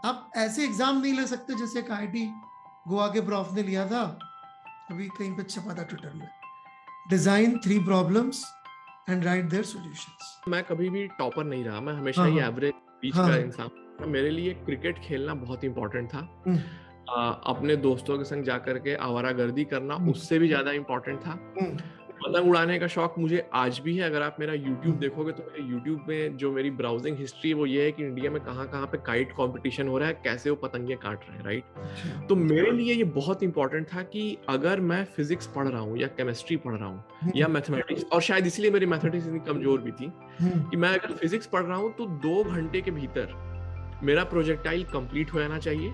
आप ऐसे एग्जाम नहीं ले सकते जैसे एक आईआईटी गोवा के प्रॉफ ने लिया था, अभी कहीं पे छपा था ट्विटर में, design 3 problems and write their solutions. मैं कभी भी टॉपर नहीं रहा, मैं हमेशा हाँ ही हाँ एवरेज बीच हाँ का हाँ। इंसान था। मेरे लिए क्रिकेट खेलना बहुत इंपॉर्टेंट था। हम्म, अपने दोस्तों के संग जा करके आवारागर्दी करना हम्म, उससे भी ज्यादा इंपॉर्टेंट था। हम्म, पतंग उड़ाने का शौक मुझे आज भी है। अगर आप मेरा YouTube हम्म, देखोगे तो मेरे YouTube में जो मेरी ब्राउजिंग हिस्ट्री है वो ये है कि इंडिया में कहाँ कहाँ पे काइट कंपटीशन हो रहा है, कैसे वो पतंगे काट रहे हैं, राइट। अच्छा, तो मेरे लिए ये बहुत इंपॉर्टेंट था कि अगर मैं फिजिक्स पढ़ रहा हूँ या केमिस्ट्री पढ़ रहा हूँ या हम्म, मैथमेटिक्स, और शायद इसीलिए मेरी मैथमेटिक्स इतनी कमजोर भी थी, हम्म, कि मैं अगर फिजिक्स पढ़ रहा हूँ तो 2 घंटे के भीतर मेरा प्रोजेक्टाइल कंप्लीट हो जाना चाहिए,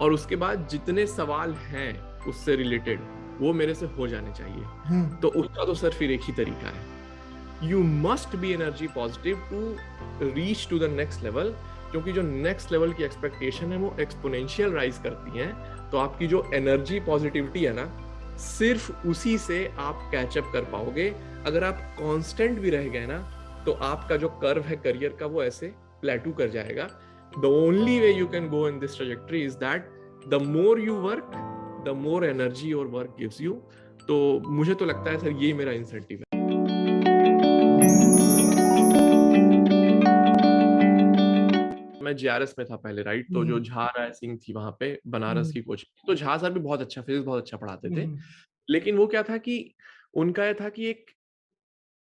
और उसके बाद जितने सवाल हैं उससे रिलेटेड वो मेरे से हो जाने चाहिए। हम्म, तो उसका तो सर फिर एक ही तरीका है, you must be energy positive to reach to the next level, क्योंकि जो नेक्स्ट लेवल की एक्सपेक्टेशन है वो एक्सपोनेंशियल राइज करती हैं। तो आपकी जो एनर्जी पॉजिटिविटी है ना, सिर्फ उसी से आप कैचअप कर पाओगे। अगर आप कांस्टेंट भी रह गए ना, तो आपका जो कर्व है करियर का वो ऐसे प्लेटू कर जाएगा। The only way you can go in this trajectory is that the more you work, the more energy your work gives you. तो मुझे तो लगता है सर ये मेरा इंसेंटिव है। मैं जेआरएस में था पहले, राइट। तो जो हम्म, झा राय सिंह थी वहां पे बनारस हम्म, की कोचिंग, तो झा सर भी बहुत अच्छा फिजिक्स बहुत अच्छा पढ़ाते थे। हम्म, लेकिन वो क्या था कि उनका ये था कि एक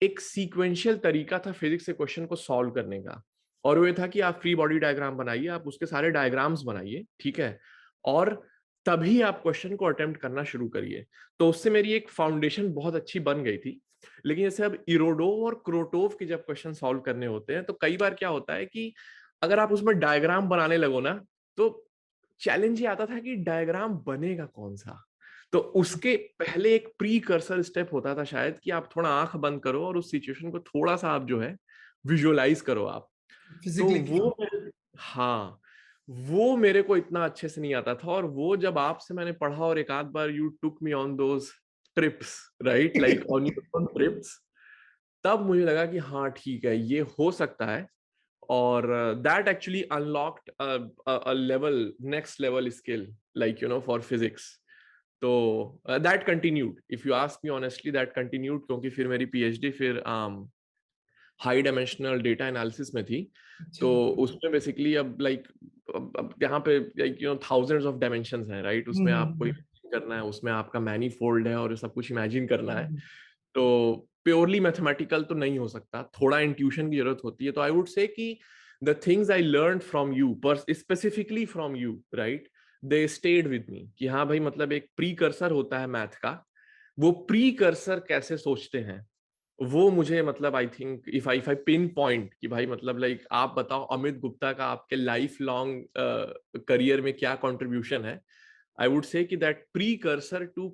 एक सीक्वेंशियल तरीका था फिजिक्स से क्वेश्चन को सॉल्व करने का। और वो ये था कि आप फ्री बॉडी डायग्राम बनाइए, आप उसके सारे डायग्राम्स बनाइए, ठीक है, और तभी आप क्वेश्चन को अटेम्प्ट करना शुरू करिए। तो उससे मेरी एक फाउंडेशन बहुत अच्छी बन गई थी। लेकिन जैसे अब इरोडोव और क्रोटोव के जब क्वेश्चन सॉल्व करने होते हैं तो कई बार क्या होता है कि अगर आप उसमें डायग्राम बनाने लगो ना, तो चैलेंज ये आता था कि डायग्राम बनेगा कौन सा। तो उसके पहले एक प्री कर्सर स्टेप होता था शायद, कि आप थोड़ा आंख बंद करो और उस सिचुएशन को थोड़ा सा आप जो है विजुअलाइज करो आप। तो फिजिकली किया। हाँ, वो मेरे को इतना अच्छे से नहीं आता था। और वो जब आपसे मैंने पढ़ा और एक आध बार you took me on those trips, right, like on your trips, तब मुझे लगा कि हाँ ठीक है ये हो सकता है। और that actually unlocked a level, next level skill, like for physics. तो that continued, if you ask me honestly, that continued, क्योंकि फिर मेरी पीएचडी फिर हाई डायमेंशनल डेटा एनालिसिस में थी। अच्छा, तो उसमें बेसिकली अब लाइक अब यहाँ पे लाइक थाउजेंड्स ऑफ डायमेंशंस हैं, राइट। उसमें आपको हम्म, imagine करना है, उसमें आपका मैनीफोल्ड है और सब कुछ इमेजिन करना है। हम्म, तो प्योरली मैथमेटिकल तो नहीं हो सकता, थोड़ा इंट्यूशन की जरूरत होती है। तो आई वुड से कि the things I learn from you, पर specifically from you, right, they stayed with me. कि हाँ भाई, मतलब एक प्री कर्सर होता है मैथ का, वो प्री कर्सर कैसे सोचते हैं वो मुझे, मतलब I think if I pin point कि भाई मतलब लाइक आप बताओ अमित गुप्ता का आपके लाइफ लॉन्ग करियर में क्या कंट्रीब्यूशन है, आई वुड से कि that precursor to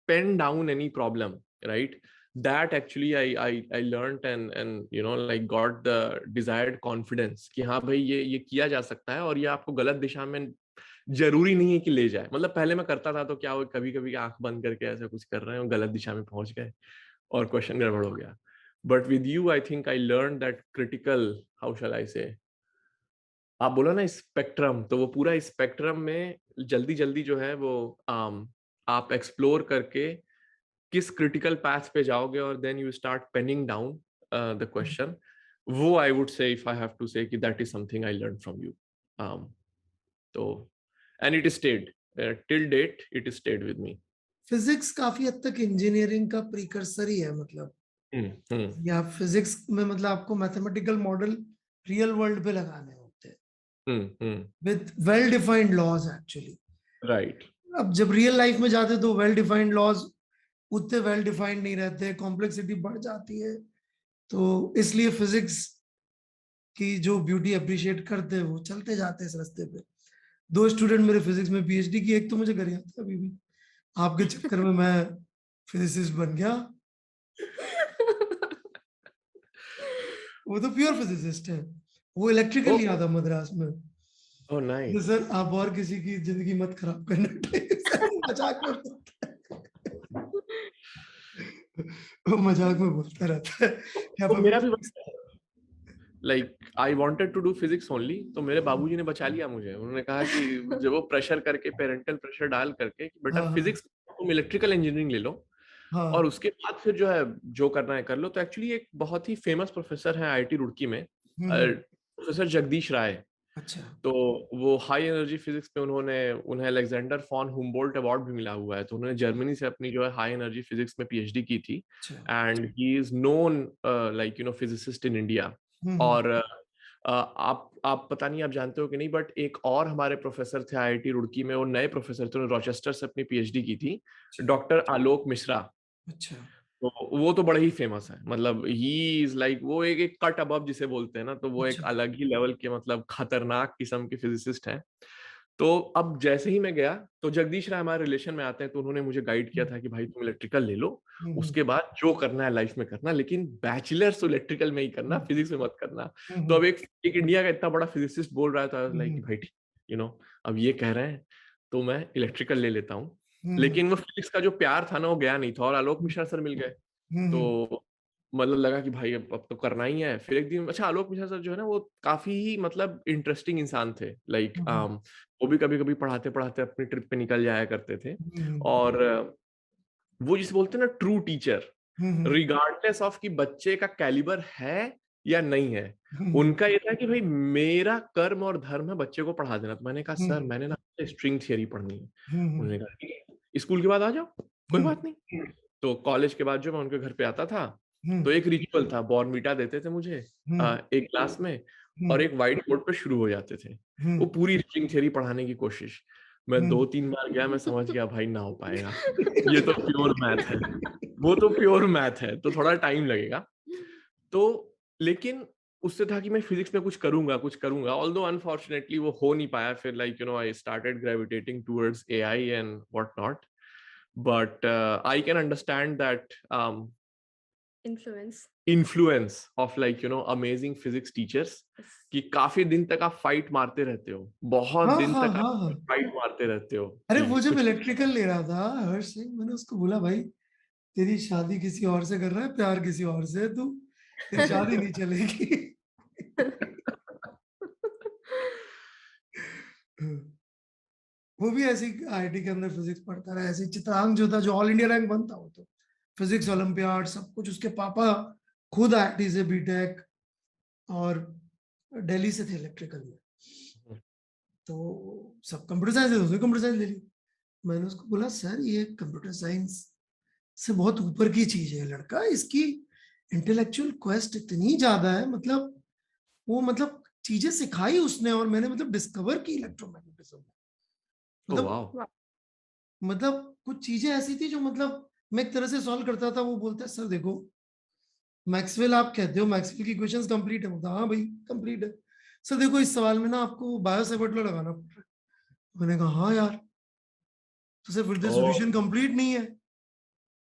pen down any problem, right, that actually I learned and like got the desired confidence कि हाँ भाई ये किया जा सकता है, और ये आपको गलत दिशा में जरूरी नहीं है कि ले जाए। मतलब पहले मैं करता था तो क्या हो, कभी कभी आंख बंद करके ऐसा कुछ कर रहे हो, गलत दिशा में पहुंच गए और क्वेश्चन गड़बड़ हो गया। But with you I think I learn that critical, how shall I say, आप बोलो ना स्पेक्ट्रम, तो वो पूरा स्पेक्ट्रम में जल्दी जल्दी जो है वो आप एक्सप्लोर करके किस क्रिटिकल पाथ पे जाओगे, और then you start penning down the question. वो I would say, if I have to say, कि that is something I learn from you. तो and it stayed till date, it stayed with me. Physics काफी हद तक engineering का precursor ही है, मतलब हम्म। या फिजिक्स में मतलब आपको मैथमेटिकल मॉडल रियल वर्ल्ड पे लगाने होते हैं hmm. With well defined laws actually. Right. अब जब रियल लाइफ में जाते तो वेल डिफाइंड लॉज उतने वेल डिफाइंड नहीं रहते, कॉम्प्लेक्सिटी बढ़ जाती है। तो इसलिए फिजिक्स की जो ब्यूटी अप्रिशिएट करते हैं वो चलते जाते हैं इस रास्ते पे। 2 स्टूडेंट मेरे फिजिक्स में पीएचडी की, एक तो मुझे घर आता है अभी भी, आपके चक्कर में मैं फिजिसिस्ट बन गया। वो तो प्योर फिजिसिस्ट है, वो इलेक्ट्रिकल ओ, लिया था मद्रास में। ओ तो नाइस। सर आप और किसी की जिंदगी मत खराब करना, सर मजाक में बोलता है। वो मजाक में बोलता रहता है कि आप तो अभी मेरा भी physics. Like I wanted to do physics only, तो मेरे बाबूजी ने बचा लिया मुझे। उन्होंने कहा कि जब वो प्रेशर करके, पेरेंटल प्रेशर डाल करके कि बेटा हाँ हाँ फिजिक्स तुम इलेक्ट्रिकल इंजीनियरिंग ले लो और हाँ। उसके बाद फिर जो है जो करना है कर लो। तो एक्चुअली एक बहुत ही फेमस प्रोफेसर है आईआईटी रुड़की में, हम्म। प्रोफेसर जगदीश राय। अच्छा। तो वो हाई एनर्जी फिजिक्स में उन्हें अलेक्जेंडर फॉन हुम्बोल्ट अवार्ड भी मिला हुआ है। तो उन्होंने जर्मनी से अपनी जो है हाई एनर्जी फिजिक्स में पीएचडी की थी, अच्छा। And he is known like physicist in India. Hmm. और आप पता नहीं आप जानते हो कि नहीं, बट एक और हमारे प्रोफेसर थे आईआईटी रुड़की में, वो नए प्रोफेसर थे, उन्होंने रॉचेस्टर से अपनी पीएचडी की थी, अच्छा। डॉक्टर आलोक मिश्रा। अच्छा। तो वो तो बड़ा ही फेमस है, मतलब ही इज लाइक वो एक एक कट अबव जिसे बोलते हैं ना, तो वो एक अच्छा। अलग ही लेवल के मतलब खतरनाक किस्म के फिजिसिस्ट हैं। तो अब जैसे ही मैं गया तो जगदीश राय हमारे रिलेशन में आते हैं, तो उन्होंने मुझे गाइड किया था कि भाई तुम इलेक्ट्रिकल ले लो, हम्म। उसके बाद जो करना है लाइफ में करना, लेकिन बैचलर्स तो इलेक्ट्रिकल में ही करना, हम्म। फिजिक्स में मत करना। तो हम्म। अब एक इंडिया का इतना बड़ा फिजिसिस्ट बोल रहा था लाइक कि हम्म। भाई यू नो अब ये कह रहे हैं तो मैं इलेक्ट्रिकल ले लेता हूँ। हम्म। लेकिन वो फिजिक्स का जो प्यार था ना वो गया नहीं था, और आलोक मिश्रा सर मिल गए। हम्म। तो मतलब लगा कि भाई अब तो करना ही है। फिर एक दिन, अच्छा आलोक मिश्रा सर जो है ना वो काफी ही मतलब इंटरेस्टिंग इंसान थे, लाइक वो भी कभी कभी पढ़ाते पढ़ाते अपनी ट्रिप पे निकल जाया करते थे। और वो जिसे बोलते हैं ना ट्रू टीचर, रिगार्डलेस ऑफ कि बच्चे का कैलिबर है या नहीं है, उनका ये था कि भाई मेरा कर्म और धर्म है बच्चे को पढ़ा देना। तो मैंने कहा सर मैंने ना स्ट्रिंग थियरी पढ़नी है। उन्होंने कहा ठीक है, स्कूल के बाद आ जाओ, कोई बात नहीं। तो कॉलेज के बाद जो मैं उनके घर पे आता था, तो एक रिचुअल था, बॉर्नवीटा देते थे मुझे एक ग्लास में, और एक व्हाइट बोर्ड पे शुरू हो जाते थे वो पूरी स्ट्रिंग थियरी पढ़ाने की कोशिश। मैं 2-3 बार गया, मैं समझ गया भाई ना हो पाएगा, ये तो प्योर मैथ है, वो तो प्योर मैथ है, तो थोड़ा टाइम लगेगा। तो लेकिन उससे था कि मैं फिजिक्स में कुछ करूंगा, ऑल्दो अनफॉर्चुनेटली वो हो नहीं पाया। फिर like I started gravitating towards AI and what not, but I can understand that influence of like amazing physics teachers, कि काफी दिन तक आप फाइट मारते रहते हो, बहुत हाँ दिन हाँ तक हाँ आप हाँ। फाइट मारते रहते हो अरे कि वो जब कुछ। इलेक्ट्रिकल ले रहा था हर्ष सिंह, मैंने उसको बोला भाई तेरी शादी किसी और से कर रहा है, प्यार किसी और से है तू, तेरी शादी नहीं चलेगी। वो भी ऐसी आईआईटी के अंदर फिजिक्स पढ़ता रहा, ऐसे चित्रांग जो था जो ऑल इंडिया रैंक बनता हो, तो फिजिक्स ओलंपियाड सब कुछ, उसके पापा खुद आईआईटी से बीटेक और दिल्ली से थे इलेक्ट्रिकल में, तो सब कंप्यूटर साइंस है, उसने कंप्यूटर साइंस ले ली। मैंने उसको बोला सर ये कंप्यूटर साइंस से बहुत ऊपर की चीज है लड़का, इसकी इंटेलेक्चुअल क्वेस्ट इतनी ज्यादा है, मतलब वो मतलब चीजें सिखाई उसने, और मैंने मतलब डिस्कवर की इलेक्ट्रोमैग्नेटिज्म, ओह मतलब वाह। मतलब कुछ चीजें ऐसी थी जो मतलब मैं एक तरह से सॉल्व करता था। वो बोलता है सर देखो मैक्सवेल, आप कहते हो मैक्सवेल की इक्वेशंस कंप्लीट है, बोलता हाँ भाई कंप्लीट है। सर देखो इस सवाल में ना आपको बायो सेवर्ट लॉ लगाना पड़ रहा है। मैंने कहा हाँ यार, तो सर फिर तो ओह सॉल्यूशन कंप्लीट नहीं है।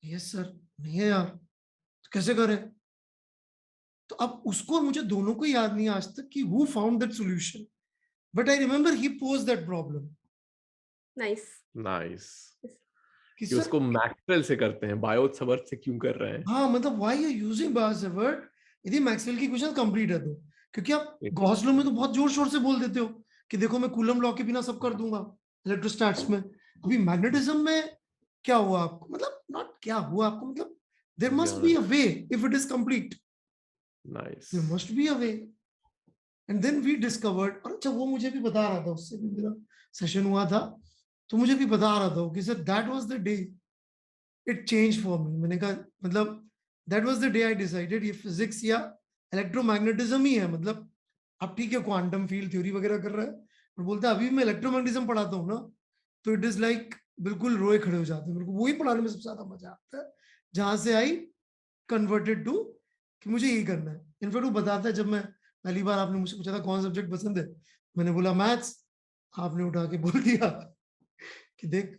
यस सर, नहीं है यार, तो कैसे करें? तो अब उसको और मुझे दोनों को याद नहीं आज तक कि who found that solution, but I remember he pose that problem. Nice, कि कि सर उसको मैक्सवेल से करते हैं, बायो सवर्त से क्यों कर रहे हैं। हाँ मतलब why you using bio Savart यदि मैक्सवेल की इक्वेशन कंप्लीट है तो, क्योंकि आप गॉस लॉ में तो बहुत जोर शोर से बोल देते हो कि देखो मैं कूलम लॉ के बिना सब कर दूंगा इलेक्ट्रोस्टैट्स में, अभी मैग्नेटिज्म में क्या हुआ आपको, मतलब नॉट क्या हुआ आपको, मतलब there must be a way, if it is complete nice. There must be a way. And then we discovered, और अच्छा वो मुझे भी बता रहा था, उससे भी मेरा सेशन हुआ था, तो मुझे भी बता रहा था कि sir that was the day it change for me. मैंने कहा मतलब that was the day I decided ये फिजिक्स या इलेक्ट्रोमैग्नेटिज्म ही है, मतलब अब ठीक है क्वांटम फील्ड थ्योरी वगैरह कर रहा है, पर बोलता है अभी मैं इलेक्ट्रोमैग्नेटिज्म पढ़ाता हूँ ना, तो इट इज लाइक बिल्कुल रोए खड़े हो जाते हैं, मेरे को वही पढ़ाने में सबसे ज्यादा मजा आता है, जहां से आई कन्वर्टेड टू कि मुझे यही करना है। इनफैक्ट वो बताता है जब मैं पहली बार, आपने मुझसे पूछा था कौन सब्जेक्ट पसंद है, मैंने बोला मैथ्स, आपने उठा के बोल दिया कि देख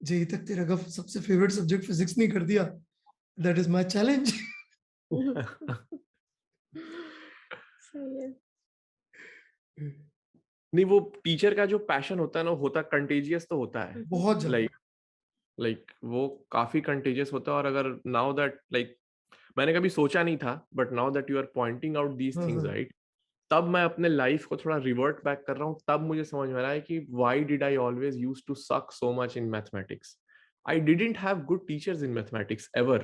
जेई तक तेरा का सबसे फेवरेट सब्जेक्ट फिजिक्स नहीं कर दिया, दैट इज माय चैलेंज। नहीं, वो टीचर का जो पैशन होता है ना, होता कंटेजियस तो होता है, बहुत ज्यादा। लाइक वो काफी कंटेजियस होता है। और अगर नाउ दैट लाइक मैंने कभी सोचा नहीं था, but now that you are pointing out these हाँ थिंग्स हाँ राइट, तब मैं अपने लाइफ को थोड़ा रिवर्ट बैक कर रहा हूँ, तब मुझे समझ में आ रहा है कि why did I always use to suck so much in mathematics. I didn't have good teachers in mathematics ever.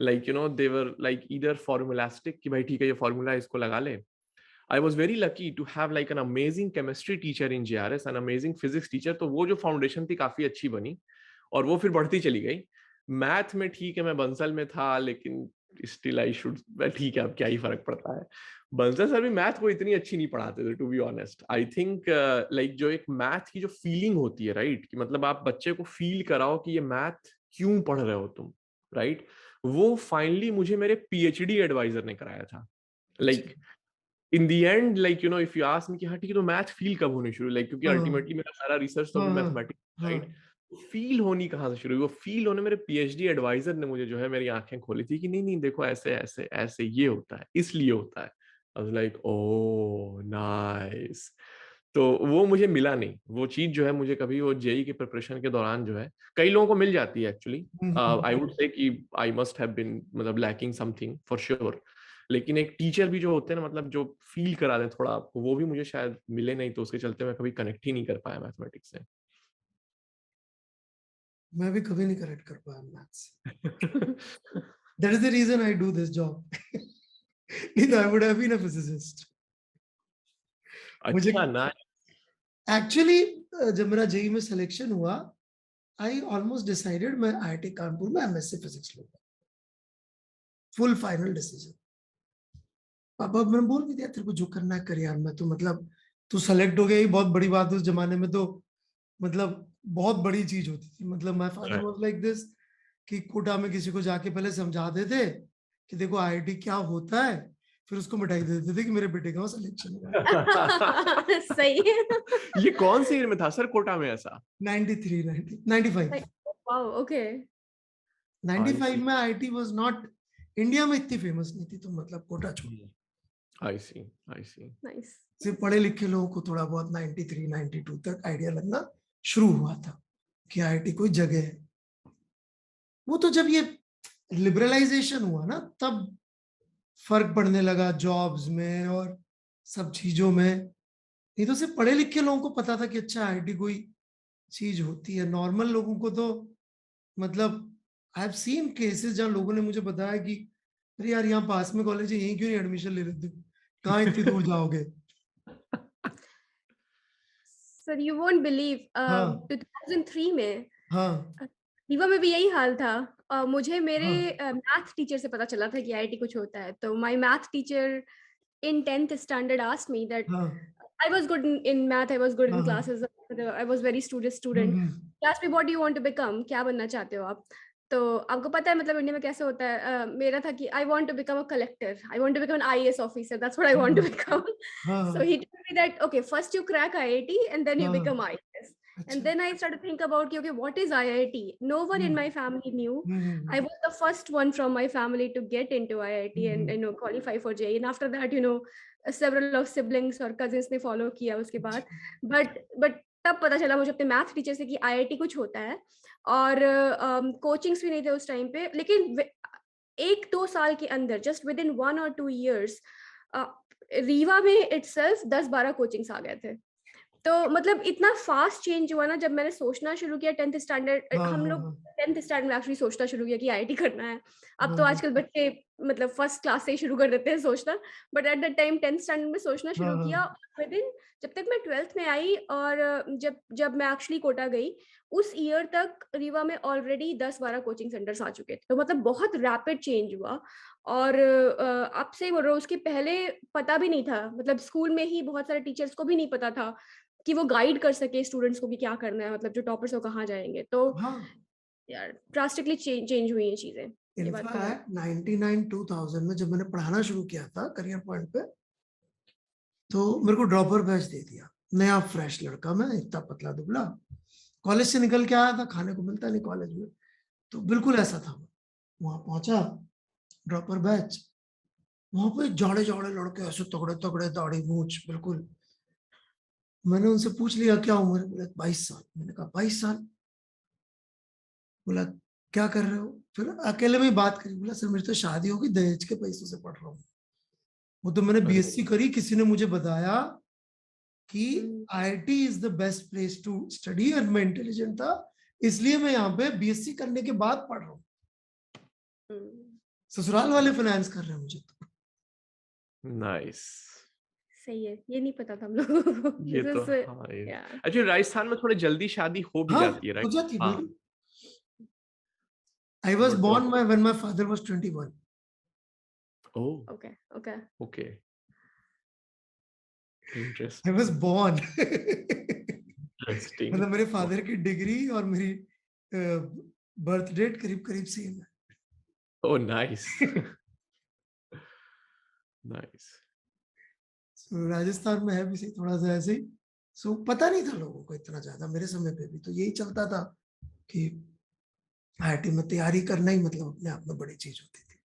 Like, you know, they were like either formulastic कि भाई ठीक है ये formula है इसको लगा ले. I was very lucky to have like an amazing chemistry teacher in JRS, an amazing physics teacher. तो वो जो foundation थी काफी अच्छी बनी और वो फिर बढ़ती चली गई. मैथ में ठीक है मैं बंसल में था, लेकिन स्टिल आई शुड, ठीक है अब क्या ही फर्क पड़ता है. बंसल सर भी मैथ को इतनी अच्छी नहीं पढ़ाते थे, to be honest. I think like जो एक मैथ की जो फीलिंग होती है, राइट, कि मतलब आप बच्चे को फील कराओ कि ये मैथ क्यों पढ़ रहे हो तुम, राइट, वो फाइनली मुझे मेरे पीएचडी एडवाइजर ने कराया था. Like in the and, like you no, if you ask me कि हाँ ठीक है तो मैथ फील कब होनी शुरू, लाइक क्योंकि हाँ अल्टीमेटली मेरा सारा रिसर्च तो हाँ अभी हाँ मैथमेटिक्स, हाँ राइट. फील होनी कहाँ से शुरू हुई? वो फील होने मेरे पीएचडी एडवाइजर ने मुझे जो है मेरी आंखें खोली थी कि नहीं नहीं देखो ऐसे ऐसे ऐसे ये होता है, इसलिए होता है. I was like oh nice. तो वो मुझे मिला नहीं, वो चीज जो है मुझे कभी वो जेई के प्रिपरेशन के दौरान जो है, कई लोगों को मिल जाती है एक्चुअली. आई वुड से कि आई मस्ट हैव बीन मतलब लैकिंग समथिंग फॉर श्योर. लेकिन एक टीचर भी जो होते हैं ना, मतलब जो फील करा दें थोड़ा आपको, वो भी मुझे शायद मिले नहीं, तो उसके चलते मैं कभी कनेक्ट ही नहीं कर पाया मैथमेटिक्स से. मैं भी कभी नहीं करेक्ट कर पाया maths. That is the reason I do this job. नहीं तो I would have been a physicist. मुझे अच्छा ना. एक्चुअली जब मेरा जेई में सिलेक्शन हुआ, आई ऑलमोस्ट डिसाइडेड मैं आईआईटी कानपुर में एमएससी फिजिक्स लूंगा. Full final decision. पापा मैंने बोल भी दिया तेरे को जो करना है कर यार. मैं तो मतलब तू सेलेक्ट हो गया ही बहुत बड़ी बात है उस जमाने में. तो मतलब बहुत बड़ी चीज होती थी. मतलब my father was like this कि कोटा में किसी को जाके पहले समझा देते कि देखो आईआईटी क्या होता है, फिर उसको मिठाई दे देते थे कि मेरे बेटे का सिलेक्शन हुआ है. सही है. ये कौन से ईयर में था सर कोटा में ऐसा? 93 90 95. Wow okay. 95 में आईआईटी वाज नॉट इंडिया में इतनी फेमस नहीं थी. तो मतलब कोटा छोड़. आई सी नाइस. सिर्फ पढ़े लिखे लोगों को थोड़ा बहुत 93 92 तक आइडिया लगना शुरू हुआ था कि आईआईटी कोई जगह है. वो तो जब ये लिबरलाइजेशन हुआ ना, तब फर्क पड़ने लगा जॉब्स में और सब चीजों में. नहीं तो सिर्फ पढ़े लिखे लोगों को पता था कि अच्छा आईआईटी कोई चीज होती है. नॉर्मल लोगों को तो मतलब आई हैव सीन केसेस जहां लोगों ने मुझे बताया कि अरे यार यहाँ पास में कॉलेज है, यहीं क्यों नहीं एडमिशन ले लेते, कहाँ इतनी दूर जाओगे. सर यू वोंट बिलीव हाँ 2003 में हाँ रीवा में भी यही हाल था. मुझे मेरे हाँ मैथ टीचर से पता चला था कि आईआईटी कुछ होता है. तो my math teacher in 10th standard asked me that हाँ I was good in math, I was good in हाँ classes, I was very student. Hmm, He asked me what do you want to become, क्या बनना चाहते हो आप. तो आपको पता है मतलब इंडिया में कैसे होता है. मेरा था कि I want to become a collector, I want to become an IAS officer, that's what I want to become. हाँ So he told me that okay, first you crack IIT and then you हाँ. become IAS. अच्छा. And then I started to think about okay, what is IIT? No one in my family knew. I was the first one from my family to get into IIT and you know qualify for JEE. And after that, you know, several of siblings और cousins ने follow किया उसके बाद. But तब पता चला मुझे अपने मैथ टीचर से कि IIT कुछ होता है. और कोचिंग्स भी नहीं थे उस टाइम पे. लेकिन 1-2 साल के अंदर just with in 1 or 2 years Rewa में इटसेल्फ 10-12 कोचिंग्स आ गए थे. तो मतलब इतना फास्ट चेंज हुआ ना. जब मैंने सोचना शुरू किया 10th स्टैंडर्ड, हम लोग 10th स्टैंडर्ड में एक्चुअली सोचना शुरू किया कि आईआईटी करना है. अब तो आजकल बच्चे मतलब फर्स्ट क्लास से ही शुरू कर देते हैं सोचना. But at the time 10th standard में सोचना शुरू किया. विद इन जब तक मैं 12th में आई और जब मैं एक्चुअली कोटा गई, उस ईयर तक रीवा में ऑलरेडी 10-12 कोचिंग सेंटर्स आ चुके थे. तो मतलब बहुत रैपिड चेंज हुआ. और अब से बोल रहा हूँ उसके पहले पता भी नहीं था. मतलब स्कूल में ही बहुत सारे टीचर्स को भी नहीं पता था कि वो गाइड कर सके स्टूडेंट्स को भी क्या करना है, मतलब जो टॉपर्स हो कहाँ जाएंगे. तो यार ड्रास्टिकली चेंज हुई हैं चीजें. ये बात तो है. 99-2000 में जब मैंने पढ़ाना शुरू किया था करियर पॉइंट पे, तो मेरे को ड्रॉपर बैच दे दिया. नया फ्रेश लड़का मैं, इतना पतला दुबला, कॉलेज से निकल के आया था, खाने को मिलता नहीं कॉलेज में. तो बिल्कुल ऐसा था. वहां पहुंचा ड्रॉपर बैच, वहां पे जाड़े जाड़े लड़के ऐसे तगड़े तगड़े, दाढ़ी मूछ बिल्कुल. मैंने उनसे पूछ लिया क्या उम्र है. बोले 22 साल. मैंने कहा 22 साल. बोला क्या कर रहे हो. फिर अकेले में ही बात करी. बोला सर मेरी तो शादी होगी, दहेज के पैसों से पढ़ रहा हूँ. वो तो मैंने अरे। बीएससी करी, किसी ने मुझे बताया कि IIT is the best place to study, और मैं इंटेलिजेंट था इसलिए मैं यहाँ पे बीएससी करने के बाद पढ़ रहा हूँ। ससुराल वाले फाइनेंस कर रहे हैं मुझे तो। नाइस। सही है, ये नहीं पता था हम लोगों को। ये तो हाँ, एक्चुअली राजस्थान में थोड़ी जल्दी शादी हो भी हाँ, जाती है, हो राइट? जाती है हाँ, बिल्कुल। I was but born when my father was 21. Oh, okay okay. Okay, I interesting, was born. Interesting. मतलब मेरे फादर की डिग्री और मेरी बर्थ डेट करीब करीब सेम है। ओह, नाइस। नाइस। So, राजस्थान में है भी सही थोड़ा सा ऐसे ही। सो पता नहीं था लोगों को इतना ज्यादा, मेरे समय पे भी तो यही चलता था कि आईआईटी में तैयारी करना ही मतलब अपने आप में बड़ी चीज होती थी।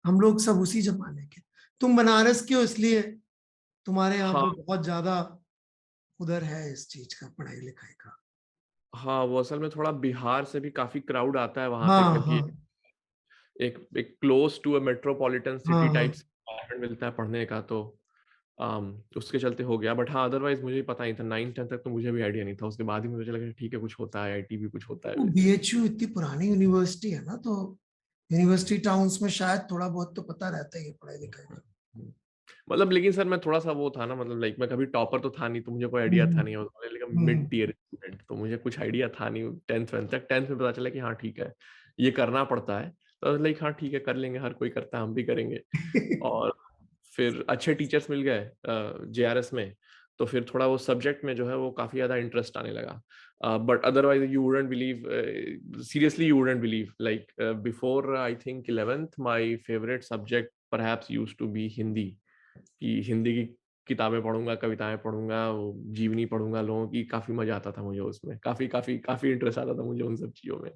हम लोग सब उसी जमाने के। तुम बनारस के हो इसलिए तुम्हारे यहाँ हाँ, पे बहुत ज्यादा उधर है इस चीज का, पढ़ाई लिखाई का। हाँ, वो असल में थोड़ा बिहार से भी काफी क्राउड आता है वहां पे, हाँ क्योंकि हाँ एक क्लोज टू अ मेट्रोपॉलिटन हाँ सिटी हाँ। टाइप एनवायरनमेंट मिलता है पढ़ने का, तो उसके चलते हो गया। बट हाँ, अदरवाइज मुझे पता नहीं था, 9th 10th तक तो मुझे भी आइडिया नहीं था। उसके बाद ही मुझे चला कि ठीक है, कुछ होता है, आईआईटी भी कुछ होता है। बीएचयू इतनी पुरानी यूनिवर्सिटी है ना, तो यूनिवर्सिटी टाउन्स में शायद थोड़ा बहुत तो पता रहता ही है पढ़ाई लिखाई का। मतलब लेकिन सर मैं थोड़ा सा वो था ना, मतलब लाइक मैं कभी टॉपर तो था नहीं, तो मुझे कोई आइडिया था नहीं, लेकिन मिड टीयर स्टूडेंट, तो मुझे कुछ आइडिया था नहीं 10th में पता चला कि हाँ ठीक है, ये करना पड़ता है। तो लाइक हाँ ठीक है, कर लेंगे, हर कोई करता है, हम भी करेंगे। और फिर अच्छे टीचर्स मिल गए जेआरएस में, तो फिर थोड़ा वो सब्जेक्ट में जो है वो काफी ज्यादा इंटरेस्ट आने लगा। But otherwise you wouldn't believe, seriously you wouldn't believe, like before I think 11th my favourite subject perhaps used to be Hindi. कि हिंदी की किताबें पढ़ूंगा, कविताएं पढ़ूंगा, वो जीवनी पढ़ूंगा लोगों की, काफी मजा आता था मुझे उसमें, काफी काफी काफी इंटरेस्ट आता था मुझे उन सब चीजों में।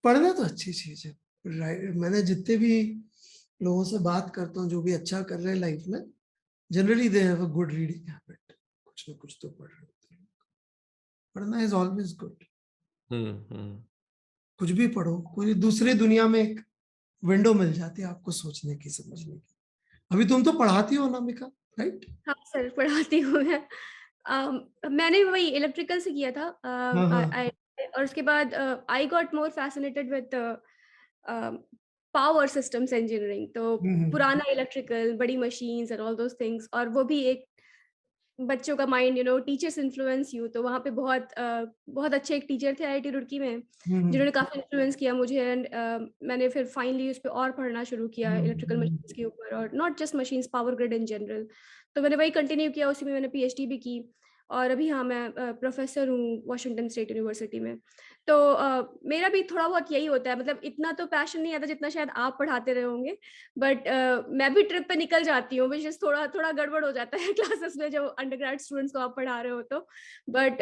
पढ़ना तो अच्छी चीज है। राइट, मैंने जितने भी लोगों से बात करता हूँ जो भी अच्छा कर रहे हैं लाइफ में, generally they have a good reading habit. कुछ ना कुछ तो पढ़ रहे होते हैं। पढ़ना इज ऑलवेज गुड। हम्म। कुछ भी पढ़ो, कोई दूसरी दुनिया में एक विंडो मिल जाती है आपको सोचने की, समझने की। अभी तुम तो पढ़ाती हो अनामिका, राइट? हाँ सर, पढ़ाती हूँ मैं। मैंने वही इलेक्ट्रिकल से किया था। हाँ हाँ। और उसके बाद I got more fascinated with power systems engineering. तो पुराना इलेक्ट्रिकल, बड़ी machines and all those things, और वो भी एक बच्चों का माइंड, टीचर्स इन्फ्लुएंस यू। तो वहाँ पे बहुत अच्छे एक टीचर थे आईआईटी रुड़की में, जिन्होंने काफी इन्फ्लुएंस किया मुझे। एंड मैंने फिर फाइनली उस पर और पढ़ना शुरू किया इलेक्ट्रिकल मशीन्स के ऊपर, और not just machines, power grid in general. तो मैंने वही कंटिन्यू किया, उसी में मैंने पीएचडी भी की। और अभी हाँ, मैं प्रोफेसर हूँ वॉशिंगटन स्टेट यूनिवर्सिटी में। तो मेरा भी थोड़ा बहुत यही होता है, मतलब इतना तो पैशन नहीं आता जितना शायद आप पढ़ाते रहे होंगे। बट मैं भी ट्रिप पे निकल जाती हूँ, विच इज थोड़ा थोड़ा गड़बड़ हो जाता है क्लासेस में जब अंडरग्रेड स्टूडेंट्स को आप पढ़ा रहे हो तो। But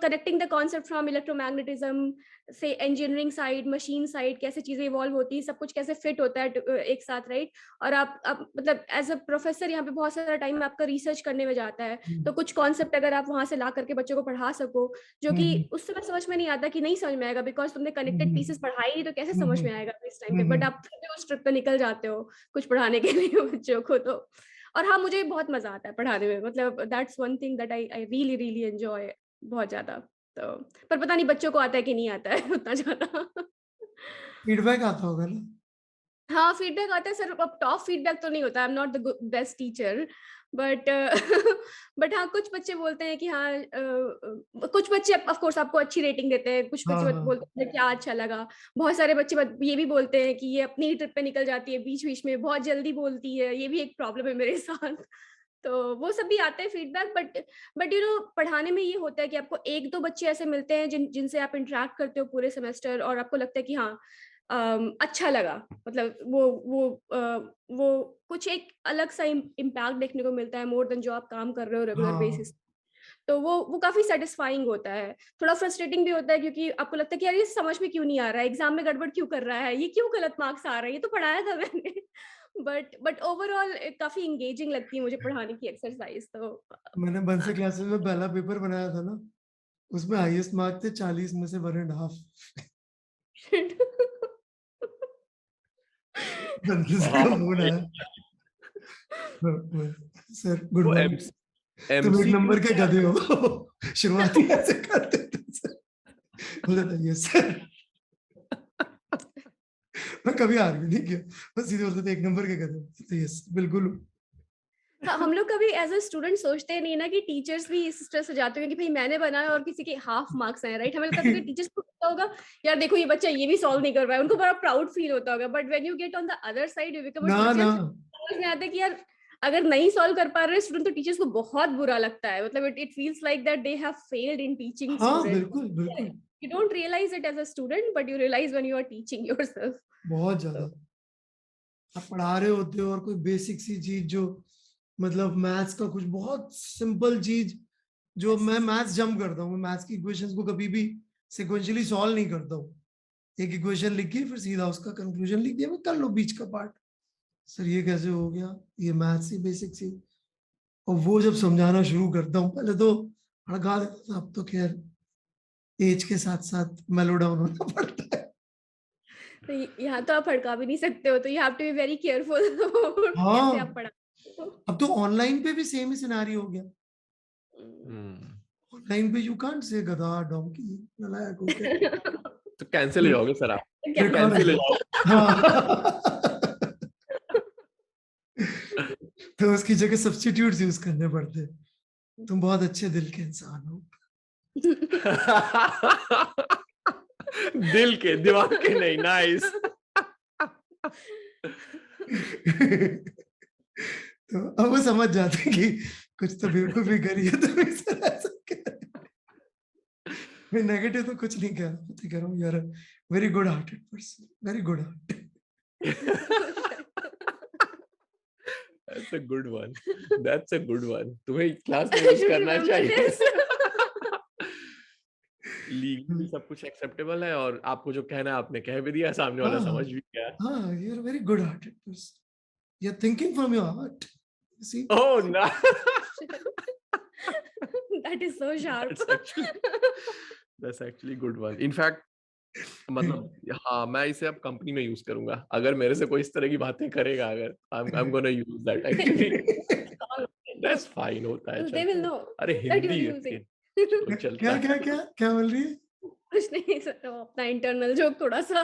connecting the concept from electromagnetism से इंजीनियरिंग साइड, मशीन साइड, कैसे चीजें इवॉल्व होती है, सब कुछ कैसे फिट होता है एक साथ, राइट? और आप मतलब एज अ प्रोफेसर यहाँ पे बहुत सारा टाइम आपका रिसर्च करने में जाता है। तो कुछ कॉन्सेप्ट अगर आप वहां से ला करके बच्चों को पढ़ा सको, जो कि उस समय समझ में नहीं आता, कि नहीं समझ में आएगा बिकॉज तुमने कनेक्टेड पीसेस पढ़ाई नहीं, तो कैसे समझ में आएगा इस टाइम पे। बट आप फिर भी उस ट्रिप पे निकल जाते हो कुछ पढ़ाने के लिए बच्चों को। तो और हाँ, मुझे बहुत मजा आता है पढ़ाने में, मतलब that's one thing that I really really enjoy बहुत ज्यादा। तो पर पता नहीं बच्चों को आता है कि नहीं आता है उतना ज्यादा। फीडबैक आता होगा ना? हाँ, फीडबैक आता है सर। अब टॉप फीडबैक तो नहीं होता, आई am not the best teacher, but but हाँ, कुछ बच्चे बोलते हैं कि हाँ, कुछ बच्चे ऑफ कोर्स आपको अच्छी रेटिंग देते हैं, कुछ हाँ बच्चे हाँ। बोलते हैं क्या अच्छा लगा। बहुत सारे बच्चे ये भी बोलते हैं कि ये अपनी ही ट्रिप पे निकल जाती है, बीच बीच में बहुत जल्दी बोलती है, ये भी एक प्रॉब्लम है मेरे साथ। तो वो सब भी आते हैं फीडबैक। बट पढ़ाने में ये होता है कि आपको एक दो बच्चे ऐसे मिलते हैं जिनसे आप इंटरेक्ट करते हो पूरे सेमेस्टर, और आपको लगता है कि हाँ, अच्छा लगा। मतलब वो कुछ एक अलग सा इम्पैक्ट देखने को मिलता है, मोर देन जो आप काम कर रहे हो रेगुलर हाँ। बेसिस। तो वो काफी सेटिस्फाइंग होता है। थोड़ा फ्रस्ट्रेटिंग भी होता है, क्योंकि आपको लगता है कि यार ये समझ में क्यों नहीं आ रहा है, एग्जाम में गड़बड़ क्यों कर रहा है, ये क्यों गलत मार्क्स आ रहा है, ये तो पढ़ाया था मैंने। बट ओवरऑल काफी इंगेजिंग लगती है मुझे पढ़ाने की एक्सरसाइज। तो मैंने बंसी क्लासेस में पहला पेपर बनाया था ना, उसमें हाईएस्ट मार्क थे 40 में से 1.5। बंसी का हाँ, फोन आया। सर गुड वो मॉर्निंग, तुम एक MCQ नंबर के गधे हो। शुरुआत ही ऐसे करते थे सर। बोला था यस सर। मैं कभी हार भी नहीं किया, बस सीधे बोलते थे एक नंबर के गधे हो। तो यस बिल्कुल। हाँ, हम लोग कभी एज अ स्टूडेंट सोचते नहीं ना कि टीचर्स भी इस स्ट्रेस हो जाते हैं कि भाई मैंने बनाया और किसी के हाफ मार्क्स आए, राइट? हमें लगता है कि टीचर्स को लगता होगा यार देखो ये बच्चा ये भी सॉल्व नहीं कर पाया, उनको बड़ा प्राउड फील होता होगा, but when you get on the other side you become a ना टीचर, ना समझ में आता है कि यार अगर नहीं सॉल्व कर पा रहे स्टूडेंट तो टीचर्स को बहुत बुरा लगता है, मतलब it feels like that they have failed in teaching हाँ स्टूडेंट। बिल्कुल बिल्कुल, You don't realize it as a student, but you realize when you are teaching yourself. बहुत ज्यादा। आप पढ़ा रहे होते हो और कोई बेसिक सी चीज जो मतलब मैथ्स का कुछ बहुत सिंपल चीज जो Yes. मैं मैथ्स जंप करता हूँ, मैं मैथ्स की इक्वेशंस को कभी भी सिक्वेंशियली सॉल्व नहीं करता हूँ। एक इक्वेशन लिख के फिर सीधा उसका कंक्लूजन लिख दिया, मैं कर लो बीच का पार्ट। सर ये कैसे हो गया, ये मैथ्स ही बेसिक सी। और वो जब समझाना शुरू करता हूँ, पहले तो हड़का देता था, अब तो खैर एज के साथ साथ मेलो डाउन होना पड़ता है। तो यहाँ तो आप भड़का भी नहीं सकते हो, तो you have to be very careful कैसे आप हाँ, पढ़ा। अब तो ऑनलाइन पे भी सेम ही सिनारी हो गया। हम्म, ऑनलाइन पे यू कांट से गधा डोंकी नालायक हो के तो कैंसिल हो जाओगे सर आप, क्या कैंसिल हो रिकॉर्ड। जाओगे। हाँ। तो उसकी जगह सब्स्टिट्यूट्स यूज करने पड़ते। तुम बहुत अच्छे दिल के इंसान हो। दिल के, दिमाग के नहीं। नाइस। तो अब वो समझ जाते हैं कि कुछ तो बेवकूफी करी है, तो ऐसा मैं नेगेटिव तो कुछ नहीं कह रहा हूँ, यार very good hearted person, very good hearted. That's a good one. That's a good one. तुम्हें क्लास में यूज करना चाहिए। लीगली सब कुछ एक्सेप्टेबल है और आपको जो कहना है आपने कह भी दिया, सामने वाला समझ भी गया। हाँ, you are very good hearted person, you are thinking from your heart, you see. Oh no. That is so sharp. That's actually good one. In fact, मतलब हाँ, मैं इसे अब कंपनी में यूज करूंगा। अगर मेरे से कोई इस तरह की बातें करेगा, अगर I'm gonna use that actually. That's fine, होता है, They will चलता है। know अरे that you are हिंदी है, using. चलो चलता क्या है। क्या क्या क्या बोल रही है? कुछ नहीं सर, वो अपना इंटरनल जोक थोड़ा सा।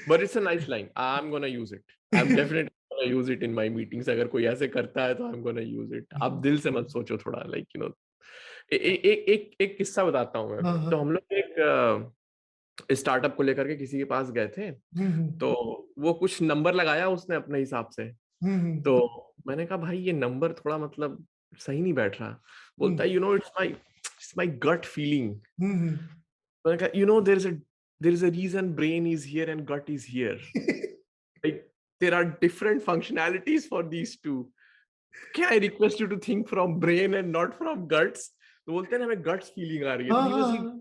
But it's a nice line. I'm gonna use it. I'm definitely gonna use it in my meetings. अगर कोई ऐसे करता है तो I'm gonna use it. आप दिल से मत सोचो थोड़ा, like you know. एक किस्सा बताता हूँ मैं। हाँ तो हाँ। हम लोग एक स्टार्टअप को लेकर के किसी के पास गए थे, तो वो कुछ नंबर लगाया उसने अपने हिसाब से। तो मैंने कहा भाई ये नंबर थोड़ा मतलब सही नहीं बैठ रहा। बोलता है you know it's my gut feeling. मैंने कहा you know there is a reason brain is here and gut is here, like there are different functionalities for these two. Can I request you to think from brain and not from guts. तो बोलते हैं ना हमें guts feeling आ रही है। हाँ तो हाँ।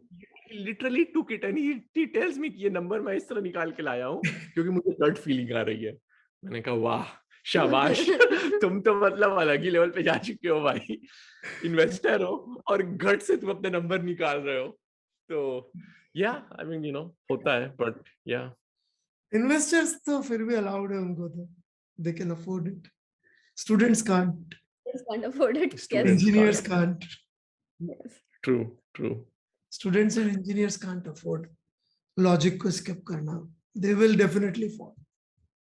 he literally took it and he tells me कि ये नंबर मैं इस तरह निकाल के लाया हूँ क्योंकि मुझे गट फीलिंग आ रही है। मैंने कहा वाह शाबाश, तुम तो मतलब अलग ही लेवल पे जा चुके हो भाई। इन्वेस्टर हो और गट से तुम अपने नंबर निकाल रहे हो। तो या आई मीन यू नो होता है, बट या इन्वेस्टर्स तो फिर भी अलाउड है उनको, तो they can afford it, students can't, Just can't afford it. Yes. Students engineers can't. Can't, Yes. True true. Students and engineers can't afford logic को स्किप करना, दे विल डेफिनेटली फॉल।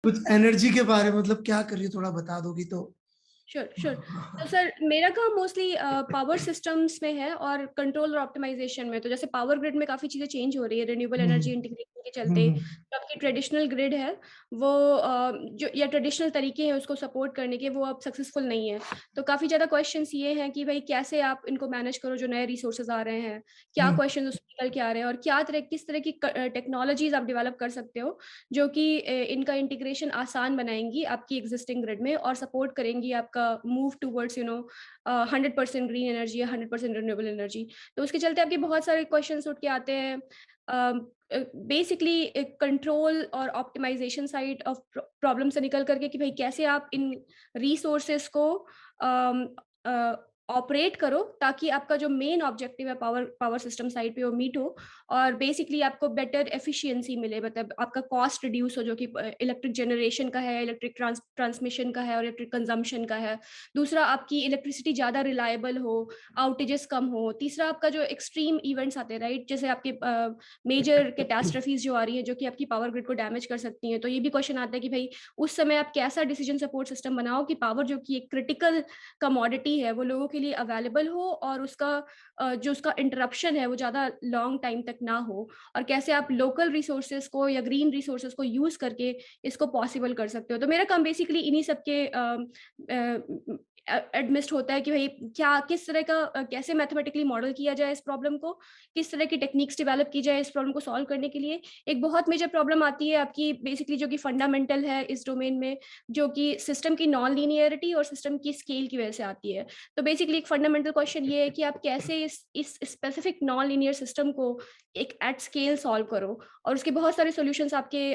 कुछ energy के बारे में मतलब क्या करिए थोड़ा बता दोगी तो। श्योर। तो सर मेरा काम मोस्टली पावर सिस्टम्स में है और कंट्रोल और ऑप्टिमाइजेशन में। तो जैसे पावर ग्रिड में काफ़ी चीज़ें चेंज हो रही है रिन्यूएबल एनर्जी इंटीग्रेशन के चलते। जो आपकी ट्रेडिशनल ग्रिड है वो जो या ट्रेडिशनल तरीके हैं उसको सपोर्ट करने के, वो अब सक्सेसफुल नहीं है। तो काफ़ी ज़्यादा क्वेश्चंस ये हैं कि भाई कैसे आप इनको मैनेज करो जो नए रिसोर्सेज आ रहे हैं, क्या क्वेश्चन उसमें निकल के आ रहे हैं और किस तरह की टेक्नोलॉजीज आप डेवलप कर सकते हो जो कि इनका इंटीग्रेशन आसान बनाएंगी आपकी एग्जिस्टिंग ग्रिड में और सपोर्ट करेंगी आपका मूव टूवर्ड्स 100% ग्रीन एनर्जी या 100% रिन्यूएबल एनर्जी। तो उसके चलते आपके बहुत सारे क्वेश्चंस उठ के आते हैं। बेसिकली कंट्रोल और ऑप्टिमाइजेशन साइड ऑफ प्रॉब्लम से निकल करके कि भाई कैसे आप इन रिसोर्सेस को ऑपरेट करो ताकि आपका जो मेन ऑब्जेक्टिव है पावर सिस्टम साइड पे वो मीट हो, और बेसिकली आपको बेटर एफिशिएंसी मिले, मतलब आपका कॉस्ट रिड्यूस हो, जो कि इलेक्ट्रिक जनरेशन का है, इलेक्ट्रिक ट्रांसमिशन का है और इलेक्ट्रिक कंजम्पशन का है। दूसरा, आपकी इलेक्ट्रिसिटी ज़्यादा रिलायबल हो, आउटेजेस कम हो। तीसरा, आपका जो एक्सट्रीम इवेंट्स आते हैं, राइट, जैसे आपके मेजर कैटास्ट्रफीज जो आ रही है जो कि आपकी पावर ग्रिड को डैमेज कर सकती हैं, तो ये भी क्वेश्चन आता है कि भाई उस समय आप कैसा डिसीजन सपोर्ट सिस्टम बनाओ कि पावर जो कि एक क्रिटिकल कमोडिटी है वो लोगों के लिए अवेलेबल हो, और उसका जो उसका इंटरप्शन है वो ज़्यादा लॉन्ग टाइम तक ना हो, और कैसे आप लोकल रिसोर्सेज को या ग्रीन रिसोर्सेज को यूज़ करके इसको पॉसिबल कर सकते हो। तो मेरा काम बेसिकली इन्हीं सब के एडमिस्ट होता है कि भाई क्या किस तरह का कैसे मैथमेटिकली मॉडल किया जाए इस प्रॉब्लम को, किस तरह की टेक्निक्स डेवलप की जाए इस प्रॉब्लम को सॉल्व करने के लिए। एक बहुत मेजर प्रॉब्लम आती है आपकी बेसिकली जो कि फंडामेंटल है इस डोमेन में, जो कि सिस्टम की नॉन लीनियरिटी और सिस्टम की स्केल की वजह से आती है। तो बेसिकली एक फंडामेंटल क्वेश्चन ये है कि आप कैसे इस स्पेसिफिक नॉन लीनियर सिस्टम को एक एट स्केल सॉल्व करो, और उसके बहुत सारे सॉल्यूशंस आपके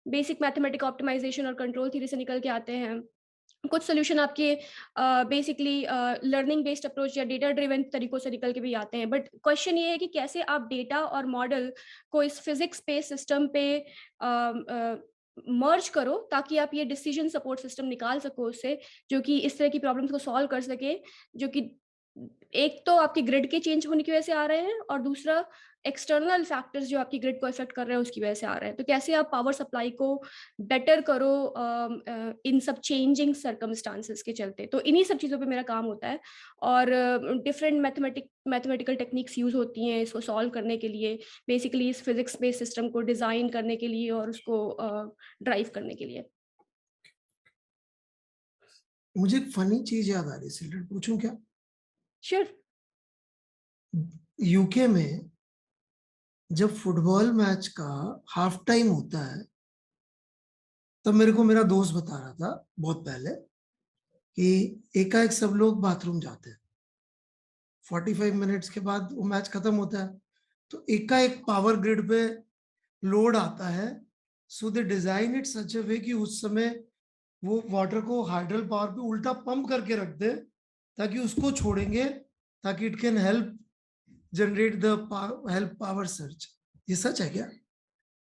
बेसिक मैथमेटिक ऑप्टिमाइजेशन और कंट्रोल थ्योरी से निकल के आते हैं। कुछ सोल्यूशन आपके बेसिकली लर्निंग बेस्ड अप्रोच या डेटा ड्रिवन तरीकों से निकल के भी आते हैं। बट क्वेश्चन ये है कि कैसे आप डेटा और मॉडल को इस फिजिक्स बेस्ड सिस्टम पे मर्ज करो ताकि आप ये डिसीजन सपोर्ट सिस्टम निकाल सको उससे, जो कि इस तरह की प्रॉब्लम्स को सॉल्व कर सके, जो कि एक तो आपकी ग्रिड के चेंज होने की वजह से आ रहे हैं, और दूसरा एक्सटर्नल फैक्टर्स जो आपकी ग्रिड को इफेक्ट कर रहे हैं उसकी वजह से आ रहे हैं। तो कैसे आप पावर सप्लाई को बेटर करो इन सब चेंजिंग सर्कमस्टांसेस के चलते। तो इन्हीं सब चीज़ों पे मेरा काम होता है, और डिफरेंट मैथमेटिकल टेक्निक्स यूज होती हैं इसको सॉल्व करने के लिए, बेसिकली इस फिजिक्स बेस्ड सिस्टम को डिज़ाइन करने के लिए और उसको ड्राइव करने के लिए। मुझे एक फनी चीज याद आ रही है, सिल्वर, पूछूं क्या? श्योर। यूके में जब फुटबॉल मैच का हाफ टाइम होता है तब मेरे को मेरा दोस्त बता रहा था बहुत पहले कि एकाएक सब लोग बाथरूम जाते हैं। 45 मिनट्स के बाद वो मैच खत्म होता है तो एकाएक पावर ग्रिड पे लोड आता है। सो दे डिजाइन इट सच अ वे कि उस समय वो वाटर को हाइड्रल पावर पे उल्टा पंप करके रख दे ताकि उसको छोड़ेंगे, ताकि it can help generate the help power search. ये सच है क्या?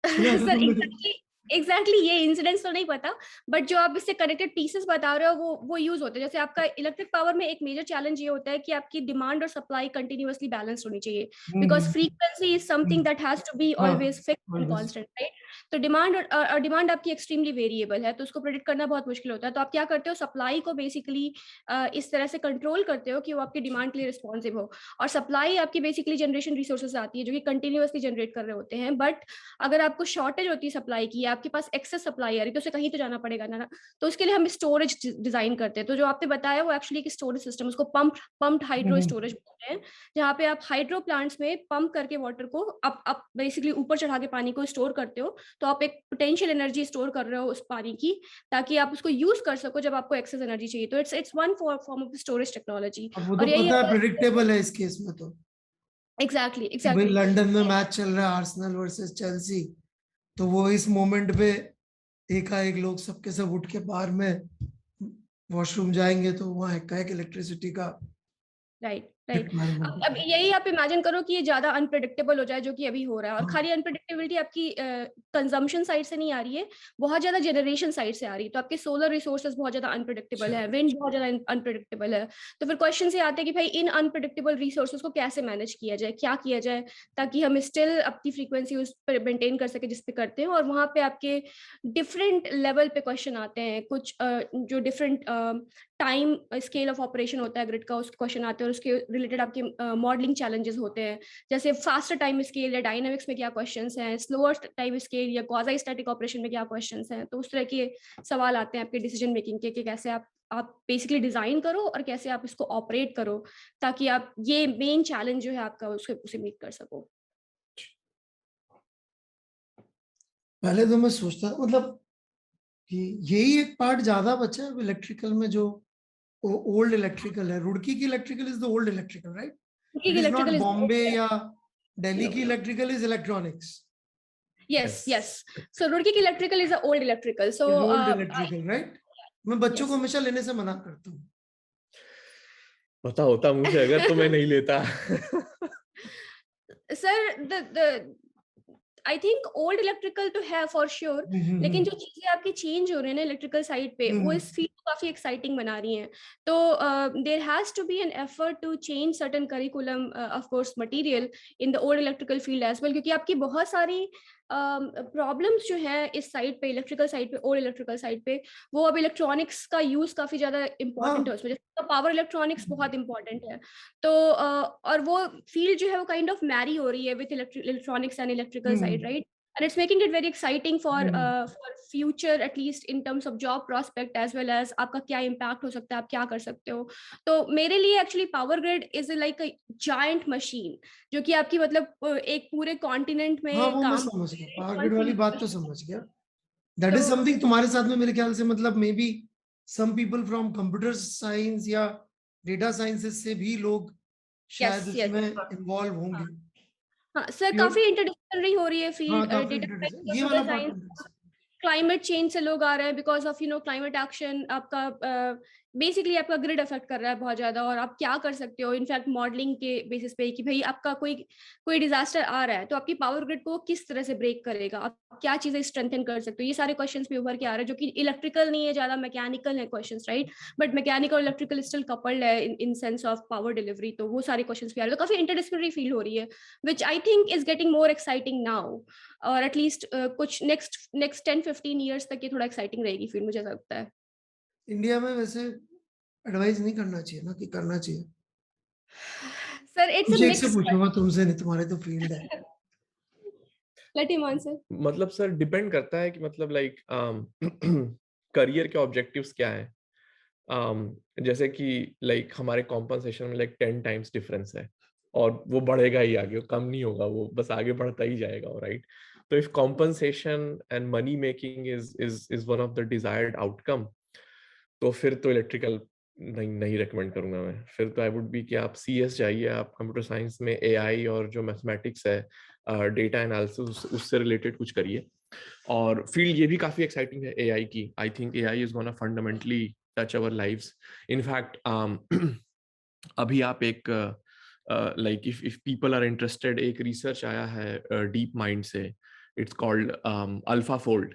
सुना है क्या सर तुमने? एग्जैक्टली ये इंसिडेंट्स तो नहीं पता, बट जो आप इससे कनेक्टेड पीसेस बता रहे हो वो यूज होते हैं। जैसे आपका इलेक्ट्रिक पावर में एक मेजर चैलेंज ये होता है कि आपकी डिमांड और सप्लाई कंटिन्यूअसली बैलेंस होनी चाहिए, because frequency is something that has to be always fixed and constant, right. तो डिमांड और डिमांड आपकी एक्सट्रीमली वेरिएबल है, तो उसको प्रेडिक्ट करना बहुत मुश्किल होता है। तो आप क्या करते हो, सप्लाई को बेसिकली इस तरह से कंट्रोल करते हो कि वो आपकी डिमांड के लिए रिस्पॉन्सिव हो, और सप्लाई आपकी बेसिकली जनरेशन रिसोर्सेज आती है जो कि कंटिन्यूअसली जनरेट कर रहे होते हैं। बट अगर आपको शॉर्टेज होती है सप्लाई की, आपके पास एक्सेस सप्लाई आ रही है, तो उसे कहीं तो जाना पड़ेगा ना। तो उसके लिए हम स्टोरेज डिजाइन करते हैं। तो जो आपने बताया वो एक्चुअली एक स्टोरेज सिस्टम, उसको पम्प्ड हाइड्रो स्टोरेज बोलते हैं, जहाँ पे आप हाइड्रो प्लांट्स में पंप करके वाटर को आप बेसिकली ऊपर चढ़ा के पानी को स्टोर करते हो। तो आप एक पोटेंशियल एनर्जी स्टोर कर रहे हो उस पानी की, ताकि आप उसको यूज कर सको जब आपको एक्सेस एनर्जी चाहिए। तो it's one form of storage technology. अब वो तो और यही पता है प्रिडिक्टेबल है इस केस में तो। एग्जैक्टली कि भाई एग्जैक्टली लंदन में मैच चल रहा है आर्सेनल वर्सेस चेल्सी, तो वो इस मोमेंट पे एकाएक लोग सबके सब उठ के बाहर में वॉशरूम जाएंगे तो वहां एकाएक इलेक्ट्रिसिटी का राइट। रिक्वायरमेंट अब होगा। यही आप इमेजिन करो कि ये ज्यादा अनप्रिडिक्टेबल हो जाए, जो कि अभी हो रहा है। और हाँ, खाली अनप्रिडिक्टेबिलिटी आपकी कंजम्पशन साइड से नहीं आ रही है, बहुत ज्यादा जनरेशन साइड से आ रही है। तो आपके सोलर रिसोर्सेज बहुत ज्यादा अनप्रिडिक्टेबल है, विंड बहुत ज्यादा अनप्रिडिक्टेबल है। तो फिर क्वेश्चन ये आते हैं कि भाई इन अनप्रिडिक्टेबल रिसोर्सेज को कैसे मैनेज किया जाए, क्या किया जाए ताकि हम स्टिल अपनी फ्रीक्वेंसी उस पर मेंटेन कर सके जिस पे करते हैं। और वहाँ पे आपके डिफरेंट लेवल पे क्वेश्चन आते हैं, कुछ जो different time scale of operation होता है ग्रिड का, उसके क्वेश्चन आते हैं, और उसके रिलेटेड आपके मॉडलिंग चैलेंजेस होते हैं। जैसे फास्टर टाइम स्केल या डायनामिक्स में क्या क्वेश्चंस हैं, स्लोअर टाइम स्केल या क्वाज़ी स्टैटिक ऑपरेशन में क्या क्वेश्चंस हैं। तो उस तरह के सवाल आते हैं आपके डिसीजन मेकिंग के, कि कैसे आप बेसिकली डिजाइन करो और कैसे आप इसको ऑपरेट करो ताकि आप ये मेन चैलेंज जो है आपका उसे मीट कर सको। पहले तो मैं सोचता मतलब कि यही एक पार्ट ज्यादा बचा है इलेक्ट्रिकल में, जो ओल्ड इलेक्ट्रिकल है। रुड़की की electrical is the old electrical, right? It is not electrical is Bombay या दिल्ली नो की no electrical is electronics. Yes yes. So Roorkee की electrical is a old electrical. So is old electrical, right? मैं बच्चों को yes. हमेशा लेने से मना करता हूँ। पता होता मुझे अगर तो मैं नहीं लेता। Sir the I think old electrical तो है फॉर श्योर, लेकिन जो चीजें आपकी चेंज हो रही है ना इलेक्ट्रिकल साइड पे, वो इस फील्ड को काफी एक्साइटिंग बना रही हैं। तो there has to be an effort to change certain curriculum of course material in the old electrical field as well, क्योंकि आपकी बहुत सारी प्रॉब्लम्स जो हैं इस साइड पे, इलेक्ट्रिकल साइड पे, ओल्ड इलेक्ट्रिकल साइड पे, वो अब इलेक्ट्रॉनिक्स का यूज काफी ज्यादा इंपॉर्टेंट है उसमें, जैसे पावर इलेक्ट्रॉनिक्स बहुत इंपॉर्टेंट है। तो और वो फील्ड जो है वो काइंड ऑफ मैरी हो रही है with electronics and electrical side, right? And it's making it very exciting for future, at least in terms of job prospect as well as आपका क्या impact हो सकता है, आप क्या कर सकते हो। तो मेरे लिए actually power grid is like a giant machine जो कि आपकी मतलब एक पूरे कॉन्टिनेंट में हाँ वो मैं काम समझ गया, पावर कौन ग्रिड वाली सी बात तो समझ गया। दैट इज तो समथिंग तुम्हारे साथ में मेरे ख्याल से मतलब maybe some people from computer science या डेटा साइंसेस से भी लोग यस शायद यस इसमें इन्वॉल्व होंगे। हाँ सर, प्योर काफी इंटरडिसिप्लिनरी हो रही है हाँ फील्ड, काफी डेटा साइंस, इंटरेस्टिंग, ये वाला computer part science, interesting. Climate change से लोग आ रहे हैं बिकॉज ऑफ क्लाइमेट एक्शन। आपका बेसिकली आपका ग्रिड अफेक्ट कर रहा है बहुत ज्यादा, और आप क्या कर सकते हो इनफैक्ट मॉडलिंग के बेसिस पे कि भाई आपका कोई कोई डिजास्टर आ रहा है तो आपकी पावर ग्रिड को किस तरह से ब्रेक करेगा, आप क्या चीजें स्ट्रेंथन कर सकते हो। ये सारे क्वेश्चंस भी उभर के आ रहे हैं जो कि इलेक्ट्रिकल नहीं है, ज्यादा मैकेनिकल है क्वेश्चंस, राइट? बट मैकेनिकल और इलेक्ट्रिकल स्टिल कपल्ड है in sense of power delivery. तो वो सारे क्वेश्चंस भी आ रहे हैं, तो काफी इंटरडिसिप्लिनरी फील्ड हो रही है, which I think is getting more exciting now, और एटलीस्ट कुछ नेक्स्ट 10-15 ईयर्स तक ये थोड़ा एक्साइटिंग रहेगी फील्ड, मुझे ऐसा लगता है। इंडिया में वैसे एडवाइस नहीं करना चाहिए ना कि करना चाहिए? सर इट्स अ अभिषेक से मिक्स। पूछूंगा, तुमसे नहीं, तुम्हारे तो फील्ड है। Let him answer. मतलब सर डिपेंड करता है कि मतलब लाइक करियर के ऑब्जेक्टिव्स क्या है। जैसे कि लाइक हमारे कॉम्पनसेशन में लाइक 10 टाइम्स डिफरेंस है और वो बढ़ेगा ही आगे, वो कम नहीं होगा, वो बस आगे बढ़ता ही जाएगा, राइट? तो if compensation and money making is one of the desired outcome, तो फिर तो इलेक्ट्रिकल नहीं रेकमेंड करूंगा मैं। फिर तो आई वुड बी कि आप सीएस जाइए, आप कंप्यूटर साइंस में एआई और जो मैथमेटिक्स है, डेटा एनालिसिस, उससे रिलेटेड कुछ करिए। और फील्ड ये भी काफी एक्साइटिंग है एआई की। I think AI is gonna fundamentally touch our lives. In fact अभी आप एक like if people are interested, एक रिसर्च आया है डीप माइंड से, इट्स कॉल्ड अल्फा फोल्ड।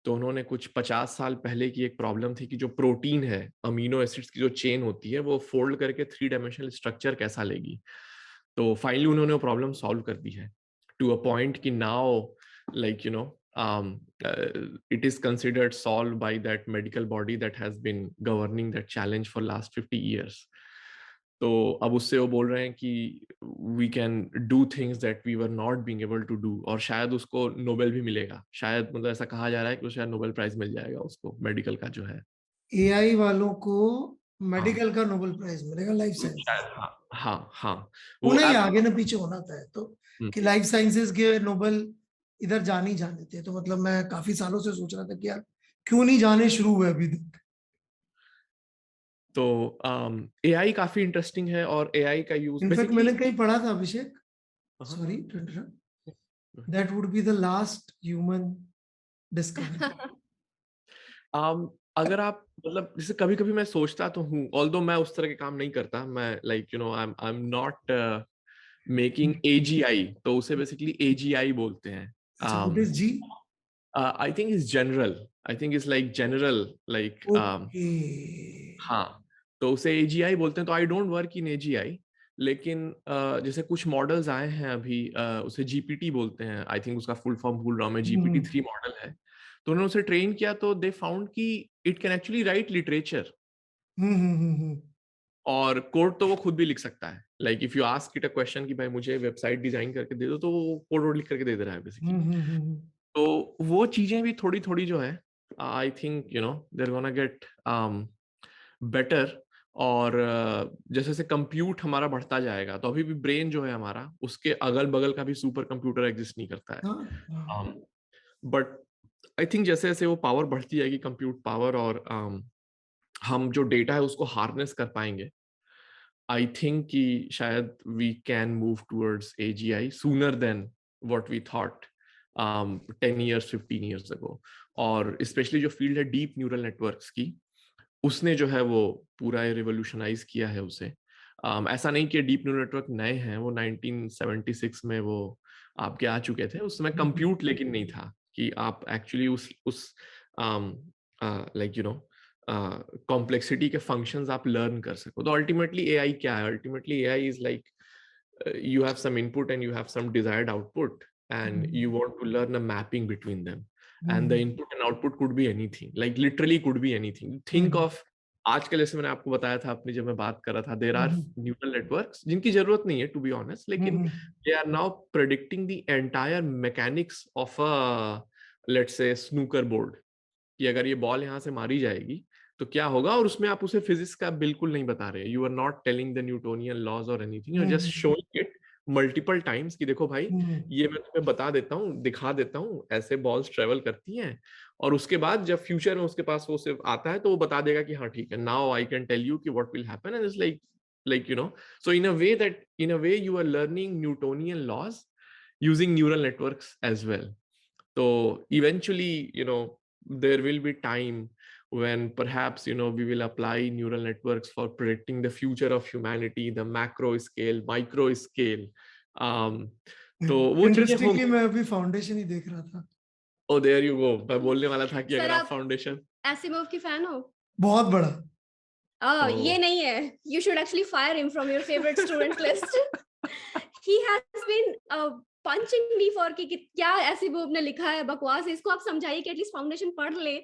तो उन्होंने कुछ 50 साल पहले की एक प्रॉब्लम थी कि जो प्रोटीन है, अमीनो एसिड्स की जो चेन होती है, वो फोल्ड करके 3 डायमेंशनल स्ट्रक्चर कैसा लेगी। तो फाइनली उन्होंने वो प्रॉब्लम सॉल्व कर दी है टू अ पॉइंट कि now like it is considered solved by that medical body that has been governing that challenge for last 50 years. तो अब उससे वो बोल रहे हैं कि we can do things that we were not being able to do, और शायद उसको नोबेल भी मिलेगा, शायद मतलब ऐसा कहा जा रहा है कि शायद नोबेल प्राइज मिल जाएगा उसको, मेडिकल का जो है। एआई वालों को हाँ मेडिकल का नोबेल प्राइज मिलेगा, लाइफ साइंसेज। शायद, हाँ हाँ हाँ। वो होना ही आप आगे ना पीछे होना था तो कि लाइफ साइंसेज के नोबेल इधर जा नहीं जाने थे। तो मतलब मैं काफी सालों से सोच रहा था कि यार क्यों नहीं जाने शुरू हुए अभी तक। तो एआई काफी इंटरेस्टिंग है, और एआई का यूज इनफैक्ट बेसिकली मैंने कहीं पढ़ा था Abhishek, sorry to interrupt, that would be the last human discovery. अगर आप मतलब जैसे कभी कभी मैं सोचता तो हूँ, ऑल्दो मैं उस तरह के काम नहीं करता, मैं like I am not making AGI, तो उसे बेसिकली एजीआई बोलते हैं। अच्छा what is G? I think is general, I think is like general like okay. हाँ, तो उसे एजीआई बोलते हैं। तो I don't work in AGI, लेकिन जैसे कुछ मॉडल्स आए हैं अभी, उसे जीपीटी बोलते हैं, आई थिंक उसका फुल फॉर्म भूल रहा हूँ मैं, GPT-3 मॉडल है। तो उन्होंने उसे ट्रेन किया तो दे फाउंड कि it can actually right literature, और कोड तो वो खुद भी लिख सकता है। Like if you ask it a question कि भाई मुझे वेबसाइट डिजाइन करके दे दो, तो वो कोड वोड लिख करके दे दे रहा है बेसिकली। तो वो चीजें भी थोड़ी थोड़ी जो है, I think there gonna get better. और जैसे जैसे कंप्यूट हमारा बढ़ता जाएगा, तो अभी भी ब्रेन जो है हमारा, उसके अगल बगल का भी सुपर कंप्यूटर एग्जिस्ट नहीं करता है। बट आई थिंक जैसे जैसे वो पावर बढ़ती जाएगी, कंप्यूट पावर, और हम जो डेटा है उसको हार्नेस कर पाएंगे, आई थिंक कि शायद we can move towards AGI sooner than what we thought 10 years 15 years ago। और स्पेशली जो फील्ड है डीप न्यूरल नेटवर्क्स की, उसने जो है वो पूरा रिवोल्यूशनाइज किया है उसे। ऐसा नहीं कि डीप न्यूरल नेटवर्क नए हैं, वो 1976 में वो आपके आ चुके थे, उसमें कंप्यूट लेकिन नहीं था कि आप एक्चुअली उस लाइक यू नो कॉम्प्लेक्सिटी के फंक्शंस आप लर्न कर सको। तो अल्टीमेटली एआई क्या है? Ultimately AI is like you have some input and you have some desired output, and you want to learn a mapping between them, and the input and output could be anything, like literally could be anything. Think of आजकल, जैसे मैंने आपको बताया था अपनी जब मैं बात कर रहा था, देयर आर न्यूरल नेटवर्क्स जिनकी जरूरत नहीं है टू बी ऑनेस्ट, लेकिन they are now predicting the entire mechanics of a let's say snooker board, कि अगर ये बॉल यहाँ से मारी जाएगी तो क्या होगा, और उसमें आप उसे फिजिक्स का बिल्कुल नहीं बता रहे, you are not telling the Newtonian laws और anything, you are just showing it multiple times कि देखो भाई ये मैं तुम्हें बता देता हूँ, दिखा देता हूँ, ऐसे बॉल्स ट्रेवल करती हैं, और उसके बाद जब फ्यूचर में उसके पास वो सिर्फ आता है तो वो बता देगा कि हाँ ठीक है, now I can tell you कि what will happen, and it's like you know, so in a way you are learning Newtonian laws using neural networks as well. So eventually, you know, there will be time when perhaps, you know, we will apply neural networks for predicting the future of humanity, the macro scale, micro scale. तो वो चीजें interestingly मैं अभी foundation ही देख रहा था. Oh, there you go. मैं बोलने वाला था कि अगर आप फाउंडेशन एसिमोव की फैन हो? बहुत बड़ा. ये नहीं है. You should actually fire him from your favorite student list. He has been punching me for कि क्या एसिमोव ने लिखा है बकवास है, इसको आप समझाइए कि एटलीस्ट फाउंडेशन पढ़ ले.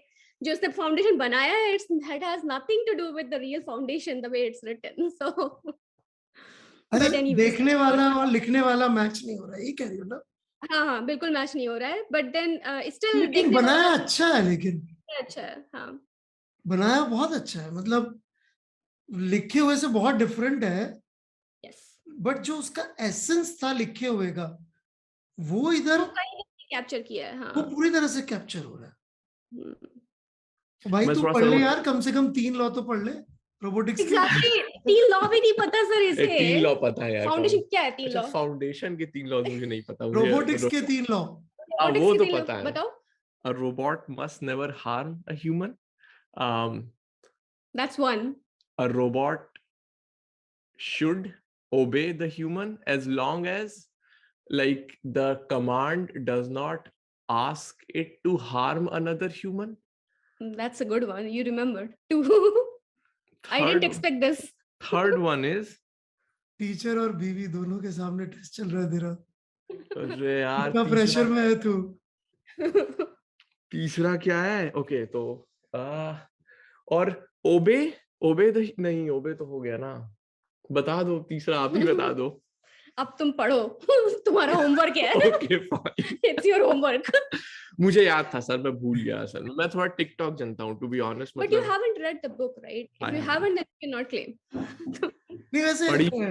जो उसने फाउंडेशन बनाया है, it has nothing to do with the real foundation the way it's written. So अरे देखने वाला और लिखने वाला मैच नहीं हो रहा है, ये कह रही हो ना? हाँ बिल्कुल मैच नहीं हो रहा है, बट देन स्टिल लेकिन बनाया अच्छा है, लेकिन अच्छा है. हाँ बनाया बहुत अच्छा है, मतलब लिखे हुए से बहुत डिफरेंट है. यस, बट जो उसका एसेंस था लिखे हुए का, वो इधर कैप्चर किया है. हाँ वो पूरी तरह से कैप्चर हो रहा है. भाई तू थोड़ा पढ़ सा ले यार, कम से कम 3 लॉ तो पढ़ ले रोबोटिक्स के. एग्जैक्टली 3 लॉ भी नहीं पता सर इसे. 3 लॉ पता है यार. फाउंडेशन क्या है? 3 लॉ, फाउंडेशन के 3 लॉ मुझे नहीं पता. रोबोटिक्स के 3 लॉ वो तो पता है. बताओ. A robot must never harm a human. That's one. A robot should obey the human as long as like the command does not ask it to harm another human. That's a good one. You remembered too. I didn't expect this. Third one is teacher और बीवी दोनों के सामने test चल रहा है तेरा. अरे यार इतना प्रेशर में है तू. तीसरा क्या है? ओके तो और ओबे नहीं, ओबे तो हो गया ना. बता दो तीसरा, आप ही बता दो. अब तुम पढ़ो. तुम्हारा होमवर्क है. Okay fine, it's your homework. मुझे याद था सर, मैं भूल गया सर. मैं थोड़ा टिकटॉक जानता हूँ to be honest. But you haven't read the book right? If you haven't then you can not claim. नहीं वैसे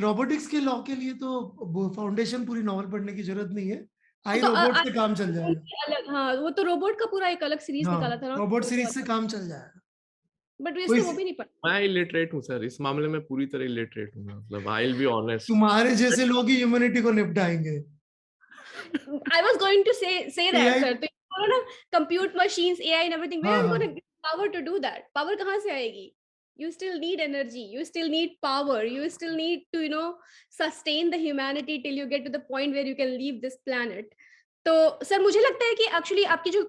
रोबोटिक्स के लॉ के लिए तो फाउंडेशन पूरी नॉवल पढ़ने की जरूरत नहीं है. आई रोबोट से काम चल जाएगा. हाँ वो तो रोबोट का पूरा एक अलग सीरीज निकाला था ना. रोबोट सीरीज से काम चल जाएगा. बट इसमें वो भी नहीं पढ़ा. मैं इलिटरेट हूँ सर, इस मामले में पूरी तरह इलिटरेट हूँ. मतलब आई विल बी ऑनेस्ट. तुम्हारे जैसे लोग ही ह्यूमैनिटी को निपटाएंगे. I was going to say that sir. तो you know compute machines, AI and everything, where are you going to get power to do that? Power कहाँ से आएगी? You still need energy, you still need power, you still need to, you know, sustain the humanity till you get to the point where you can leave this planet. तो sir मुझे लगता है कि actually आपकी जो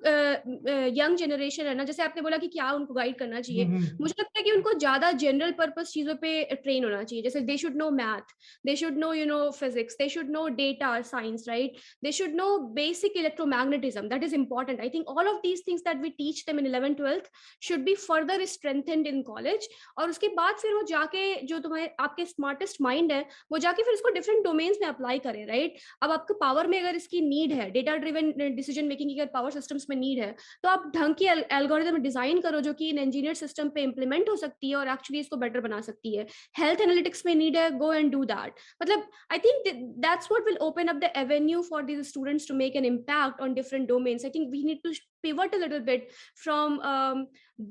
young generation है ना, जैसे आपने बोला कि क्या उनको गाइड करना चाहिए, मुझे लगता है कि उनको ज्यादा जनरल पर्पस चीजों पे ट्रेन होना चाहिए. जैसे they should know math, they should know you know physics, they should know data science right, they should know basic electromagnetism. That is important. I think all of these things that we teach them in 11th 12th should be further strengthened in college. और उसके बाद फिर वो जाके जो तुम्हारे आपके smartest mind है वो जाके फिर इसको डिफरेंट डोमेन्स में अप्लाई करें राइट. अब आपको पावर में अगर इसकी नीड है, डेटा ड्रिवन डिसीजन मेकिंग की अगर पावर सिस्टम्स में नीड है, तो आप ढंग की एल्गोरिथम डिजाइन करो जो कि इन इंजीनियर सिस्टम पे इंप्लीमेंट हो सकती है और एक्चुअली इसको बेटर बना सकती है. हेल्थ एनालिटिक्स में नीड है, गो एंड डू दैट. मतलब I think that's what will open up the avenue for these students to make an impact on different domains. I think we need to pivot a little bit from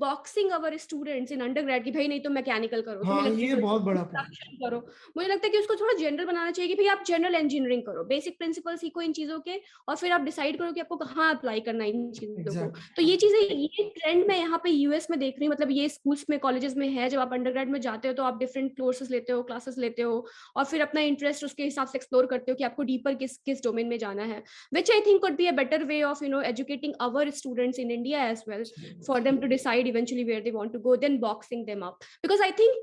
boxing our students in undergrad कि भाई नहीं तो mechanical करो, हाँ, ये बहुत बड़ा production करो. मुझे लगता है कि उसको थोड़ा जनरल बनाना चाहिए कि भाई आप जनरल इंजीनियरिंग करो, बेसिक प्रिंसिपल सीखो इन चीजों के, और फिर आप डिसाइड करो कि आपको कहाँ अप्लाई करना है इन चीजों को. तो ये चीजें, ये ट्रेंड मैं यहाँ पे यूएस में देख रही हूँ. मतलब ये स्कूल्स में, कॉलेजेस में है. जब आप अंडरग्रेड में जाते हो तो आप डिफरेंट कोर्सेज लेते हो, क्लासेस लेते हो, और फिर अपना इंटरेस्ट उसके हिसाब से एक्सप्लोर करते हो कि आपको डीपर किस डोमेन में जाना है, which I think could be a better way of educating our students in India as well, for them to decide eventually where they want to go, than boxing them up. Because I think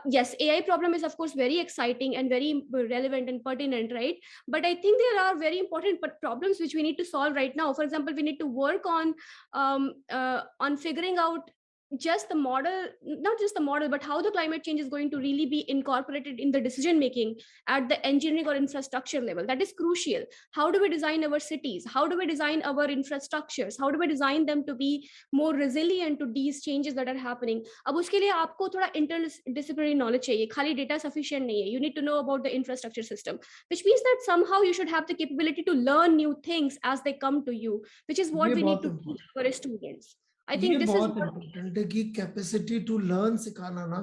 yes, AI problem is of course very exciting and very relevant and pertinent, right? But I think there are very important problems which we need to solve right now. For example, we need to work on figuring out just the model, not just the model, but how the climate change is going to really be incorporated in the decision making at the engineering or infrastructure level. That is crucial. How do we design our cities? How do we design our infrastructures? How do we design them to be more resilient to these changes that are happening? अब उसके लिए आपको थोड़ा interdisciplinary knowledge चाहिए, खाली data sufficient नहीं है. You need to know about the infrastructure system, which means that somehow you should have the capability to learn new things as they come to you, which is what we need to teach our students. I think this is important है कि capacity to learn सिखाना ना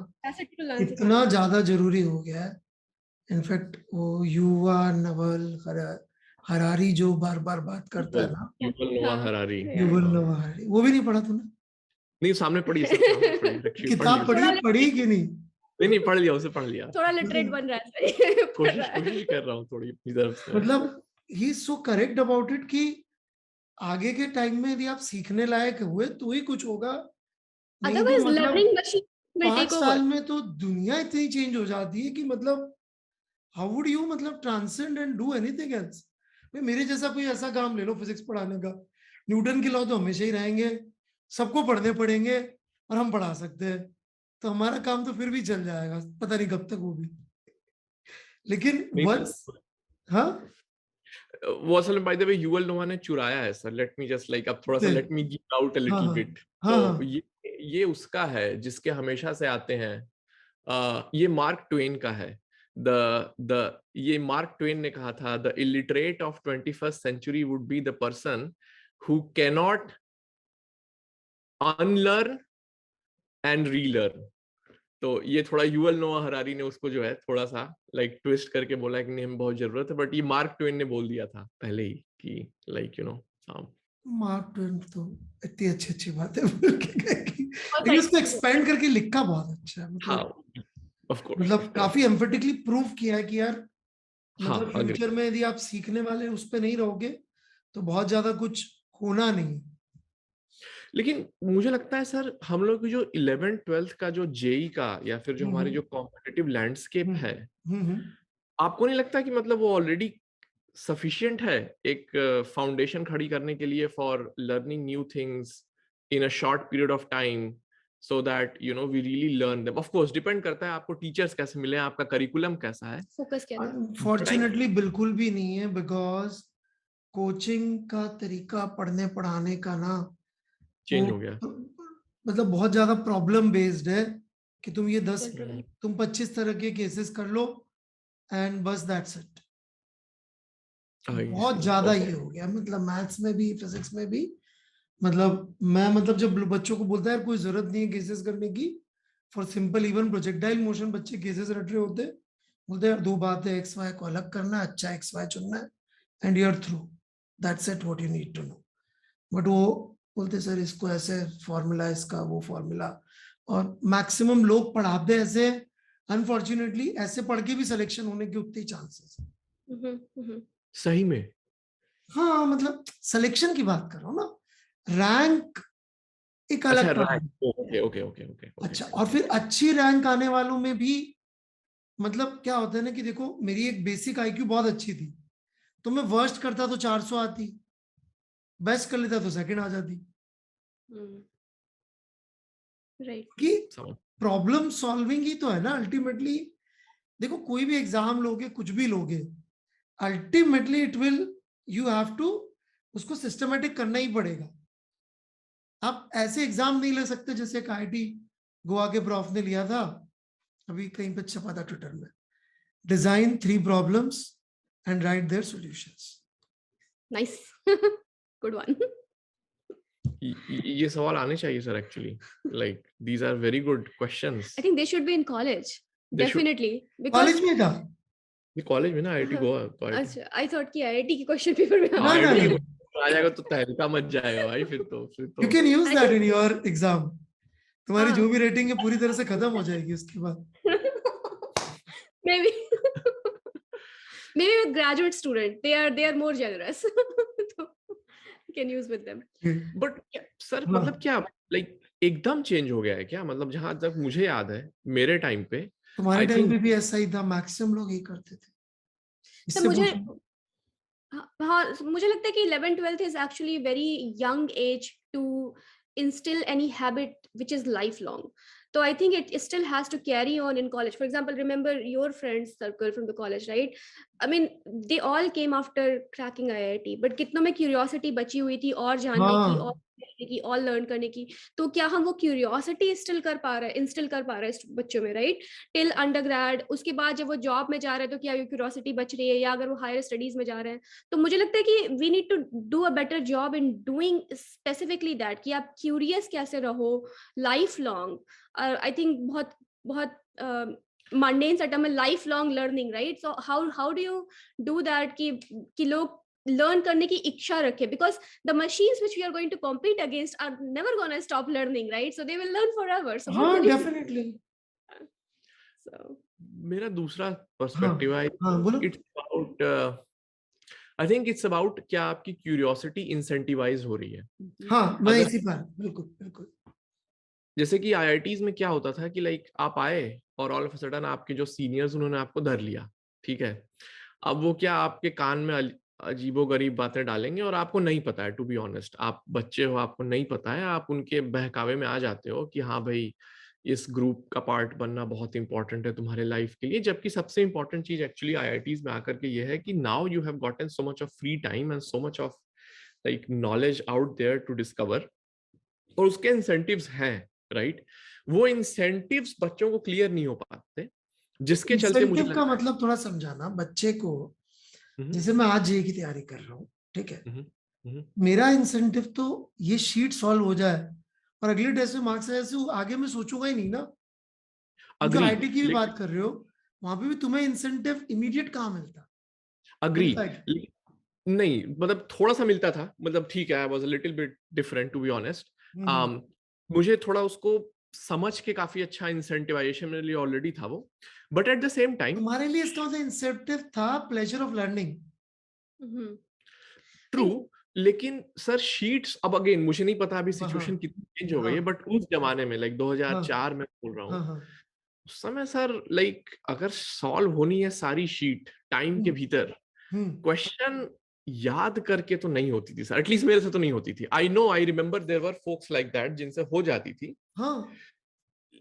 इतना ज्यादा जरूरी हो गया है. इनफैक्ट वो युवा नवल हरारी जो बार बार बात करता है ना, युवल नोआ हरारी, वो भी नहीं पढ़ा तूने? नहीं, सामने पढ़ी है. किताब पढ़ी कि नहीं? नहीं पढ़ लिया, उसे पढ़ लिया. थोड़ा लिटरेट बन रहा है. कोशिश कर रहा हूँ थोड़ी अपनी तरफ से. मतलब he is so correct about it कि आगे के टाइम में यदि आप सीखने लायक हुए तो ही कुछ होगा. Otherwise learning machine will take over. 5 साल में तो दुनिया इतनी चेंज हो जाती है कि मतलब हाउ वुड यू मतलब transcend and do anything else. मेरे जैसा कोई ऐसा काम ले लो फिजिक्स पढ़ाने का, न्यूटन के लॉ तो हमेशा ही रहेंगे, सबको पढ़ने पड़ेंगे और हम पढ़ा सकते हैं, तो हमारा काम तो फिर भी चल जाएगा, पता नहीं कब तक वो भी. लेकिन वंस हाँ वो असल में बाय द वे युवल नोआ ने चुराया है sir. Let me just like अब थोड़ा सा let me give out a little bit. तो ये उसका है जिसके हमेशा से आते हैं. ये मार्क ट्वेन का है. ये मार्क ट्वेन ने कहा था, the illiterate of 21st century would be the person who cannot unlearn and relearn. तो ये थोड़ा युवल नोआ हरारी ने उसको जो है थोड़ा सा लाइक ट्विस्ट करके बोला कि नहीं हमें बहुत जरूरत है, बट ये मार्क ट्वेन ने बोल दिया था पहले ही कि लाइक मार्क ट्वेन तो इतनी अच्छी बात है बोल के गए कि उसको एक्सपेंड करके लिखा बहुत अच्छा है. मतलब काफी एम्फेटिकली प्रूव किया है कि यार मतलब फ्यूचर में यदि आप सीखने वाले उस पे नहीं रहोगे तो बहुत ज्यादा कुछ होना नहीं. लेकिन मुझे लगता है सर हम लोग की जो 11th 12th का जो जेई का या फिर जो हमारी जो कॉम्पिटिटिव लैंडस्केप है, आपको नहीं लगता कि मतलब वो ऑलरेडी सफिशिएंट है एक फाउंडेशन खड़ी करने के लिए for learning new things in a short period of time, so that we really learn them. Of course depend करता है आपको टीचर्स कैसे मिले, आपका करिकुलम कैसा है. फोकस क्या है? अनफॉर्चुनेटली बिल्कुल भी नहीं है, बिकॉज कोचिंग का तरीका पढ़ने पढ़ाने का ना चेंज हो गया. मतलब बहुत ज्यादा प्रॉब्लम बेस्ड है कि तुम ये 25 तरह के केसेस कर लो एंड बस दैट्स इट. बहुत ज्यादा ये हो गया. मतलब मैथ्स में भी फिजिक्स में भी मतलब मैं मतलब जब बच्चों को बोलता है कोई जरूरत नहीं है केसेस करने की, for simple even projectile motion बच्चे केसेस रट रहे होते, बोलते हैं 2 बातें एक्स वाई को अलग करना, अच्छा एक्स वाई चुनना है and you are through, that's it what you need to know. But वो बोलते सर इसको ऐसे फॉर्मूला, इसका वो फॉर्मूला, और मैक्सिमम लोग पढ़ाते ऐसे. अनफॉर्चुनेटली ऐसे पढ़ के भी सिलेक्शन होने के उतने चांसेस है. सही में हाँ, मतलब सिलेक्शन की बात कर रहा हूँ ना, रैंक एक अलग. ओके. अच्छा, और फिर अच्छी रैंक आने वालों में भी मतलब क्या होता है ना कि देखो मेरी एक बेसिक आईक्यू बहुत अच्छी थी, तो मैं वर्स्ट करता तो 400 आती, बेस्ट कर लेता तो सेकंड आ जाती. राइट. कि प्रॉब्लम सॉल्विंग ही तो है ना अल्टीमेटली. देखो कोई भी एग्जाम लोगे, कुछ भी लोगे, ultimately it will, you have to उसको सिस्टमेटिक करना ही पड़ेगा. आप ऐसे एग्जाम नहीं ले सकते जैसे IIT गोवा के प्रॉफ ने लिया था, अभी कहीं पे छपा था ट्विटर में, design 3 problems and write their solutions. Nice. Good one. ये सवाल आने चाहिए sir actually, like these are very good questions. I think they should be in college. They should- Definitely. Because college में था? ये कॉलेज में ना IIT गोवा तो IIT. अच्छा, I thought कि IIT की क्वेश्चन पेपर में ना, ना, IIT ना. आ जाएगा तो तहलका मच जाएगा भाई फिर तो You can use that in your exam. तुम्हारी हाँ. जो भी रेटिंग है पूरी तरह से खत्म हो जाएगी उसके बाद. maybe maybe with graduate student they are more generous. So you can use with them. But sir हाँ. मतलब क्या लाइक एकदम चेंज हो गया है क्या? मतलब जहां तक मुझे याद है मेरे टाइम पे तुम्हारे I टाइम think- पे भी ऐसा ही था, मैक्सिमम लोग यही करते थे. तो इससे मुझे पूछो. हाँ मुझे लगता है कि 11th-12th is actually very young age to instill any habit which is lifelong. So I think it still has to carry on in college. For example, remember your friends circle from the college, right? I mean, they all came after cracking IIT, but कितनों में curiosity बची हुई थी और जानने की और करने की और लर्न करने की. तो क्या हम वो curiosity instill कर पा रहे हैं बच्चों में, right? Till undergrad, उसके बाद जब वो जॉब में जा रहे हैं तो क्या ये curiosity बच रही है, या अगर वो हायर स्टडीज में जा रहे हैं तो मुझे लगता है कि we need to do a better job in doing specifically that कि आप curious कैसे रहो लाइफ लॉन्ग. I think बहुत mundane सा term है life long learning, right? So how do you do that कि लोग लर्न करने की इच्छा रखे, because the machines which we are going to compete against are never going to stop learning, right? So they will learn forever. So हाँ, definitely. so मेरा दूसरा perspective है. हाँ, बोलो. It's about I think it's about क्या आपकी curiosity incentivise हो रही है. हाँ, मैं अगर- इसी पर बिल्कुल बिल्कुल. जैसे कि IITs में क्या होता था कि लाइक आप आए और ऑल ऑफ अ सडन आपके जो सीनियर्स उन्होंने आपको धर लिया, ठीक है. अब वो क्या आपके कान में अजीबोगरीब बातें डालेंगे और आपको नहीं पता है, टू बी ऑनेस्ट. आप बच्चे हो, आपको नहीं पता है, आप उनके बहकावे में आ जाते हो कि हाँ भाई इस ग्रुप का पार्ट बनना बहुत इंपॉर्टेंट है तुम्हारे लाइफ के लिए. जबकि सबसे इंपॉर्टेंट चीज एक्चुअली IITs में आकर के ये है कि now you have gotten so much of free time and so much of like knowledge out there to discover. और उसके इंसेंटिव्स हैं, राइट? वो इंसेंटिव्स बच्चों को क्लियर नहीं हो पाते, जिसके चलते मुझे इंसेंटिव का मतलब थोड़ा समझाना बच्चे को. जैसे मैं आज जेईई की तैयारी कर रहा हूँ, ठीक है. मेरा इंसेंटिव तो ये शीट सॉल्व हो जाए और अगले टेस्ट में मार्क्स आए, से आगे मैं सोचूंगा ही नहीं ना. जो आईटी की भी बात कर रहे हो, वहां पे भी तुम्हें इंसेंटिव इमीडिएट कहाँ मिलता? अग्री नहीं, मतलब थोड़ा सा मिलता था. मतलब ठीक है, I was a little bit different to be honest. मुझे थोड़ा उसको समझ के काफी अच्छा इंसेंटिवाइजेशन मेरे लिए ऑलरेडी था वो. But at the same time तुम्हारे लिए इसका मतलब इंसेंटिव था प्लेजर ऑफ लर्निंग. ट्रू. लेकिन सर शीट्स, अब अगेन मुझे नहीं पता अभी सिचुएशन कितनी चेंज हो गई है, बट उस जमाने में लाइक 2004 में बोल रहा हूँ, उस समय सर लाइक अगर सॉल्व होनी है सारी शीट टाइम के भीतर, क्वेश्चन याद करके तो नहीं होती थी सर. एटलीस्ट मेरे से तो नहीं होती थी. I know, I remember there were folks like that जिनसे हो जाती थी.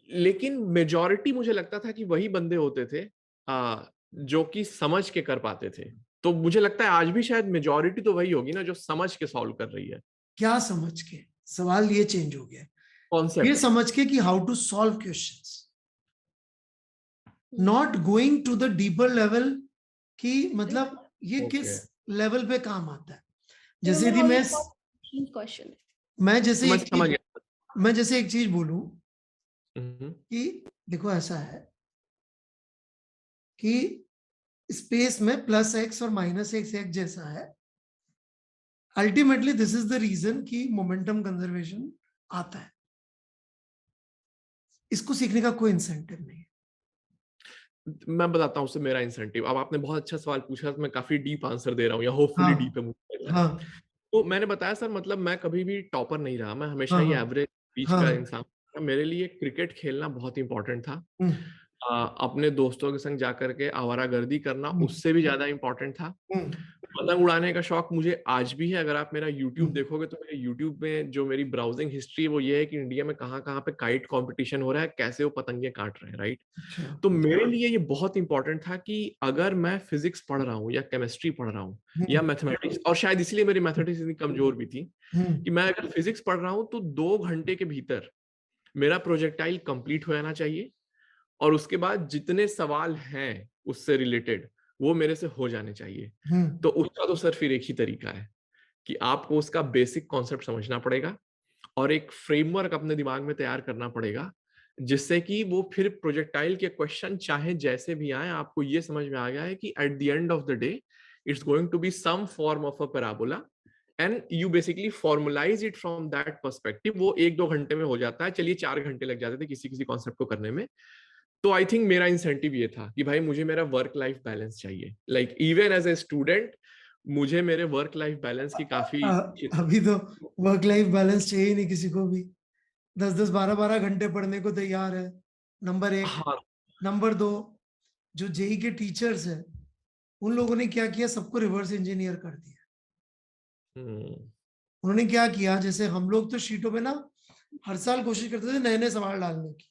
लेकिन मेजॉरिटी मुझे लगता था कि वही बंदे होते थे जो कि समझ के कर पाते थे. तो मुझे लगता है आज भी शायद मेजॉरिटी तो वही होगी ना जो समझ के सॉल्व कर रही है. क्या समझ के? सवाल ये चेंज हो गया. कॉन्सेप्ट ये समझ के कि how to solve questions, not going to the deeper level कि मतलब ये किस लेवल पे काम आता है. जैसे यदि मैं जैसे एक चीज बोलूं कि देखो ऐसा है कि स्पेस में +x और -x एक जैसा है. Ultimately this is the reason कि मोमेंटम कंजर्वेशन आता है. इसको सीखने का कोई इंसेंटिव नहीं है. मैं बताता हूँ उससे मेरा इंसेंटिव. अब आपने बहुत अच्छा सवाल पूछा, तो मैं काफी डीप आंसर दे रहा हूँ या होपफुली डीप है. तो मैंने बताया सर, मतलब मैं कभी भी टॉपर नहीं रहा, मैं हमेशा ही एवरेज बीच का इंसान. मेरे लिए क्रिकेट खेलना बहुत इंपॉर्टेंट था. अपने दोस्तों के संग जाकर के आवारागर्दी करना उससे भी ज्यादा इंपॉर्टेंट था. पतंग उड़ाने का शौक मुझे आज भी है. अगर आप मेरा YouTube देखोगे तो मेरे YouTube में जो मेरी ब्राउजिंग हिस्ट्री है वो ये है कि इंडिया में कहाँ कहाँ पे काइट कंपटीशन हो रहा है, कैसे वो पतंगे काट रहे हैं, राइट? तो मेरे लिए ये बहुत इंपॉर्टेंट था कि अगर मैं फिजिक्स पढ़ रहा हूँ या केमिस्ट्री पढ़ रहा हूँ या मैथमेटिक्स, और शायद इसलिए मेरी मैथमेटिक्स इतनी कमजोर भी थी कि मैं अगर फिजिक्स पढ़ रहा हूँ तो 2 घंटे के भीतर मेरा प्रोजेक्टाइल कंप्लीट हो जाना चाहिए और उसके बाद जितने सवाल हैं उससे रिलेटेड वो मेरे से हो जाने चाहिए. तो उसका तो सर फिर एक ही तरीका है कि आपको उसका बेसिक कॉन्सेप्ट समझना पड़ेगा और एक फ्रेमवर्क अपने दिमाग में तैयार करना पड़ेगा, जिससे कि वो फिर प्रोजेक्टाइल के क्वेश्चन चाहे जैसे भी आए, आपको ये समझ में आ गया है कि at the end of the day it's going to be some form of a parabola, and you basically formulize it from that perspective. वो 1-2 घंटे में हो जाता है, चलिए 4 घंटे लग जाते थे किसी किसी कॉन्सेप्ट को करने में। तो आई थिंक मेरा इंसेंटिव ये था कि भाई मुझे मेरा वर्क लाइफ बैलेंस चाहिए, like even as a student मुझे मेरे वर्क लाइफ बैलेंस की काफी अभी तो वर्क लाइफ बैलेंस चाहिए ही नहीं किसी को भी। 10-10 12-12 घंटे पढ़ने को तैयार है, नंबर 1। हाँ नंबर 2, जो जेई के टीचर्स हैं उन लोगों ने क्या किया, सबको रिवर्स इंजीनियर कर दिया। उन्होंने क्या किया, जैसे हम लोग तो शीटों पे ना हर साल कोशिश करते थे नए नए सवाल डालने की,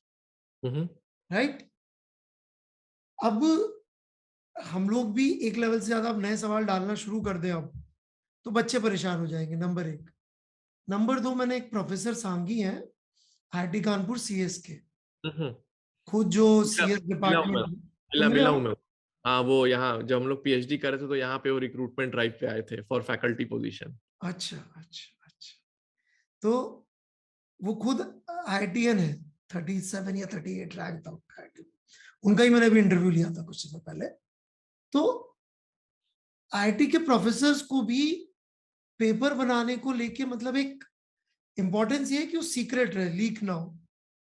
राइट। अब हम लोग भी एक लेवल से ज्यादा अब नए सवाल डालना शुरू कर दें अब तो बच्चे परेशान हो जाएंगे, नंबर 1। नंबर 2, मैंने एक प्रोफेसर सांगी हैं आईआईटी कानपुर सीएस के, खुद जो सीएस डिपार्टमेंट मिला हूं मैं। हाँ, वो यहाँ जब हम लोग पीएचडी कर रहे थे तो यहाँ पे वो रिक्रूटमेंट ड्राइव पे आए थे फॉर फैकल्टी पोजीशन। अच्छा अच्छा अच्छा। तो वो खुद आईआईटीएन है, 37 या 38 रैंक था उनका ही मैंने भी इंटरव्यू लिया था कुछ समय पहले। तो आईआईटी के प्रोफेसर्स को भी पेपर बनाने को लेके मतलब एक इंपॉर्टेंस ये है कि वो सीक्रेट रहे, लीक ना हो,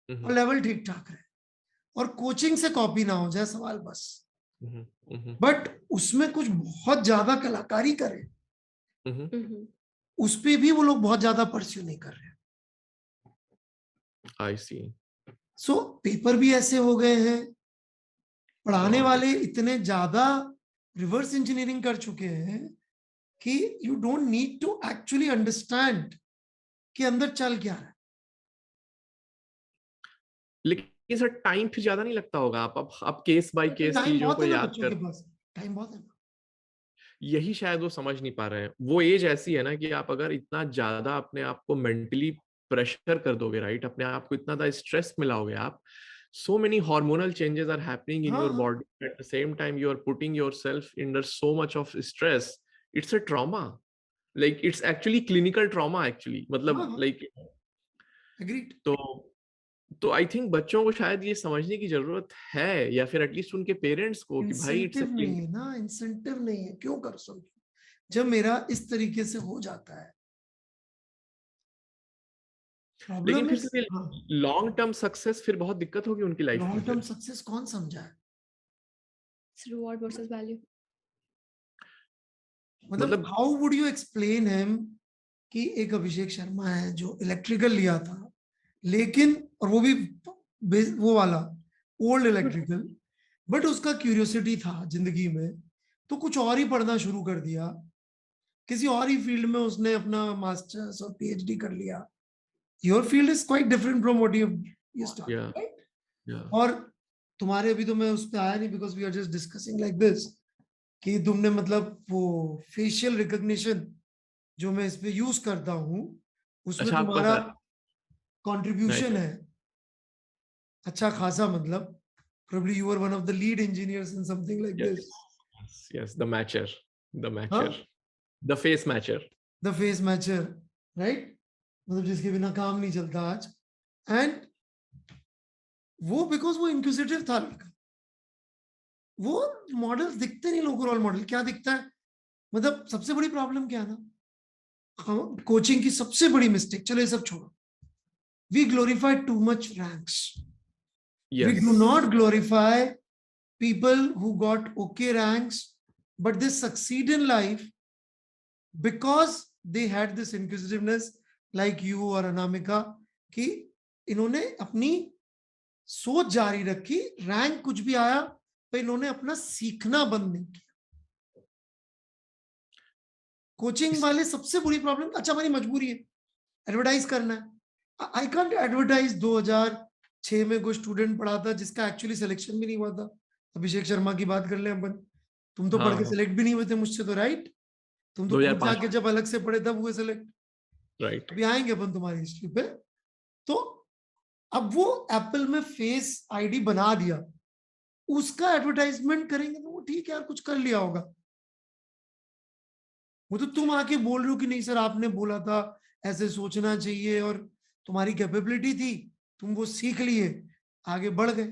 और लेवल ठीक ठाक रहे, और कोचिंग से कॉपी ना हो जाए सवाल बस। बट उसमें कुछ बहुत ज्यादा कलाकारी करे, उस पे भी वो लोग बहुत ज्यादा परस्यू नहीं कर रहे। आई सी। सो पेपर भी ऐसे हो गए हैं, पढ़ाने वाले इतने ज्यादा रिवर्स इंजीनियरिंग कर चुके हैं कि you don't need to actually understand कि अंदर चल क्या रहा है। लेकिन सर टाइम फिर ज्यादा नहीं लगता होगा, आप केस बाय केस चीजों को याद कर, टाइम बहुत है। यही शायद वो समझ नहीं पा रहे हैं। वो एज ऐसी है ना कि आप अगर इतना ज्यादा अपने आप को मेंटली प्रेशर कर दोगे, राइट, अपने आप को इतना ज्यादा स्ट्रेस मिलाओगे आप, so many hormonal changes are happening in your body at the same time you are putting yourself under so much of stress. It's a trauma, like it's actually clinical trauma actually, मतलब like agreed। तो I think बच्चों को शायद ये समझने की जरूरत है, या फिर एटलीस्ट उनके पेरेंट्स को कि भाई इंसेंटिव नहीं है ना, इंसेंटिव नहीं है, क्यों कर सो जब मेरा इस तरीके से हो जाता है। लेकिन फिर से लॉन्ग टर्म सक्सेस फिर बहुत दिक्कत होगी उनकी लाइफ में। लॉन्ग टर्म सक्सेस कौन समझा है? Reward versus value. मतलब how would you explain him कि एक अभिषेक शर्मा है जो इलेक्ट्रिकल लिया था, लेकिन और वो भी वो वाला ओल्ड इलेक्ट्रिकल, बट उसका क्यूरियोसिटी था जिंदगी में तो कुछ और ही पढ़ना शुरू कर दिया, किसी और ही फील्ड में उसने अपना मास्टर्स और पीएचडी कर लिया। Your field is quite different from what you started, right? Yeah. और तुम्हारे अभी तो मैं उस पे आया नहीं because we are just discussing like this कि तुमने मतलब वो facial recognition जो मैं इस पे यूज करता हूँ उसमें तुम्हारा contribution है अच्छा खासा, मतलब probably you were one of the lead engineers in something like this. Yes, the matcher, the face matcher, right? मतलब जिसके बिना काम नहीं चलता आज, एंड वो बिकॉज वो इंक्विजिटिव था लड़का। वो मॉडल दिखते नहीं लोगों को, रोल मॉडल क्या दिखता है, मतलब सबसे बड़ी प्रॉब्लम क्या है ना, कोचिंग की सबसे बड़ी मिस्टेक, चलो ये सब छोड़ो, we glorify too much ranks, we do not glorify people who got okay ranks but they succeed in life because they had this inquisitiveness like you और अनामिका, कि इन्होंने अपनी सोच जारी रखी, रैंक कुछ भी आया तो इन्होंने अपना सीखना बंद नहीं किया। कोचिंग वाले सबसे बड़ी प्रॉब्लम, अच्छा हमारी मजबूरी है एडवर्टाइज करना है, आई कांट एडवर्टाइज 2006 में कोई स्टूडेंट पढ़ा था जिसका एक्चुअली सिलेक्शन भी नहीं हुआ था। अभिषेक शर्मा की बात कर ले अपन, तुम तो पढ़ के सिलेक्ट भी नहीं हुए थे मुझसे तो, राइट? तुम तो खुद जाके जब अलग से पढ़े तब हुए सिलेक्ट, राइट? अभी आएंगे अपन तुम्हारी हिस्ट्री पे। तो अब वो एप्पल में फेस आईडी बना दिया, उसका एडवर्टाइजमेंट करेंगे तो वो ठीक है यार कुछ कर लिया होगा। वो तो तुम आके बोल रहे हो कि नहीं सर आपने बोला था ऐसे सोचना चाहिए और तुम्हारी कैपेबिलिटी थी, तुम वो सीख लिए, आगे बढ़ गए।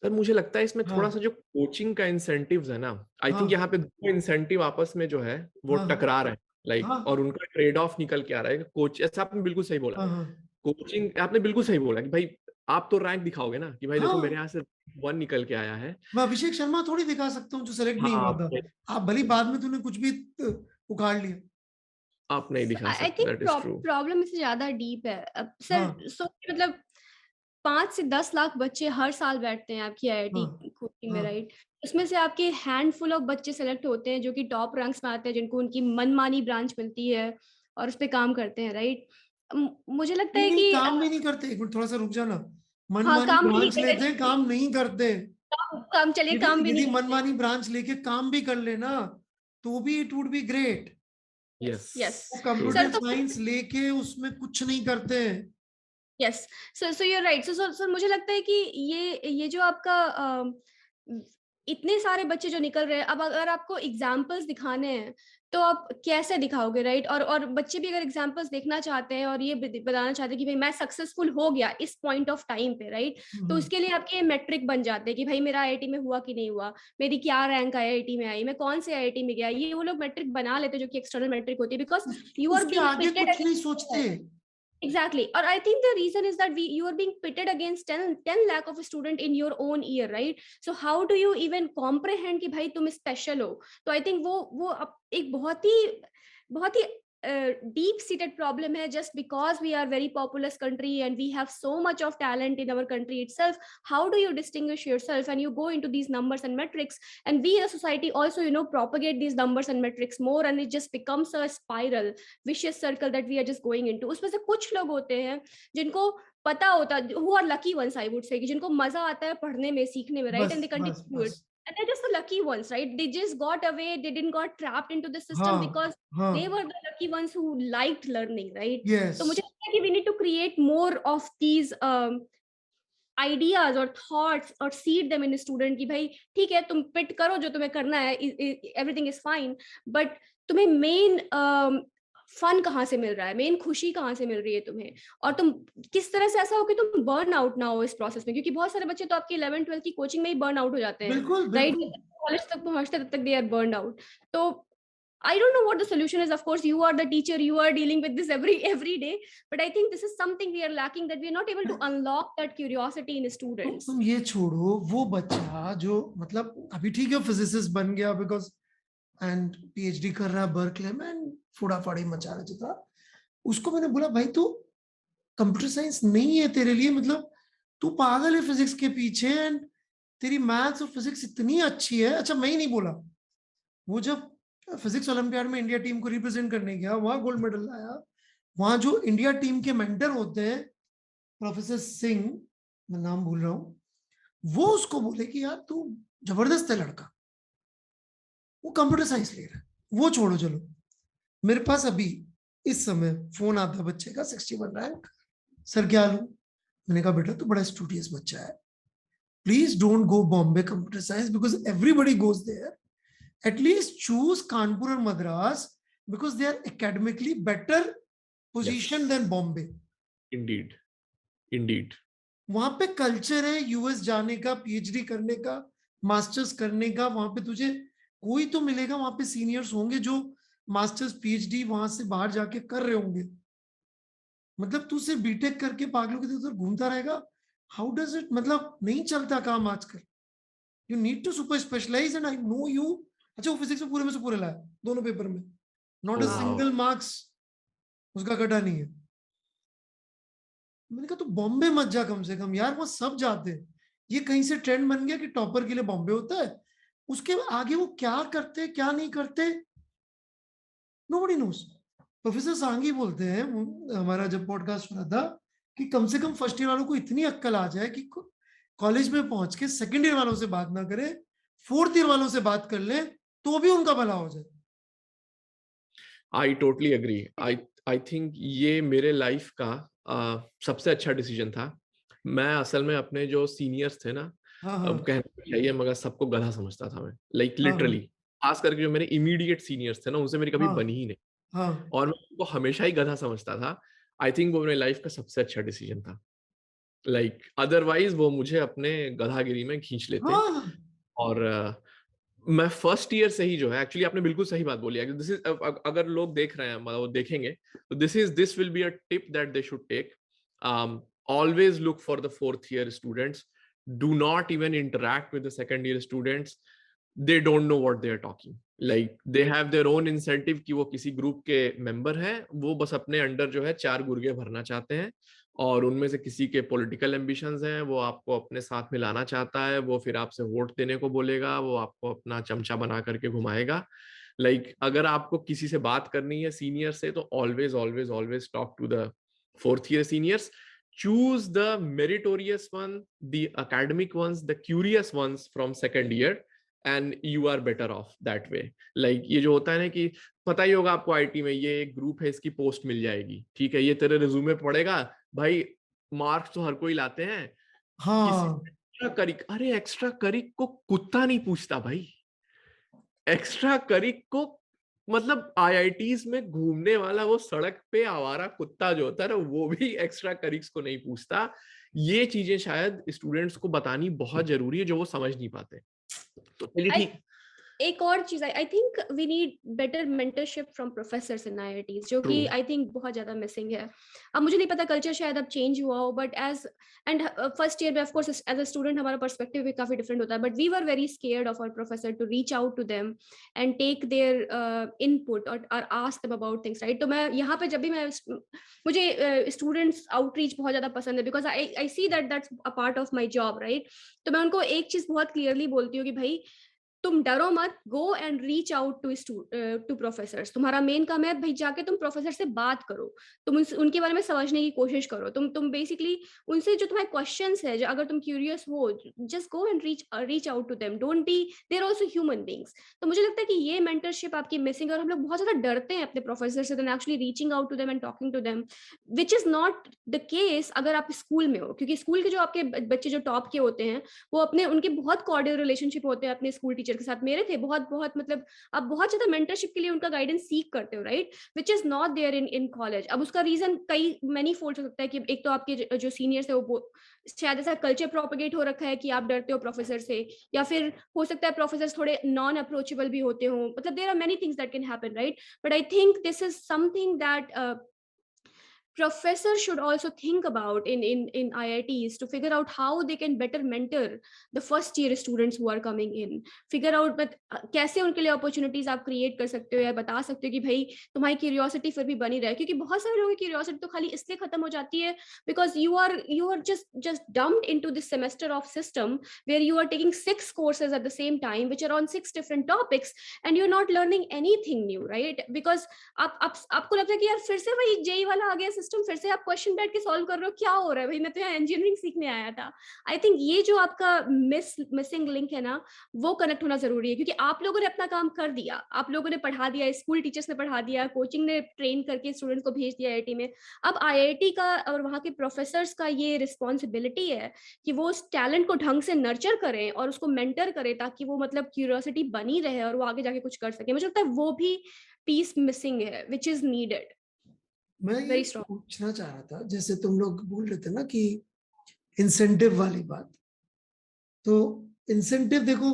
सर मुझे लगता है इसमें हाँ थोड़ा सा जो कोचिंग का इंसेंटिव्स है ना, आई हाँ थिंक यहाँ पे दो इंसेंटिव आपस में जो है वो हाँ टकरा रहे हैं, लाइक, हाँ और उनका ट्रेड ऑफ निकल के आ रहा है। कोच, ऐसा आपने बिल्कुल सही बोला, हाँ हाँ कोचिंग आपने बिल्कुल सही बोला कि भाई आप तो रैंक दिखाओगे ना कि भाई देखो मेरे हाँ। यहाँ से 1 निकल के आया है। मैं अभिषेक शर्मा थोड़ी दिखा सकता हूँ जो सेलेक्ट नहीं हाँ हुआ था। आप भली बाद में तूने कुछ भी उखाड़ लिया। आप नहीं दिखा आई सकते, think that is true. Problem इससे ज्यादा डीप है अब हाँ सर। सो मतलब 5 से 10 लाख बच्चे हर साल बैठते हैं आपकी आईआईटी हाँ कोचिंग में, हाँ राइट? उसमें से आपके हैंडफुल ऑफ बच्चे सेलेक्ट होते हैं जो कि टॉप रैंक्स में आते हैं, जिनको उनकी मनमानी ब्रांच मिलती है और उस पे काम करते हैं, राइट? मुझे लगता नहीं है नहीं, कि काम भी नहीं करते। एक मिनट थोड़ा सा रुक जाना। हाँ, मनमानी काम भी नहीं ब्रांच लेते हैं, काम नहीं करते। काम चलिए यदि काम भी यदि नहीं करते। मनमानी ब्रांच लेके काम भी कर लेना तो भी it would be great. Yes, yes वो ट्रू। सर। कंप्यूटर तो साइंस लेके उसमें कुछ नहीं करते हैं। Yes so you right. सो मुझे लगता है कि ये जो आपका इतने सारे बच्चे जो निकल रहे हैं, अब अगर आपको एग्जाम्पल्स दिखाने हैं तो आप कैसे दिखाओगे, राइट? और बच्चे भी अगर एग्जाम्पल्स देखना चाहते हैं और ये बताना चाहते हैं कि भाई मैं सक्सेसफुल हो गया इस पॉइंट ऑफ टाइम पे, राइट? तो उसके लिए आपके मेट्रिक बन जाते हैं कि भाई मेरा आईआईटी में हुआ कि नहीं हुआ, मेरी क्या रैंक आईआईटी में आई, मैं कौन से आईआईटी में गया, ये वो लोग मेट्रिक बना लेते हैं जो कि एक्सटर्नल मेट्रिक होती है, बिकॉज यू आर उसके बीइंग आगे पिटेड कुछ नहीं अगेंस्ट। सोचते। Exactly. Or I think the reason is that you are being pitted against 10 lakh of a student in your own year, right? So how do you even comprehend कि भाई तुम special हो? तो I think वो एक बहुत ही deep seated problem है, just because we are very populous country and we have so much of talent in our country itself. How do you distinguish yourself? And you go into these numbers and metrics, and we as a society also propagate these numbers and metrics more, and it just becomes a spiral, vicious circle that we are just going into. उसमें से कुछ लोग होते हैं जिनको पता होता, who are lucky ones I would say, कि जिनको मजा आता है पढ़ने में, सीखने में, right? बस And they बस continue to do it. बस। And they're just the lucky ones, right? They just got away, they didn't got trapped into the system हाँ because हाँ they were the lucky ones who liked learning, right? Yes. तो मुझे लगता है कि we need to create more of these ideas or thoughts or seed them in a student कि भाई ठीक है तुम पिट करो जो तुम्हें करना है, everything is fine, but तुम्हें मेन फन कहाँ से मिल रहा है, मेन खुशी कहाँ से मिल रही है तुम्हें, और तुम किस तरह से ऐसा हो कि तुम बर्न आउट ना हो इस प्रोसेस में, क्योंकि बहुत सारे बच्चे तो आपकी 11th-12th की कोचिंग में ही बर्न आउट हो जाते हैं, बिल्कुल राइट? बिल्कुल। कॉलेज तक पहुंचते तब तक दे आर बर्न आउट। तो I don't know what the solution is. Of course, you are the teacher, you are dealing with this every day, but I think this is something we are lacking, that we are not able to unlock that curiosity in students. तुम ये छोड़ो, वो बच्चा जो मतलब अभी ठीक है फिजिसिस्ट बन गया बिकॉज एंड पीएचडी कर रहा है बर्कले में एंड फुड़ाफाड़ी मचा रहा था, उसको मैंने बोला भाई तू कंप्यूटर साइंस नहीं है तेरे लिए, मतलब तू पागल है फिजिक्स के पीछे एंड तेरी मैथ्स और फिजिक्स इतनी अच्छी है। अच्छा मैं ही नहीं बोला, वो जब फिजिक्स ओलंपियाड में इंडिया टीम को रिप्रेजेंट करने गया, वहां गोल्ड मेडल लाया, वहां जो इंडिया टीम के मेंटर होते हैं प्रोफेसर सिंह, मैं नाम भूल रहा हूँ, वो उसको बोले कि यार तू जबरदस्त है लड़का, वो कंप्यूटर साइंस ले रहा है। वो छोड़ो, चलो मेरे पास अभी इस समय फोन आता है बच्चे का 61 रैंक, सर क्या लूं? मैंने कहा बेटा तू बड़ा स्टूडियस बच्चा है, please don't go Bombay computer science because everybody goes there, at least choose Kanpur और Madras because they are academically better position than Bombay. Indeed वहां पे कल्चर है यूएस जाने का, पीएचडी करने का, मास्टर्स करने का, वहां पे तुझे कोई तो मिलेगा, वहां पे सीनियर्स होंगे जो मास्टर्स पीएचडी वहां से बाहर जाके कर रहे होंगे। मतलब तू सिर्फ बीटेक करके पागलों के उधर घूमता रहेगा, हाउ डज इट, मतलब नहीं चलता काम आजकल। You need to super specialize and I know you. अच्छा वो फिजिक्स में पूरे से पूरे लाया दोनों पेपर में, नॉट अ सिंगल मार्क्स उसका कटा नहीं है। मैंने कहा तू बॉम्बे मत जा कम से कम यार, वहां सब जाते हैं, ये कहीं से ट्रेंड बन गया कि टॉपर के लिए बॉम्बे होता है, उसके आगे वो क्या करते क्या नहीं करते नोबडी नोस। प्रोफेसर सांगी बोलते हैं, हमारा जब पॉडकास्ट हो रहा था, कि कम से कम फर्स्ट ईयर वालों को इतनी अक्ल आ जाए कि कॉलेज में पहुंच के सेकंड ईयर वालों से बात ना करे, फोर्थ ईयर वालों से बात कर ले तो भी उनका भला हो जाए। I totally agree. I think ये मेरे लाइफ का सबसे अच्छा डिसीजन था। मैं असल में अपने जो सीनियर्स थे ना, अब कहना चाहिए मगर सबको गधा समझता था मैं, लाइक लिटरली, खास करके जो मेरे इमीडिएट सीनियर्स थे ना, उनसे मेरी कभी बनी ही नहीं, और मैं उनको हमेशा ही गधा समझता था। आई थिंक वो मेरी लाइफ का सबसे अच्छा डिसीजन था। लाइक अदरवाइज वो मुझे अपने गधागिरी में खींच लेते। हाँ और मैं फर्स्ट ईयर से ही जो है, एक्चुअली आपने बिल्कुल सही बात बोली है, दिस इज, अगर लोग देख रहे हैं मतलब वो देखेंगे तो this will be a tip that they should take. Always look for the fourth year students, do not even interact with the second year students, they don't know what they are talking, like they have their own incentive कि वो किसी group के member हैं, वो बस अपने under जो है 4 गुर्गे भरना चाहते हैं, और उनमें से किसी के पॉलिटिकल एम्बिशंस हैं, वो आपको अपने साथ में लाना चाहता है, वो फिर आपसे वोट देने को बोलेगा, वो आपको अपना चमचा बना करके घुमाएगा। लाइक अगर आपको किसी से बात करनी है सीनियर से, तो always always always talk to the fourth year seniors, choose the meritorious one, the academic ones, the curious ones from second year, and you are better off that way. Like ये जो होता है ना कि पता ही होगा आपको आईटी में, ये एक ग्रुप है, इसकी पोस्ट मिल जाएगी, ठीक है, ये तेरे रिज्यूमे पड़ेगा, भाई मार्क्स तो हर कोई लाते हैं। हाँ एक्स्ट्रा करिक, अरे एक्स्ट्रा करिक को कुत्ता नहीं पूछता भाई। एक्स्ट्रा करिक को मतलब आईआईटीज में घूमने वाला वो सड़क पे आवारा कुत्ता जो होता है ना, वो भी एक्स्ट्रा करिक्स को नहीं पूछता। ये चीजें शायद स्टूडेंट्स को बतानी बहुत जरूरी है, जो वो समझ नहीं पाते। तो चलिए ठीक। एक और चीज, I think we need better mentorship from professors in IITs, जो कि आई थिंक बहुत ज्यादा मिसिंग है। अब मुझे नहीं पता कल्चर शायद अब चेंज हुआ हो, but as and first year में of course as a student हमारा पर्सपेक्टिव भी काफी डिफरेंट होता है, but we were very scared of our professor to reach out to them and take their input और ask them about things, right. तो मैं यहाँ पे जब भी मुझे स्टूडेंट्स आउटरीच बहुत ज्यादा पसंद है, because I see that's a part of my job, right. तो मैं उनको एक चीज बहुत क्लियरली बोलती हूँ कि भाई तुम डरो मत, go and reach out to professors. तुम्हारा मेन काम है भाई जाके तुम प्रोफेसर से बात करो, तुम उनके बारे में समझने की कोशिश करो, तुम बेसिकली उनसे जो तुम्हारे क्वेश्चंस है, जो अगर तुम क्यूरियस हो, just go and reach out to them, don't be, they are also human beings. तो मुझे लगता है कि ये मेंटरशिप आपकी मिसिंग है, और हम लोग बहुत ज्यादा डरते हैं अपने प्रोफेसर से then actually reaching out to them and talking to them, which is not the case अगर आप स्कूल में हो। क्योंकि स्कूल के जो आपके बच्चे जो टॉप के होते हैं, वो अपने उनके बहुत कॉर्डियल रिलेशनशिप होते हैं अपने स्कूल टीचर के साथ। मेरे थे बहुत बहुत, मतलब आप बहुत ज्यादा मेंटरशिप के लिए उनका गाइडेंस सीख करते हो, right, which is not there in college. अब उसका रीजन कई मैनी फोल्ड हो सकता है कि एक तो आपके जो सीनियर्स है वो शायद ऐसा कल्चर प्रोपेगेट हो रखा है कि आप डरते हो प्रोफेसर से, या फिर हो सकता है प्रोफेसर थोड़े नॉन अप्रोचेबल भी होते हो, मतलब there are many things that can happen, right. But I think this is something that professors should also think about in IITs, to figure out how they can better mentor the first year students who are coming in, figure out but कैसे उनके लिए opportunities आप create कर सकते हो, या बता सकते हो कि भाई तुम्हारी curiosity फिर भी बनी रहे। क्योंकि बहुत सारे लोगों की curiosity तो खाली इसलिए खत्म हो जाती है because you are just dumped into this semester of system where you are taking 6 courses at the same time which are on 6 different topics and you're not learning anything new, right? Because आपको लगता है कि यार फिर से वही JEE वाला आ गया सिस्टम, फिर से आप क्वेश्चन बैठ के सॉल्व कर रहे हो, क्या हो रहा है भाई, मैं तो यहाँ इंजीनियरिंग सीखने आया था। आई थिंक ये जो आपका मिसिंग लिंक है ना, वो कनेक्ट होना जरूरी है। क्योंकि आप लोगों ने अपना काम कर दिया, आप लोगों ने पढ़ा दिया, स्कूल टीचर्स ने पढ़ा दिया, कोचिंग ने ट्रेन करके स्टूडेंट्स को भेज दिया आईआईटी में। अब आईआईटी का और वहाँ के प्रोफेसर्स का ये रिस्पॉन्सिबिलिटी है कि वो उस टैलेंट को ढंग से नर्चर करें और उसको मेंटर करें, ताकि वो मतलब क्यूरियोसिटी बनी रहे और वो आगे जाके कुछ कर सके। मुझे लगता है वो भी पीस मिसिंग है which is needed. मैं ये पूछना चाह रहा था, जैसे तुम लोग बोल रहे थे ना कि इंसेंटिव वाली बात, तो इंसेंटिव देखो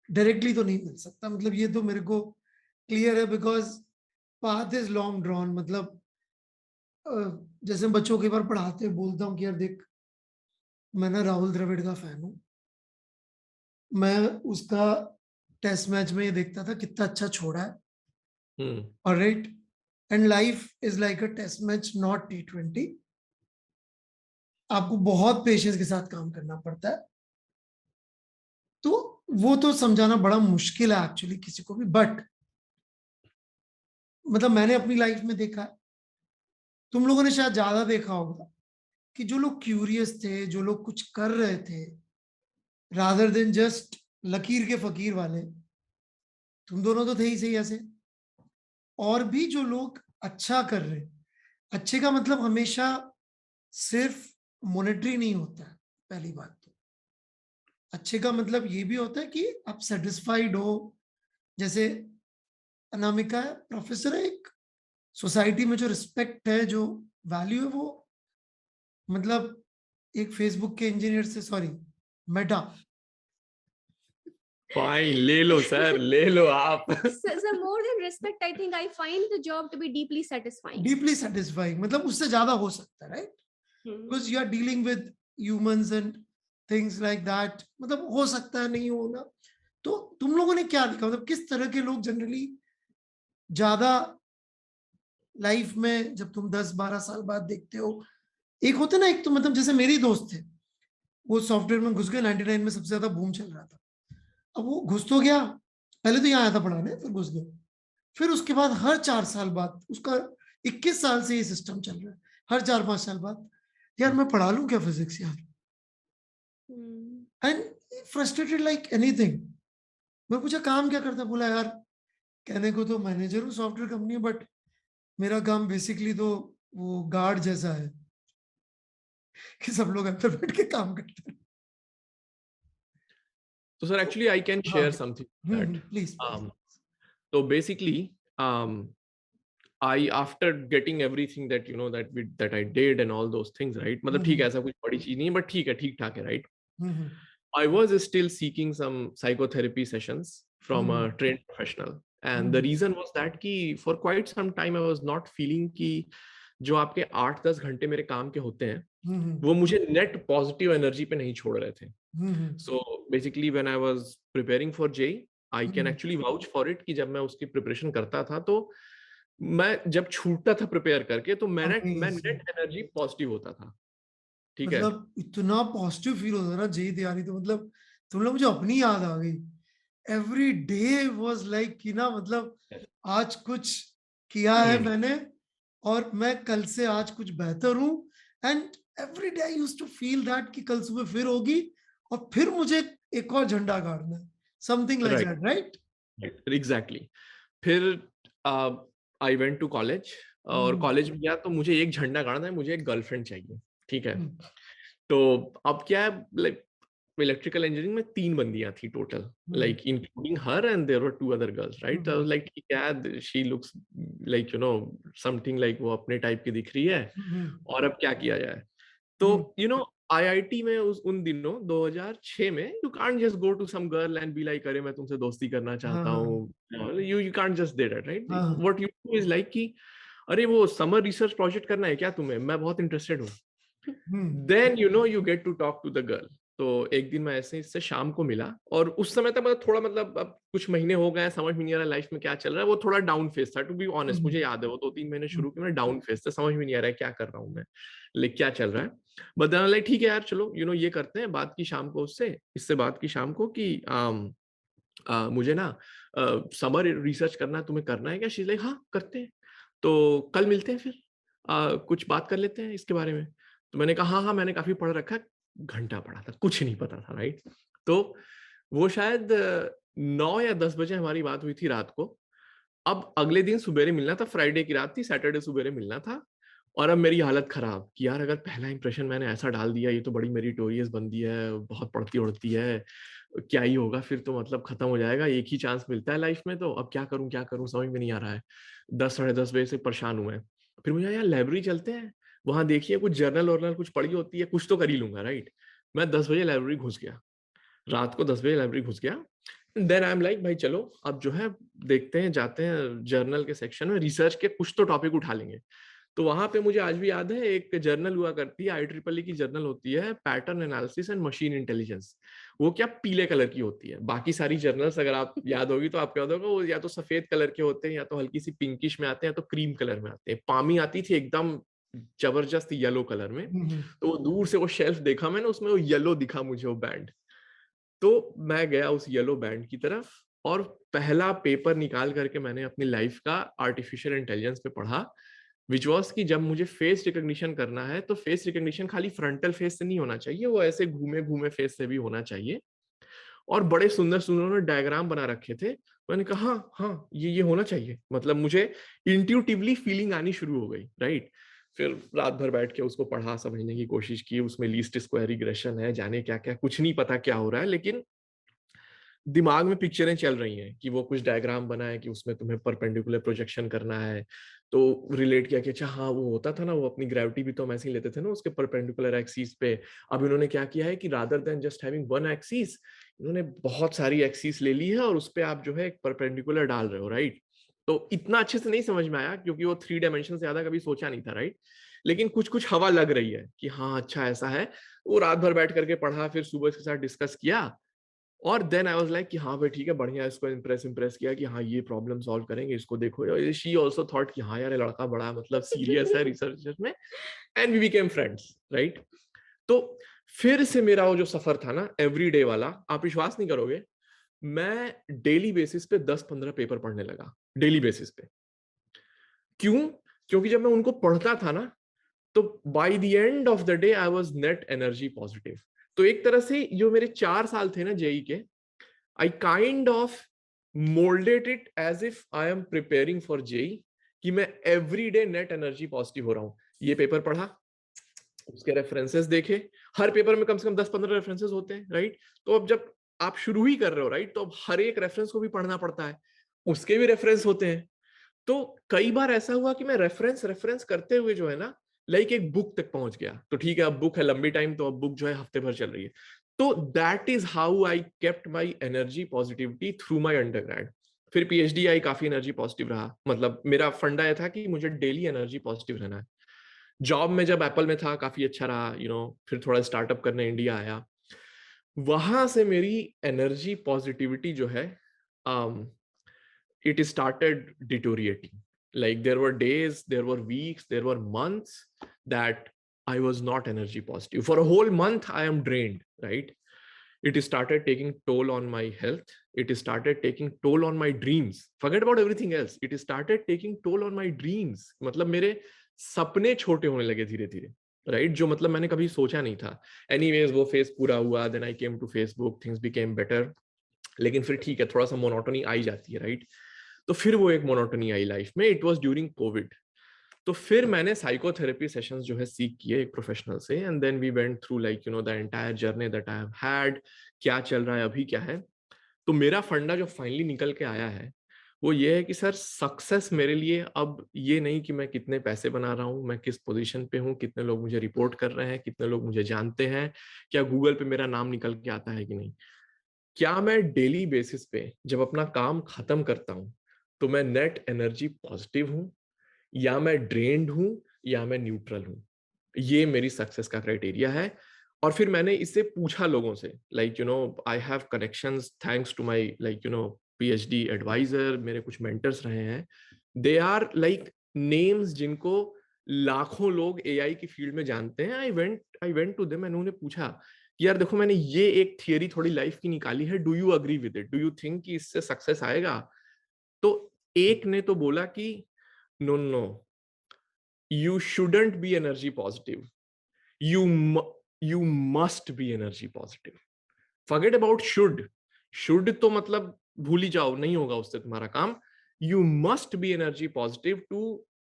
डायरेक्टली तो नहीं मिल सकता, मतलब ये तो मेरे को क्लियर है, because path is long drawn. मतलब जैसे बच्चों के बार पढ़ाते हैं, बोलता हूँ कि यार देख, मैं ना राहुल द्रविड़ का फैन हूँ, मैं उसका टेस्ट मैच में ये देखता था कितना अच्छा छोड़ा है, और right, and life is like a test match not T20। आपको बहुत पेशेंस के साथ काम करना पड़ता है, तो वो तो समझाना बड़ा मुश्किल है एक्चुअली किसी को भी। बट मतलब मैंने अपनी लाइफ में देखा है, तुम लोगों ने शायद ज्यादा देखा होगा, कि जो लोग क्यूरियस थे, जो लोग कुछ कर रहे थे रादर देन जस्ट लकीर के फकीर वाले, तुम दोनों तो थे ही सही ऐसे। और भी जो लोग अच्छा कर रहे, अच्छे का मतलब हमेशा सिर्फ मॉनेटरी नहीं होता है। पहली बात तो अच्छे का मतलब ये भी होता है कि आप सेटिस्फाइड हो। जैसे अनामिका है, प्रोफेसर है, एक सोसाइटी में जो रिस्पेक्ट है, जो वैल्यू है वो, मतलब एक फेसबुक के इंजीनियर से, सॉरी मेटा, फाइन, ले लो सर, ले लो आप। So more than respect, I think I find the job to be deeply satisfying. Deeply satisfying, मतलब उससे ज्यादा हो सकता है, right? Because you are dealing with humans and things like that, मतलब हो सकता है नहीं होना। तो तुम लोगों ने क्या देखा, मतलब किस तरह के लोग जनरली ज्यादा लाइफ में, जब तुम 10-12 साल बाद देखते हो, एक होते ना, एक तो मतलब जैसे मेरे ही दोस्त थे, वो सॉफ्टवेयर में घुस गए, 99 में सबसे ज्यादा बूम चल रहा था। अब वो घुस तो गया, पहले तो यहाँ आया था पढ़ाने, फिर घुस गया, फिर उसके बाद हर 4 साल बाद उसका, 21 साल से ये सिस्टम चल रहा है, हर 4-5 साल बाद, यार मैं पढ़ा लूं क्या फिजिक्स यार, एंड फ्रस्ट्रेटेड लाइक एनीथिंग। मैं पूछा काम क्या करता, बोला यार कहने को तो मैनेजर हूँ सॉफ्टवेयर कंपनी, बट मेरा काम बेसिकली तो वो गार्ड जैसा है कि सब लोग अंदर बैठ के काम करते हैं। So sir, actually I can share something that please. so basically I, after getting everything that you know that I did and all those things, right, मतलब ठीक है, ऐसा कुछ बड़ी चीज नहीं है, but ठीक है, ठीक ठाक है, right? I was still seeking some psychotherapy sessions from a trained professional, and the reason was that कि for quite some time I was not feeling कि जो आपके 8-10 घंटे मेरे काम के होते हैं वो मुझे नेट पॉजिटिव एनर्जी पे नहीं छोड़ रहे थे। So basically when I was preparing for JEE, I can actually vouch for it कि जब मैं उसकी प्रिपरेशन करता था तो मैं जब छूटता था प्रिपेयर करके तो मैं नेट एनर्जी पॉजिटिव होता था। ठीक है, मतलब इतना पॉजिटिव फील होता ना जेई तैयारी, तो मतलब तुम लोग, मुझे अपनी याद आ गई। एवरी डे वाज लाइक कि ना, मतलब आज कुछ किया है मैंने, और मैं कल से आज कुछ बेहतर हूँ, and every day I used to feel that कि कल सुबह फिर होगी और फिर मुझे एक और झंडा गाड़ना है, something like that, right? Exactly. फिर आई वेंट टू कॉलेज, और कॉलेज में गया तो मुझे एक झंडा गाड़ना है, मुझे एक गर्लफ्रेंड चाहिए। ठीक है, तो अब क्या है, लाइक इलेक्ट्रिकल इंजीनियरिंग में 3 बंदियां थी total, like including her, and there were 2 other girls, right? I was like ठीक है, she looks like you know something like वो अपने टाइप की दिख रही है, और अब क्या किया जाए? तो यू नो आईआईटी में उन दिनों 2006 में you can't just go to some girl and be like अरे मैं तुमसे दोस्ती करना चाहता हूँ, you can't just do that, right? What you do is like कि अरे वो समर रिसर्च प्रोजेक्ट करना है क्या तुम्हें, मैं बहुत इंटरेस्टेड हूँ। Then you know you get to talk to the girl. तो एक दिन मैं ऐसे इससे शाम को मिला, और उस समय तक मतलब थोड़ा, मतलब अब कुछ महीने हो गए, समझ में नहीं आ रहा लाइफ में क्या चल रहा है, वो थोड़ा डाउन फेस था, टू बी ऑनेस्ट। मुझे याद है वो 2-3 महीने शुरू के मैं डाउन फेस था, समझ में नहीं आ रहा है क्या कर रहा हूँ मैं, लाइक क्या चल रहा है। बट देन लाइक ठीक है यार, चलो यू नो ये करते हैं बात की शाम को उससे, इससे बात की शाम को कि मुझे ना समर रिसर्च करना है, तुम्हें करना है क्या? शी लाइक हाँ करते हैं, तो कल मिलते हैं फिर, कुछ बात कर लेते हैं इसके बारे में। तो मैंने कहा हाँ हाँ मैंने काफी पढ़ रखा है, घंटा पढ़ा था, कुछ नहीं पता था, राइट? तो वो शायद 9 या 10 बजे हमारी बात हुई थी रात को। अब अगले दिन सुबेरे मिलना था, फ्राइडे की रात थी, सैटरडे सुबेरे मिलना था। और अब मेरी हालत खराब कि यार अगर पहला इंप्रेशन मैंने ऐसा डाल दिया, ये तो बड़ी मेरिटोरियस बंदी है, बहुत पढ़ती उड़ती है, क्या ही होगा फिर, तो मतलब खत्म हो जाएगा, एक ही चांस मिलता है लाइफ में, तो अब क्या करूं समझ में नहीं आ रहा है। 10-10:30 बजे से परेशान हूं मैं। फिर मुझे यार लाइब्रेरी चलते हैं, वहां देखिए कुछ जर्नल वर्नल कुछ पढ़ी होती है, कुछ तो कर ही लूंगा, राइट? मैं 10 बजे लाइब्रेरी घुस गया, रात को 10 बजे लाइब्रेरी घुस गया। देन आई एम लाइक भाई चलो अब जो है देखते हैं, जाते हैं जर्नल के सेक्शन में, रिसर्च के कुछ तो टॉपिक उठा लेंगे। तो वहां पे मुझे आज भी याद है एक जर्नल हुआ करती है, IEEE की जर्नल होती है, pattern analysis and machine intelligence. वो क्या पीले कलर की होती है, बाकी सारी जर्नल्स अगर आप याद होगी तो आपको याद होगा वो या तो सफेद कलर के होते हैं, या तो हल्की सी पिंकिश में आते हैं, या तो क्रीम कलर में आते हैं। पामी आती थी एकदम जबरदस्त येलो कलर में। तो वो दूर से वो शेल्फ देखा मैंने, उसमें वो येलो दिखा मुझे वो बैंड। तो मैं गया उस येलो बैंड की तरफ, और पहला पेपर निकाल करके मैंने अपनी लाइफ का आर्टिफिशियल इंटेलिजेंस पे पढ़ा, विच वॉज कि जब मुझे फेस रिकॉग्निशन करना है तो फेस रिकॉग्निशन खाली फ्रंटल फेस से नहीं होना चाहिए, वो ऐसे घूमे घूमे फेस से भी होना चाहिए। और बड़े सुंदर सुंदर उन्होंने डायग्राम बना रखे थे। मैंने कहा हाँ हाँ ये होना चाहिए, मतलब मुझे इंट्यूटिवली फीलिंग आनी शुरू हो गई, राइट? फिर रात भर बैठ के उसको पढ़ा, समझने की कोशिश की, उसमें लीस्ट स्क्वायर रिग्रेशन है, जाने क्या क्या, कुछ नहीं पता क्या हो रहा है, लेकिन दिमाग में पिक्चरें चल रही हैं कि वो कुछ डायग्राम बना है कि उसमें तुम्हें परपेंडिकुलर प्रोजेक्शन करना है, तो रिलेट किया कि अच्छा हाँ वो होता था ना, वो अपनी ग्रेविटी भी तो हम ऐसे ही लेते थे ना उसके परपेंडिकुलर एक्सिस पे। अब इन्होंने क्या किया है कि rather than just having one axis, इन्होंने बहुत सारी एक्सिस ले ली है और उस पर आप जो है एक परपेंडिकुलर डाल रहे हो, राइट। तो इतना अच्छे से नहीं समझ में आया क्योंकि वो 3 डायमेंशन से ज्यादा कभी सोचा नहीं था, राइट। लेकिन कुछ कुछ हवा लग रही है कि हाँ अच्छा ऐसा है। वो रात भर बैठ करके पढ़ा, फिर सुबह के साथ डिस्कस किया, और देन आई वाज लाइक कि हाँ भाई ठीक है बढ़िया, इसको इम्प्रेस किया कि हाँ ये प्रॉब्लम सॉल्व करेंगे, इसको देखो। शी ऑल्सो थॉट कि हाँ यार ये लड़का बड़ा मतलब सीरियस है रिसर्च में, and we became friends, right. तो फिर से मेरा वो जो सफर था ना एवरीडे वाला, आप विश्वास नहीं करोगे, मैं डेली बेसिस पे 10-15 पेपर पढ़ने लगा, डेली बेसिस पे। क्यों? क्योंकि जब मैं उनको पढ़ता था ना, तो by the end of the day I was net energy positive. तो एक तरह से जो मेरे 4 साल थे ना जेई के, I kind of molded it as if I am preparing for JEE, कि मैं everyday net energy positive हो रहा हूँ। ये पेपर पढ़ा, उसके रेफरेंसेस देखे, हर पेपर में कम से कम 10-15 रेफरेंसेस होते हैं, राइट। तो अब जब आप शुरू ही कर रहे हो, राइट, तो अब हर एक रेफरेंस को भी पढ़ना पड़ता है, उसके भी रेफरेंस होते हैं। तो कई बार ऐसा हुआ कि मैं रेफरेंस करते हुए जो है ना, लाइक एक बुक तक पहुंच गया। तो ठीक है अब बुक है लंबी टाइम, तो अब बुक जो है हफ्ते भर चल रही है। तो that is how I kept my energy positivity through my undergrad. फिर पीएचडी आई, काफी एनर्जी पॉजिटिव रहा। मतलब मेरा फंडा यह था कि मुझे डेली एनर्जी पॉजिटिव रहना है। जॉब में जब एप्पल में था काफी अच्छा रहा, फिर थोड़ा स्टार्टअप करने इंडिया आया, वहां से मेरी एनर्जी पॉजिटिविटी जो है it started deteriorating. Like there were days, there were weeks, there were months that I was not energy positive. For a whole month, I am drained, right? It started taking toll on my health. It started taking toll on my dreams. Forget about everything else. It started taking toll on my dreams. मतलब मेरे सपने छोटे होने लगे धीरे धीरे, right, जो मतलब मैंने कभी सोचा नहीं था। एनीवेज वो फेज पूरा हुआ, then I came to Facebook, things became better. लेकिन फिर ठीक है, थोड़ा सा मोनोटोनी आई जाती है, राइट। तो फिर वो एक मोनोटोनी आई लाइफ में। It was during Covid. तो फिर मैंने साइकोथेरेपी सेशंस जो है सीख किए एक प्रोफेशनल से, and then we went through like the entire journey that I have had, क्या चल रहा है अभी क्या है। तो मेरा फंडा जो फाइनली निकल के आया है वो ये है कि सर सक्सेस मेरे लिए अब ये नहीं कि मैं कितने पैसे बना रहा हूँ, मैं किस पोजीशन पे हूँ, कितने लोग मुझे रिपोर्ट कर रहे हैं, कितने लोग मुझे जानते हैं, क्या गूगल पे मेरा नाम निकल के आता है कि नहीं। क्या मैं डेली बेसिस पे जब अपना काम खत्म करता हूं तो मैं नेट एनर्जी पॉजिटिव हूं, या मैं ड्रेन्ड हूं, या मैं न्यूट्रल हूं। ये मेरी सक्सेस का क्राइटेरिया है। और फिर मैंने इससे पूछा लोगों से, like I have connections thanks to my like PhD advisor, मेरे कुछ मेंटर्स रहे हैं। दे आर लाइक नेम्स जिनको लाखों लोग एआई की फील्ड में जानते हैं। आई वेंट टू देम, मैंने उन्हें पूछा कि यार देखो मैंने ये एक थियरी थोड़ी लाइफ की निकाली है, do you agree with it, do you think कि इससे सक्सेस आएगा। तो एक ने तो बोला कि no no, you shouldn't be energy positive, you must be energy positive. Forget about should तो मतलब भूल ही जाओ, नहीं होगा उससे तुम्हारा काम। you must be energy positive to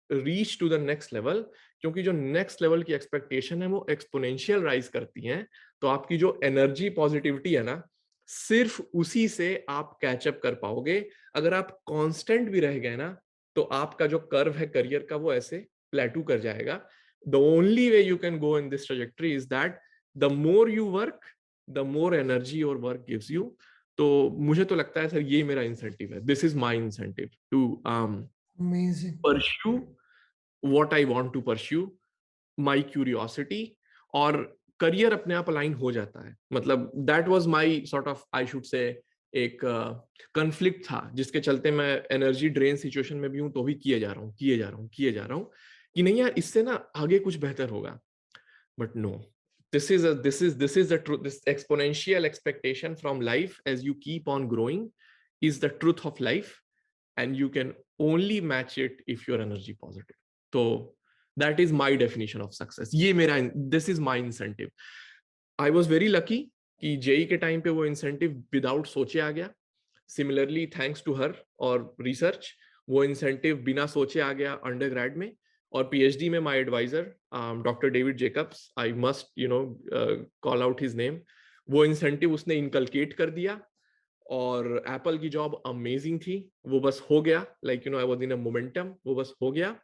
reach to the next level, क्योंकि जो नेक्स्ट लेवल की एक्सपेक्टेशन है वो एक्सपोनेंशियल राइज करती हैं। तो आपकी जो एनर्जी पॉजिटिविटी है ना, सिर्फ उसी से आप कैचअप कर पाओगे। अगर आप कांस्टेंट भी रह गए ना, तो आपका जो कर्व है करियर का वो ऐसे प्लेटू कर जाएगा। The only way you can go in this trajectory is that the more you work, the more energy your work gives you. तो मुझे तो लगता है सर ये मेरा इंसेंटिव है, this is my incentive to pursue what I want to pursue, my curiosity. और career अपने आप अलाइन हो जाता है। मतलब that was my sort of, I should say, एक कॉन्फ्लिक्ट था जिसके चलते मैं एनर्जी ड्रेन सिचुएशन में भी हूं तो भी किए जा रहा हूं कि नहीं यार इससे ना आगे कुछ बेहतर होगा। But no, this is the truth. This exponential expectation from life as you keep on growing is the truth of life, and you can only match it if you're energy positive. So that is my definition of success. ये मेरा, this is my incentive. I was very lucky कि JEE के time पे वो incentive without सोचे आ गया। Similarly thanks to her और research, वो इंसेंटिव बिना सोचे आ गया अंडरग्रेड में। और पीएचडी में my advisor doctor David Jacobs, I must call out his name, वो इंसेंटिव उसने इनकलकेट कर दिया। और एप्पल की जॉब अमेजिंग थी, वो बस हो गया, like I was in a momentum, वो बस हो गया.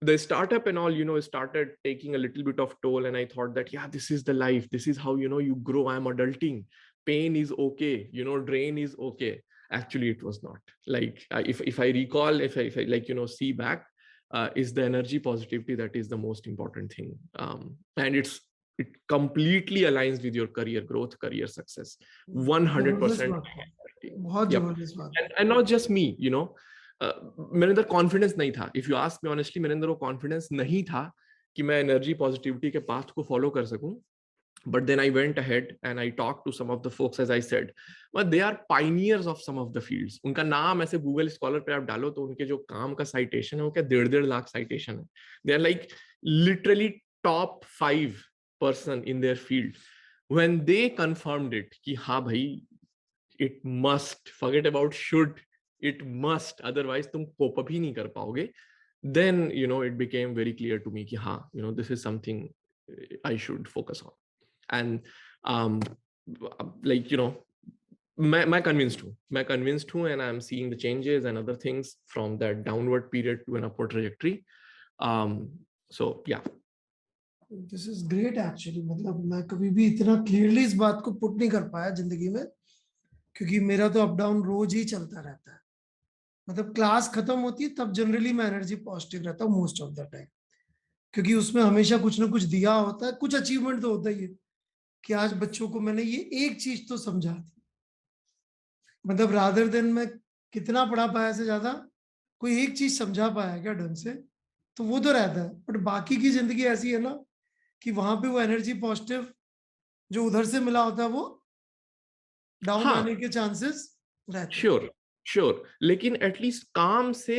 The startup and all started taking a little bit of toll, and I thought that yeah, this is the life, this is how you grow. I'm adulting, pain is okay, drain is okay. Actually it was not. Like if I recall, if I like see back, is the energy positivity that is the most important thing. And it completely aligns with your career growth, career success, 100%. बहुत जबरदस्त बात. And not just me, मेरे अंदर confidence नहीं था. If you ask me honestly, मेरे अंदर वो कॉन्फिडेंस नहीं था कि मैं एनर्जी पॉजिटिविटी के पाथ को फॉलो कर सकूं. But then I went ahead and I talked to some of the folks, as I said, but they are pioneers of some of the fields. उनका नाम ऐसे गूगल स्कॉलर पे आप डालो तो उनके जो काम का साइटेशन है वो क्या 1.5 लाख साइटेशन है. They are like literally top 5 person in their field. When they confirmed it कि हाँ भाई, it must, forget about should, it must, otherwise तुम cope up ही नहीं कर पाओगे, then it became very clear to me कि हाँ, this is something I should focus on. And like मैं convinced हूँ and I'm seeing the changes and other things from that downward period to an upward trajectory. So yeah, this is great actually. मतलब मैं कभी भी इतना clearly इस बात को put नहीं कर पाया जिंदगी में, क्योंकि मेरा तो अप डाउन रोज ही चलता रहता है. मतलब क्लास खत्म होती है तब जनरली मैं एनर्जी पॉजिटिव रहता हूँ मोस्ट ऑफ द टाइम, क्योंकि उसमें हमेशा कुछ ना कुछ दिया होता है. कुछ अचीवमेंट तो होता ही है कि आज बच्चों को मैंने ये एक चीज तो समझा दी. मतलब रादर देन मैं कितना पढ़ा पाया से ज्यादा कोई एक चीज समझा पाया क्या ढंग से, तो वो तो रहता है. बट बाकी की जिंदगी ऐसी है ना कि वहां पे वो एनर्जी पॉजिटिव जो उधर से मिला होता है वो डाउन आने के चांसेस रहते हैं. श्योर. लेकिन एटलीस्ट काम से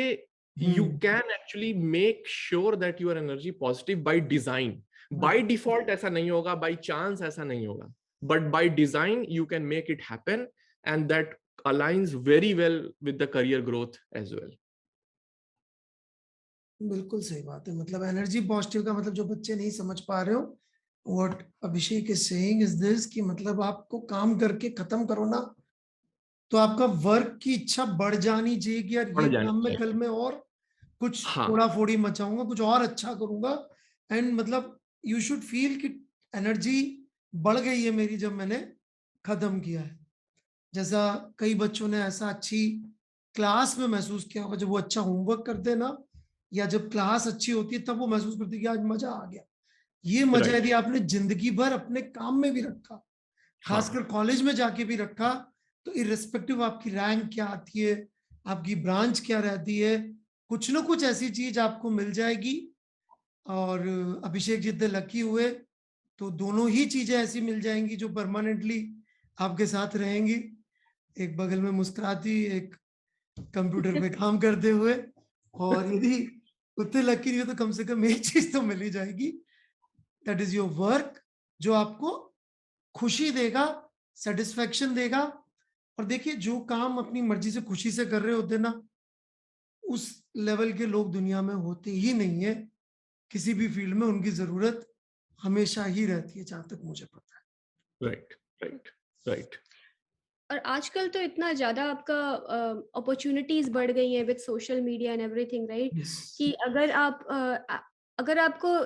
you can actually make sure that you are energy positive by design. By default ऐसा नहीं होगा, by chance ऐसा नहीं होगा, but by design you can make it happen, and that aligns very well with the career growth as well. बिल्कुल सही बात है. मतलब एनर्जी पॉजिटिव का मतलब जो बच्चे नहीं समझ पा रहे हो, what Abhishek is saying is this कि मतलब आपको काम करके खत्म करो ना तो आपका वर्क की इच्छा बढ़ जानी चाहिए कि यार ये काम में कल में और कुछ थोड़ा फोड़ी मचाऊंगा, कुछ और अच्छा करूंगा. एंड मतलब यू शुड फील कि एनर्जी बढ़ गई है मेरी जब मैंने खत्म किया है. जैसा कई बच्चों ने ऐसा अच्छी क्लास में महसूस किया होगा जब वो अच्छा होमवर्क करते हैं ना, या जब क्लास अच्छी होती है तब वो महसूस करते हैं कि आज मजा आ गया. ये मजा यदि आपने जिंदगी भर अपने काम में भी रखा, खासकर कॉलेज में जाके भी रखा, तो इररिस्पेक्टिव आपकी रैंक क्या आती है, आपकी ब्रांच क्या रहती है, कुछ ना कुछ ऐसी चीज आपको मिल जाएगी. और अभिषेक जितने लकी हुए तो दोनों ही चीजें ऐसी मिल जाएंगी जो परमानेंटली आपके साथ रहेंगी. एक बगल में मुस्कुराती, एक कंप्यूटर पे काम करते हुए. और यदि उतने लकी नहीं हो तो कम से कम एक चीज तो मिल ही जाएगी, दैट इज योर वर्क, जो आपको खुशी देगा, सेटिस्फेक्शन देगा. और देखिए जो काम अपनी मर्जी से खुशी से कर रहे होते ना, उस लेवल के लोग दुनिया में होते ही नहीं है. किसी भी फील्ड में उनकी जरूरत हमेशा ही रहती है, जहां तक मुझे पता है. राइट. और आजकल तो इतना ज्यादा आपका अपॉर्चुनिटीज बढ़ गई हैं with social media and everything, right, कि अगर आपको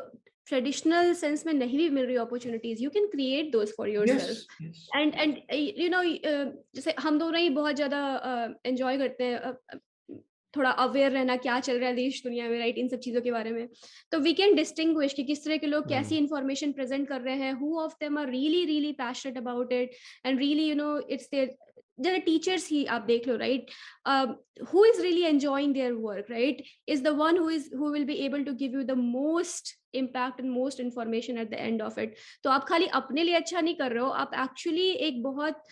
ट्रेडिशनल सेंस में नहीं भी मिल रही opportunities, you can create those for yourself. And जैसे हम दोनों ही बहुत ज्यादा एंजॉय करते हैं थोड़ा अवेयर रहना क्या चल रहा है देश दुनिया में, राइट, इन सब चीजों के बारे में. तो वी कैन डिस्टिंग्विश कि किस तरह के लोग कैसी इंफॉर्मेशन प्रेजेंट कर रहे हैं, who of them are really really passionate about it and really it's there. जैसे टीचर्स ही आप देख लो, right, who is really enjoying their work, right, is the one who will be able to give you the most impact and most information at the end of it. तो आप खाली अपने लिए अच्छा नहीं कर रहे हो, आप एक्चुअली एक बहुत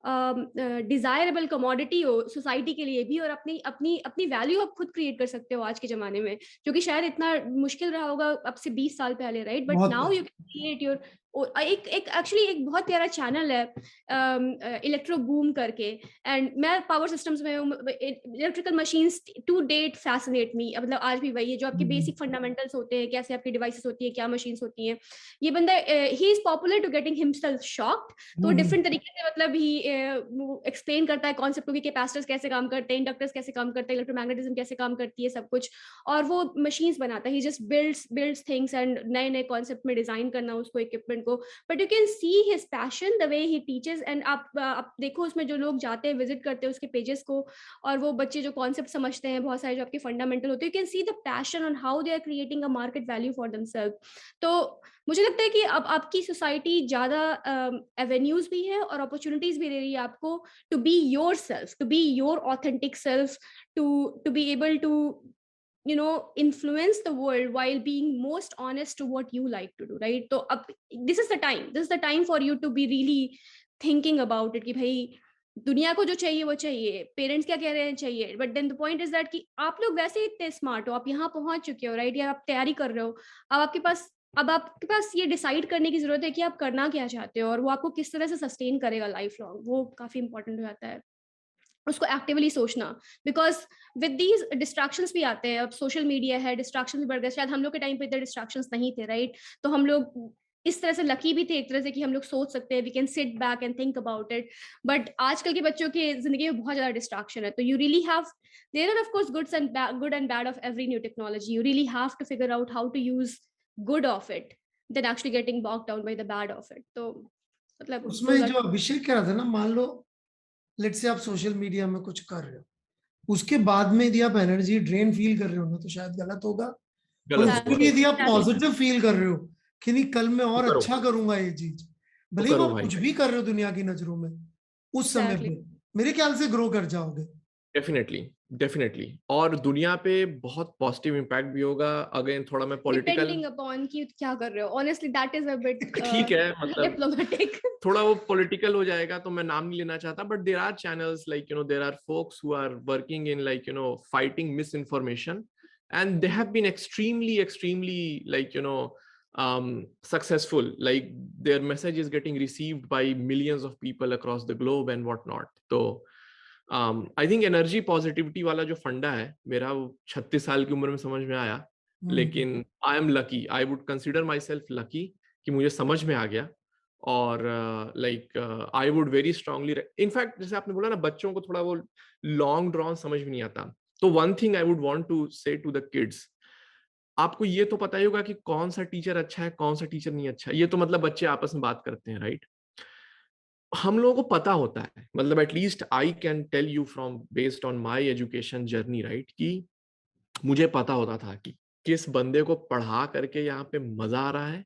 डिजायरेबल कमोडिटी हो सोसाइटी के लिए भी, और अपनी अपनी अपनी वैल्यू आप खुद क्रिएट कर सकते हो आज के जमाने में, जो कि शायद इतना मुश्किल रहा होगा अब से 20 साल पहले, right, but now you can create your एक एक एक्चुअली एक बहुत प्यारा चैनल है इलेक्ट्रो बूम करके, एंड मैं पावर सिस्टम्स में electrical machines to date fascinate me, मतलब आज भी वही है जो आपके बेसिक फंडामेंटल्स होते हैं, कैसे आपकी डिवाइसेस होती है, क्या मशीन्स होती हैं। ये बंदा ही is popular to getting himself shocked, तो डिफरेंट तरीके से मतलब ही एक्सप्लेन करता है कॉन्सेप्ट को कि कैपेसिटर्स कैसे काम करते हैं, इंडक्टर्स कैसे काम करते हैं, इलेक्ट्रोमैग्नेटिज्म कैसे काम करती है, सब कुछ। और वो मशीन्स बनाता है, ही जस्ट बिल्ड्स थिंग्स एंड नए नए कॉन्सेप्ट में डिजाइन करना उसको, इक्विपमेंट को। But you can see his passion the way he teaches, and आप देखो उसमें जो लोग जाते हैं, विजिट करते हैं उसके पेजेस को, और वो बच्चे जो कॉन्सेप्ट समझते हैं, बहुत सारे जो आपके फंडामेंटल होते हैं, you can see the passion on how they are creating a market value for themselves. तो मुझे लगता है कि अब आपकी सोसाइटी ज्यादा एवेन्यूज भी है और अपॉर्चुनिटीज भी दे रही है आपको to be your self, to be your authentic self, to be able to influence the world while being most honest to what you like to do, right? So this is the time for you to be really thinking about it कि भाई दुनिया को जो चाहिए वो चाहिए, parents क्या कह रहे हैं चाहिए, but then the point is that कि आप लोग वैसे ही इतने स्मार्ट हो, आप यहाँ पहुंच चुके हो, राइट? या आप तैयारी कर रहे हो, अब आपके पास ये डिसाइड करने की जरूरत है कि आप करना क्या चाहते हो, और वो आपको किस तरह से सस्टेन करेगा लाइफ लॉन्ग, वो काफी इंपॉर्टेंट हो जाता है उसको एक्टिवली सोचना। बिकॉज विद दीज डिस्ट्रैक्शंस भी आते हैं, अब सोशल मीडिया है, डिस्ट्रैक्शन भी बढ़ गए, शायद हम लोग के टाइम पे इतने डिस्ट्रैक्शंस नहीं थे, राइट? तो हम लोग इस तरह से लकी भी थे एक तरह से कि हम लोग सोच सकते हैं, we can sit back and think about it. But आजकल के बच्चों की जिंदगी में बहुत ज्यादा डिस्ट्रैक्शन है, तो you really have, there are of course good and bad of every new technology, you really have to figure out how to use good of it then actually getting bogged down by the bad of it. तो मतलब उसमें जो अभिषेक कह रहा था ना, मान लो let's say आप सोशल मीडिया में कुछ कर रहे हो, उसके बाद में यदि आप एनर्जी ड्रेन फील कर रहे हो ना, तो शायद गलत होगा। और उसको भी यदि आप पॉजिटिव फील कर रहे हो कि नहीं कल मैं और अच्छा करूंगा ये चीज, भले ही आप कुछ भी कर रहे हो दुनिया की नजरों में, उस समय पे मेरे ख्याल से ग्रो कर जाओगे। डेफिनेटली और दुनिया पे बहुत पॉजिटिव इम्पैक्ट भी होगा। अगेन थोड़ा मैं पॉलिटिकल डिपेंडिंग अपॉन कि क्या कर रहे हो, honestly that is a bit ठीक है, मतलब डिप्लोमेटिक थोड़ा वो पॉलिटिकल हो जाएगा, तो मैं नाम नहीं लेना चाहता, but there are channels like there are folks who are working in like fighting misinformation, and they have been extremely like successful, like their message is getting received by millions of people across the globe and whatnot. तो I think energy positivity वाला जो फंडा है मेरा, वो 36 साल की उम्र में समझ में आया। लेकिन I am lucky, I would consider my self lucky कि मुझे समझ में आ गया। और like I would very strongly, in fact जैसे आपने बोला ना बच्चों को थोड़ा वो लॉन्ग ड्रॉन समझ में नहीं आता, तो one thing I would want to say to the kids, आपको ये तो पता ही होगा कि कौन सा टीचर अच्छा है, कौन सा टीचर नहीं अच्छा, ये तो मतलब बच्चे आपस में बात करते हैं, राइट? हम लोगों को पता होता है, मतलब at least I can tell you from based on my education journey, right, कि मुझे पता होता था कि किस बंदे को पढ़ा करके यहाँ पे मजा आ रहा है,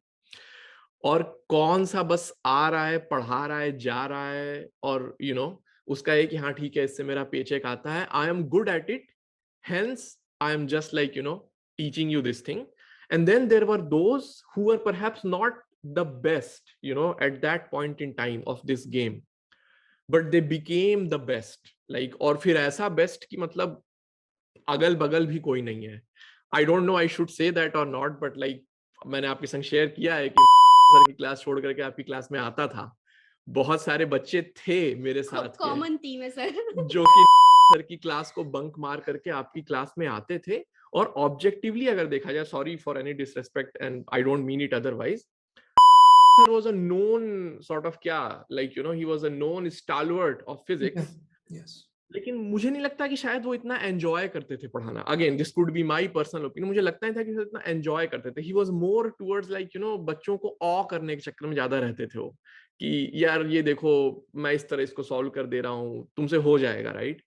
और कौन सा बस आ रहा है, पढ़ा रहा है, जा रहा है, और उसका है कि हाँ ठीक है इससे मेरा पेचेक आता है, I am good at it, hence I am just like teaching you this thing. And then there were those who were perhaps not the best at that point in time of this game, but they became the best, like, और फिर ऐसा best कि मतलब अगल बगल भी कोई नहीं है। I don't know I should say that or not, but like मैंने आपके संग शेयर किया है कि सर की क्लास छोड़ करके आपकी क्लास में आता था, बहुत सारे बच्चे थे मेरे साथ, कॉमन थीम है सर, जो कि सर की क्लास को बंक मार करके आपकी क्लास में आते थे। और ऑब्जेक्टिवली अगर देखा जाए, sorry for any disrespect and I don't mean it otherwise, sir was a known sort of क्या, like he was a known stalwart of physics. लेकिन मुझे नहीं लगता कि शायद वो इतना एंजॉय करते थे पढ़ाना। Again this could be my personal opinion, मुझे लगता नहीं था कि वो इतना एंजॉय करते थे। He was more towards like बच्चों को ऑ करने के चक्कर में ज्यादा रहते थे वो, कि यार ये देखो मैं इस तरह इसको सॉल्व कर दे रहा हूँ, तुमसे हो जाएगा, right?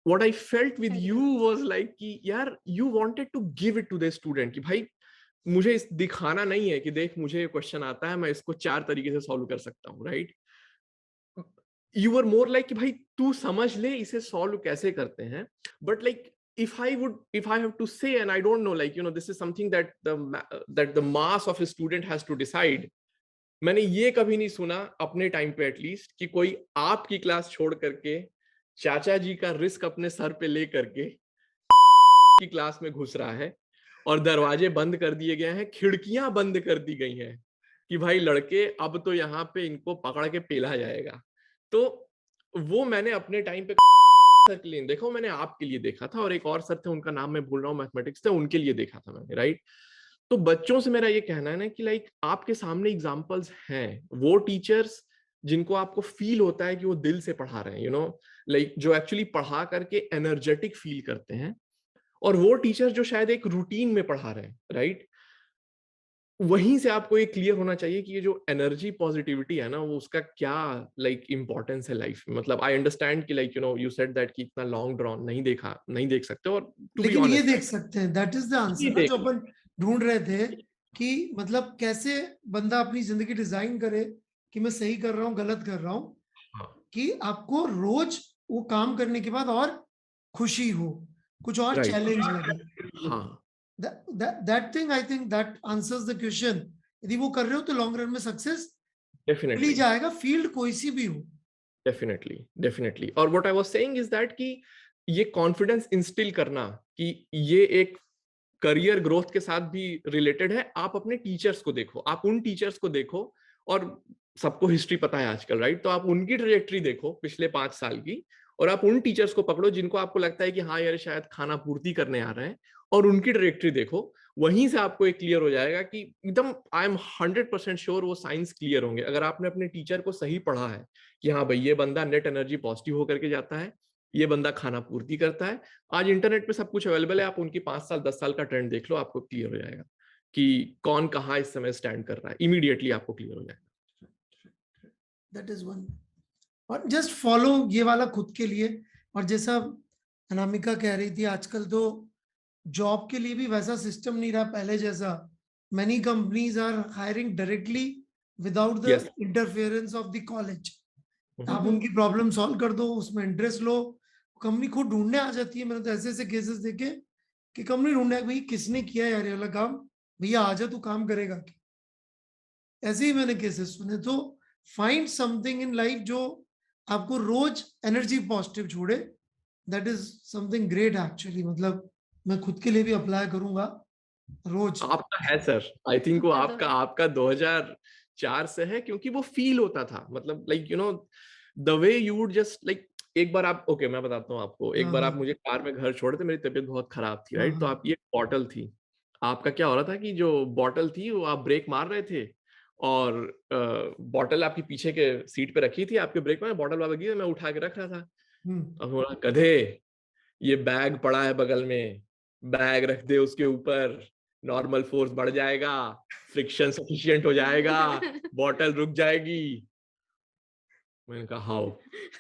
What I felt with you was like कि यार you wanted to give it to the student, कि भाई मुझे इस दिखाना नहीं है कि देख मुझे क्वेश्चन आता है, मैं इसको 4 तरीके से सॉल्व कर सकता हूँ, right? You were more like कि भाई तू समझ ले इसे सॉल्व कैसे करते हैं। But like if I have to say, and I don't know, like this is something that the mass of a student has to decide. मैंने ये कभी नहीं सुना अपने टाइम पे एटलीस्ट कि कोई आपकी क्लास छोड़ करके चाचा जी का रिस्क अपने सर पे ले करके की क्लास में घुस रहा है, और दरवाजे बंद कर दिए गए हैं, खिड़कियां बंद कर दी गई हैं, कि भाई लड़के अब तो यहाँ पे इनको पकड़ के पेला जाएगा। तो वो मैंने अपने टाइम पे सर के लिए देखा, मैंने आपके लिए देखा था, और एक और सर थे उनका नाम मैं भूल रहा हूँ, मैथमेटिक्स थे, उनके लिए देखा था मैंने, राइट। तो बच्चों से मेरा ये कहना है ना कि लाइक आपके सामने एग्जांपल्स हैं, वो टीचर्स जिनको आपको फील होता है कि वो दिल से पढ़ा रहे हैं, यू नो, लाइक जो एक्चुअली पढ़ा करके एनर्जेटिक फील करते हैं, और वो टीचर जो शायद एक रूटीन में पढ़ा रहे हैं, राइट। वहीं से आपको ये क्लियर होना चाहिए कि ये जो एनर्जी पॉजिटिविटी है ना, वो उसका क्या लाइक इंपॉर्टेंस है लाइफ में। मतलब आई अंडरस्टैंड कि like you know you said that कि इतना लॉन्ग ड्रॉन नहीं देख सकते, और टू बी लेकिन ये ऑनेस्ट देख सकते हैं, दैट इज द आंसर जो अपन ढूंढ रहे थे, कि मतलब कैसे बंदा अपनी जिंदगी डिजाइन करे कि मैं सही कर रहा हूँ गलत कर रहा हूँ, कि आपको रोज वो काम करने के बाद और खुशी हो, कुछ और चैलेंज लगे। हाँ, that thing I think that answers the question। यदि वो कर रहे हो तो लॉन्ग रन में सक्सेस मिल ही जाएगा, फील्ड कोई सी भी हो। डेफिनेटली। और what I was saying is that कि ये कॉन्फिडेंस इंस्टिल करना कि ये एक करियर ग्रोथ के साथ भी रिलेटेड है। आप अपने टीचर्स को देखो, आप उन टीचर्स को देखो, और सबको हिस्ट्री पता है आजकल, राइट। तो आप उनकी ट्रैजेक्टरी देखो पिछले 5 साल की, और आप उन टीचर्स को पकड़ो जिनको आपको लगता है कि हाँ यार शायद खाना पूर्ति करने आ रहे हैं, और उनकी ट्रैजेक्टरी देखो। वहीं से आपको एक क्लियर हो जाएगा कि एकदम आई एम 100% श्योर वो साइंस क्लियर होंगे। अगर आपने अपने टीचर को सही पढ़ा है कि हाँ भाई ये बंदा नेट एनर्जी पॉजिटिव होकर के जाता है, ये बंदा खाना पूर्ति करता है। आज इंटरनेट पे सब कुछ अवेलेबल है, आप उनकी 5 साल 10 साल का ट्रेंड देख लो, आपको क्लियर हो जाएगा कि कौन कहाँ इस समय स्टैंड कर रहा है, इमीडिएटली आपको क्लियर हो जाएगा। That is one. और जस्ट फॉलो ये वाला खुद के लिए। और जैसा अनामिका कह रही थी, आजकल तो जॉब के लिए भी वैसा सिस्टम नहीं रहा पहले जैसा। Many companies are hiring directly without the interference of the college. आप उनकी प्रॉब्लम सॉल्व कर दो, उसमें इंटरेस्ट लो, कंपनी खुद ढूंढने आ जाती है। मैंने तो ऐसे ऐसे केसेस देखे कि कंपनी ढूंढने, भाई किसने किया यार ये वाला काम, भैया आ जा तू काम करेगा। ऐसे ही मैंने केसेस सुने। तो फाइंड समथिंग इन लाइफ जो आपको रोज एनर्जी पॉजिटिव छोड़े, that is something great actually. मतलब मैं खुद के लिए भी अप्लाई करूंगा रोज। आपका है सर, आई थिंक वो आपका 2004 से है, क्योंकि वो फील होता था। मतलब like you know the way you would just like, एक बार आप ओके मैं बताता हूँ आपको, एक बार आप मुझे कार में घर छोड़े थे, मेरी तबीयत बहुत खराब थी, राइट। तो आप ये बॉटल थी, आपका क्या हो रहा था कि जो बॉटल थी वो आप ब्रेक मार रहे थे, और बॉटल आपकी पीछे के सीट पे रखी थी, आपके ब्रेक में बॉटल वापस गई, मैं उठा के रख रहा था। अब बोला गधे ये बैग पड़ा है बगल में, बैग रख दे उसके ऊपर, नॉर्मल फोर्स बढ़ जाएगा, फ्रिक्शन सफिशिएंट हो जाएगा, बॉटल रुक जाएगी। मैंने कहा हाउ,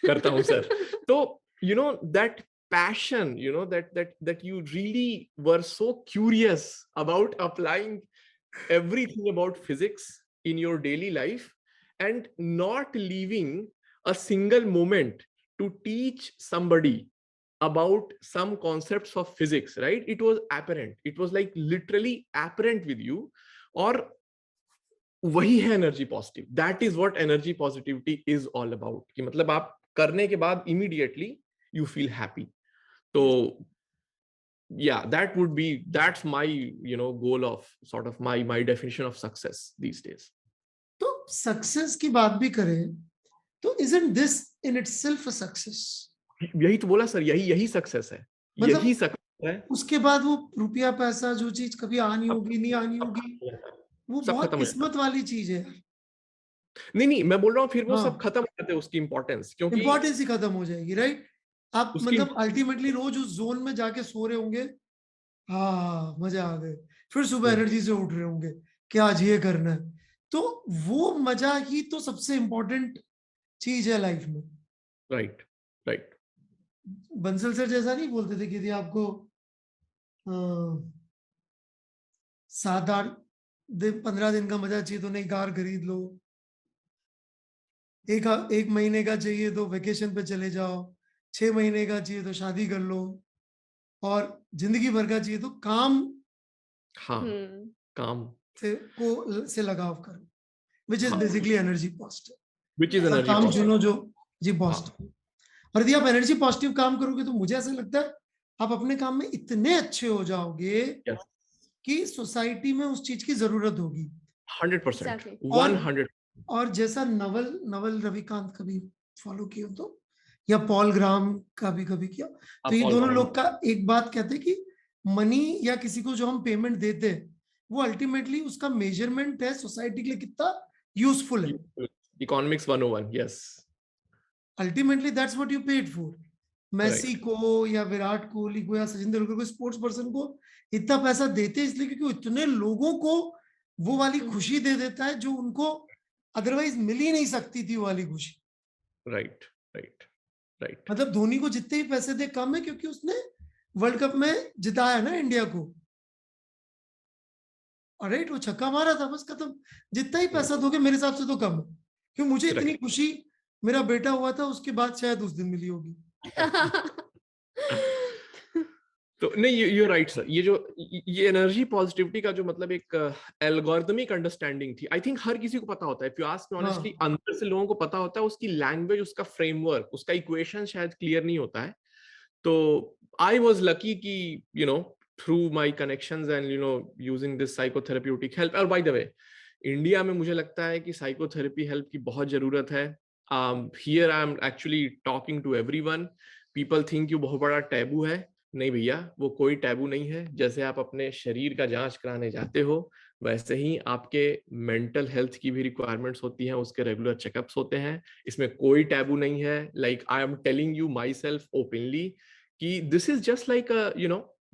करता हूं सर। तो you know that passion, you know, that you really were so curious about applying everything about physics in your daily life, and not leaving a single moment to teach somebody about some concepts of physics, right? It was apparent, it was like literally apparent with you. Or वही है energy positive, that is what energy positivity is all about. कि मतलब आप करने के बाद immediately you feel happy. तो yeah, that's my goal of sort of my definition of success these days. तो सक्सेस की बात भी करें तो isn't this in itself a success? यही तो बोला सर, यही सक्सेस है, मतलब यही सक्सेस है। उसके बाद वो रुपया पैसा जो चीज कभी आनी होगी नहीं आनी होगी, वो बहुत किस्मत वाली चीज है। नहीं मैं बोल रहा हूँ फिर वो सब खत्म हो जाते हैं, उसकी इंपॉर्टेंस, क्योंकि इंपॉर्टेंस ही खत्म हो जाएगी, राइट। आप मतलब अल्टीमेटली रोज उस जोन में जाके सो रहे होंगे, हाँ मजा आ गए, फिर सुबह एनर्जी से उठ रहे होंगे कि आज ये करना है। तो वो मजा ही तो सबसे इंपॉर्टेंट चीज है लाइफ में। राइट। बंसल सर जैसा नहीं बोलते थे कि यदि आपको 7-8 15 दिन का मजा चाहिए तो नई कार खरीद लो, एक महीने का चाहिए तो वेकेशन पे चले जाओ, 6 महीने का चाहिए तो शादी कर लो, और जिंदगी भर का चाहिए तो काम से लगाव करो, which is basically energy positive, which is energy काम चुनो जो जी पॉजिटिव। और यदि आप एनर्जी पॉजिटिव काम करोगे तो मुझे ऐसा लगता है आप अपने काम में इतने अच्छे हो जाओगे कि सोसाइटी में उस चीज की जरूरत होगी। 100%, Exactly. 100. और जैसा नवल रविकांत कभी फॉलो किया तो, या पॉल ग्राम का भी कभी किया, तो ये पॉल दोनों ग्राम। लोग का एक बात कहते हैं कि मनी या किसी को जो हम पेमेंट देते हैं वो अल्टीमेटली उसका मेजरमेंट है सोसाइटी के लिए कितना यूजफुल है। Economics 101, yes. Ultimately that's what you paid for. Messy Right. को या विराट कोहली को या सचिन तेंदुलकर को, स्पोर्ट्स पर्सन को इतना पैसा देते इसलिए क्योंकि इतने लोगों को वो वाली खुशी दे देता है जो उनको अदरवाइज मिल ही नहीं सकती थी, वो वाली खुशी। Right, right, right. मतलब धोनी को जितने ही पैसे दे कम है क्योंकि उसने वर्ल्ड कप में जिताया ना इंडिया को, राइट, वो छक्का मारा था, बस खत्म। जितना ही पैसा दोगे मेरे हिसाब से तो कम है, क्यों मुझे इतनी खुशी मेरा बेटा हुआ था उसके बाद शायद उस दिन मिली होगी। तो नहीं, यू राइट सर। ये एनर्जी पॉजिटिविटी का जो मतलब एक एल्गोरिथमिक अंडरस्टैंडिंग थी, आई थिंक हर किसी को पता होता है। If you ask me honestly, अंदर से लोगों को पता होता है, उसकी लैंग्वेज, उसका फ्रेमवर्क, उसका इक्वेशन शायद क्लियर नहीं होता है। तो आई वाज लकी कि through my connections and using this psychotherapeutic help. और बाय द वे, इंडिया में मुझे लगता है कि साइकोथेरेपी हेल्प की बहुत जरूरत है। Here I am actually talking to everyone. People think ये बहुत बड़ा टैबू है। नहीं भैया, वो कोई टैबू नहीं है। जैसे आप अपने शरीर का जांच कराने जाते हो, वैसे ही आपके मेंटल हेल्थ की भी रिक्वायरमेंट्स होती हैं, उसके रेगुलर चेकअप्स होते हैं। इसमें कोई टैबू नहीं है। Like I am telling you myself openly कि this is just like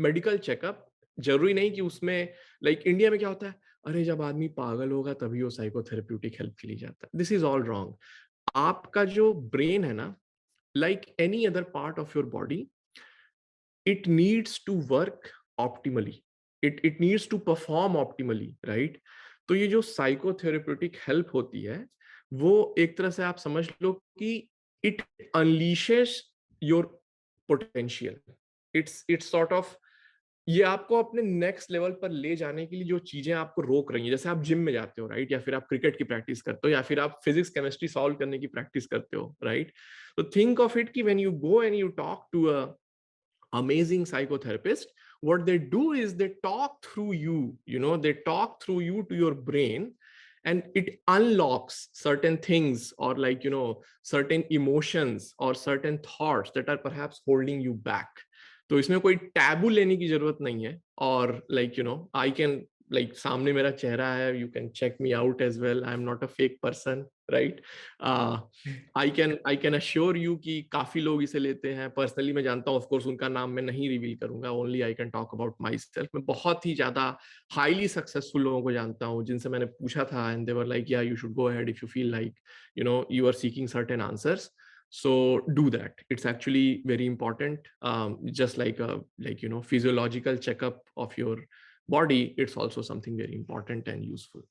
medical checkup. जरूरी नहीं कि उसमें इंडिया में क्या होता है, अरे जब आदमी पागल होगा तभी वो साइकोथेरेप्यूटिक हेल्प के लिए जाता है। This is all wrong. आपका जो ब्रेन है ना, like any other part of your body, it needs to work optimally. It needs to perform optimally, right? तो ये जो साइकोथेरेप्यूटिक हेल्प होती है, वो एक तरह से आप समझ लो कि it unleashes your potential. It's sort of, ये आपको अपने नेक्स्ट लेवल पर ले जाने के लिए जो चीजें आपको रोक रही हैं, जैसे आप जिम में जाते हो, राइट, या फिर आप क्रिकेट की प्रैक्टिस करते हो, या फिर आप फिजिक्स केमिस्ट्री सॉल्व करने की प्रैक्टिस करते हो, राइट। तो थिंक ऑफ इट कि when you go and you talk to a amazing psychotherapist, what they do is they talk through you, they talk through you to your brain, and it unlocks certain things, or certain emotions or certain thoughts that are perhaps holding you back. तो इसमें कोई taboo लेने की जरूरत नहीं है। और I can सामने मेरा चेहरा है, you can check me out as well, I am not a fake person, right. I can assure you कि काफी लोग इसे लेते हैं। पर्सनली मैं जानता हूँ, ऑफ कोर्स उनका नाम मैं नहीं रिवील करूंगा, only I can talk about my self. मैं बहुत ही ज्यादा हाईली सक्सेसफुल लोगों को जानता हूँ जिनसे मैंने पूछा था, एंड दे वर लाइक, या you should go ahead if you feel like you are seeking certain answers. So do that. It's actually very important. Just like a physiological checkup of your body, it's also something very important and useful.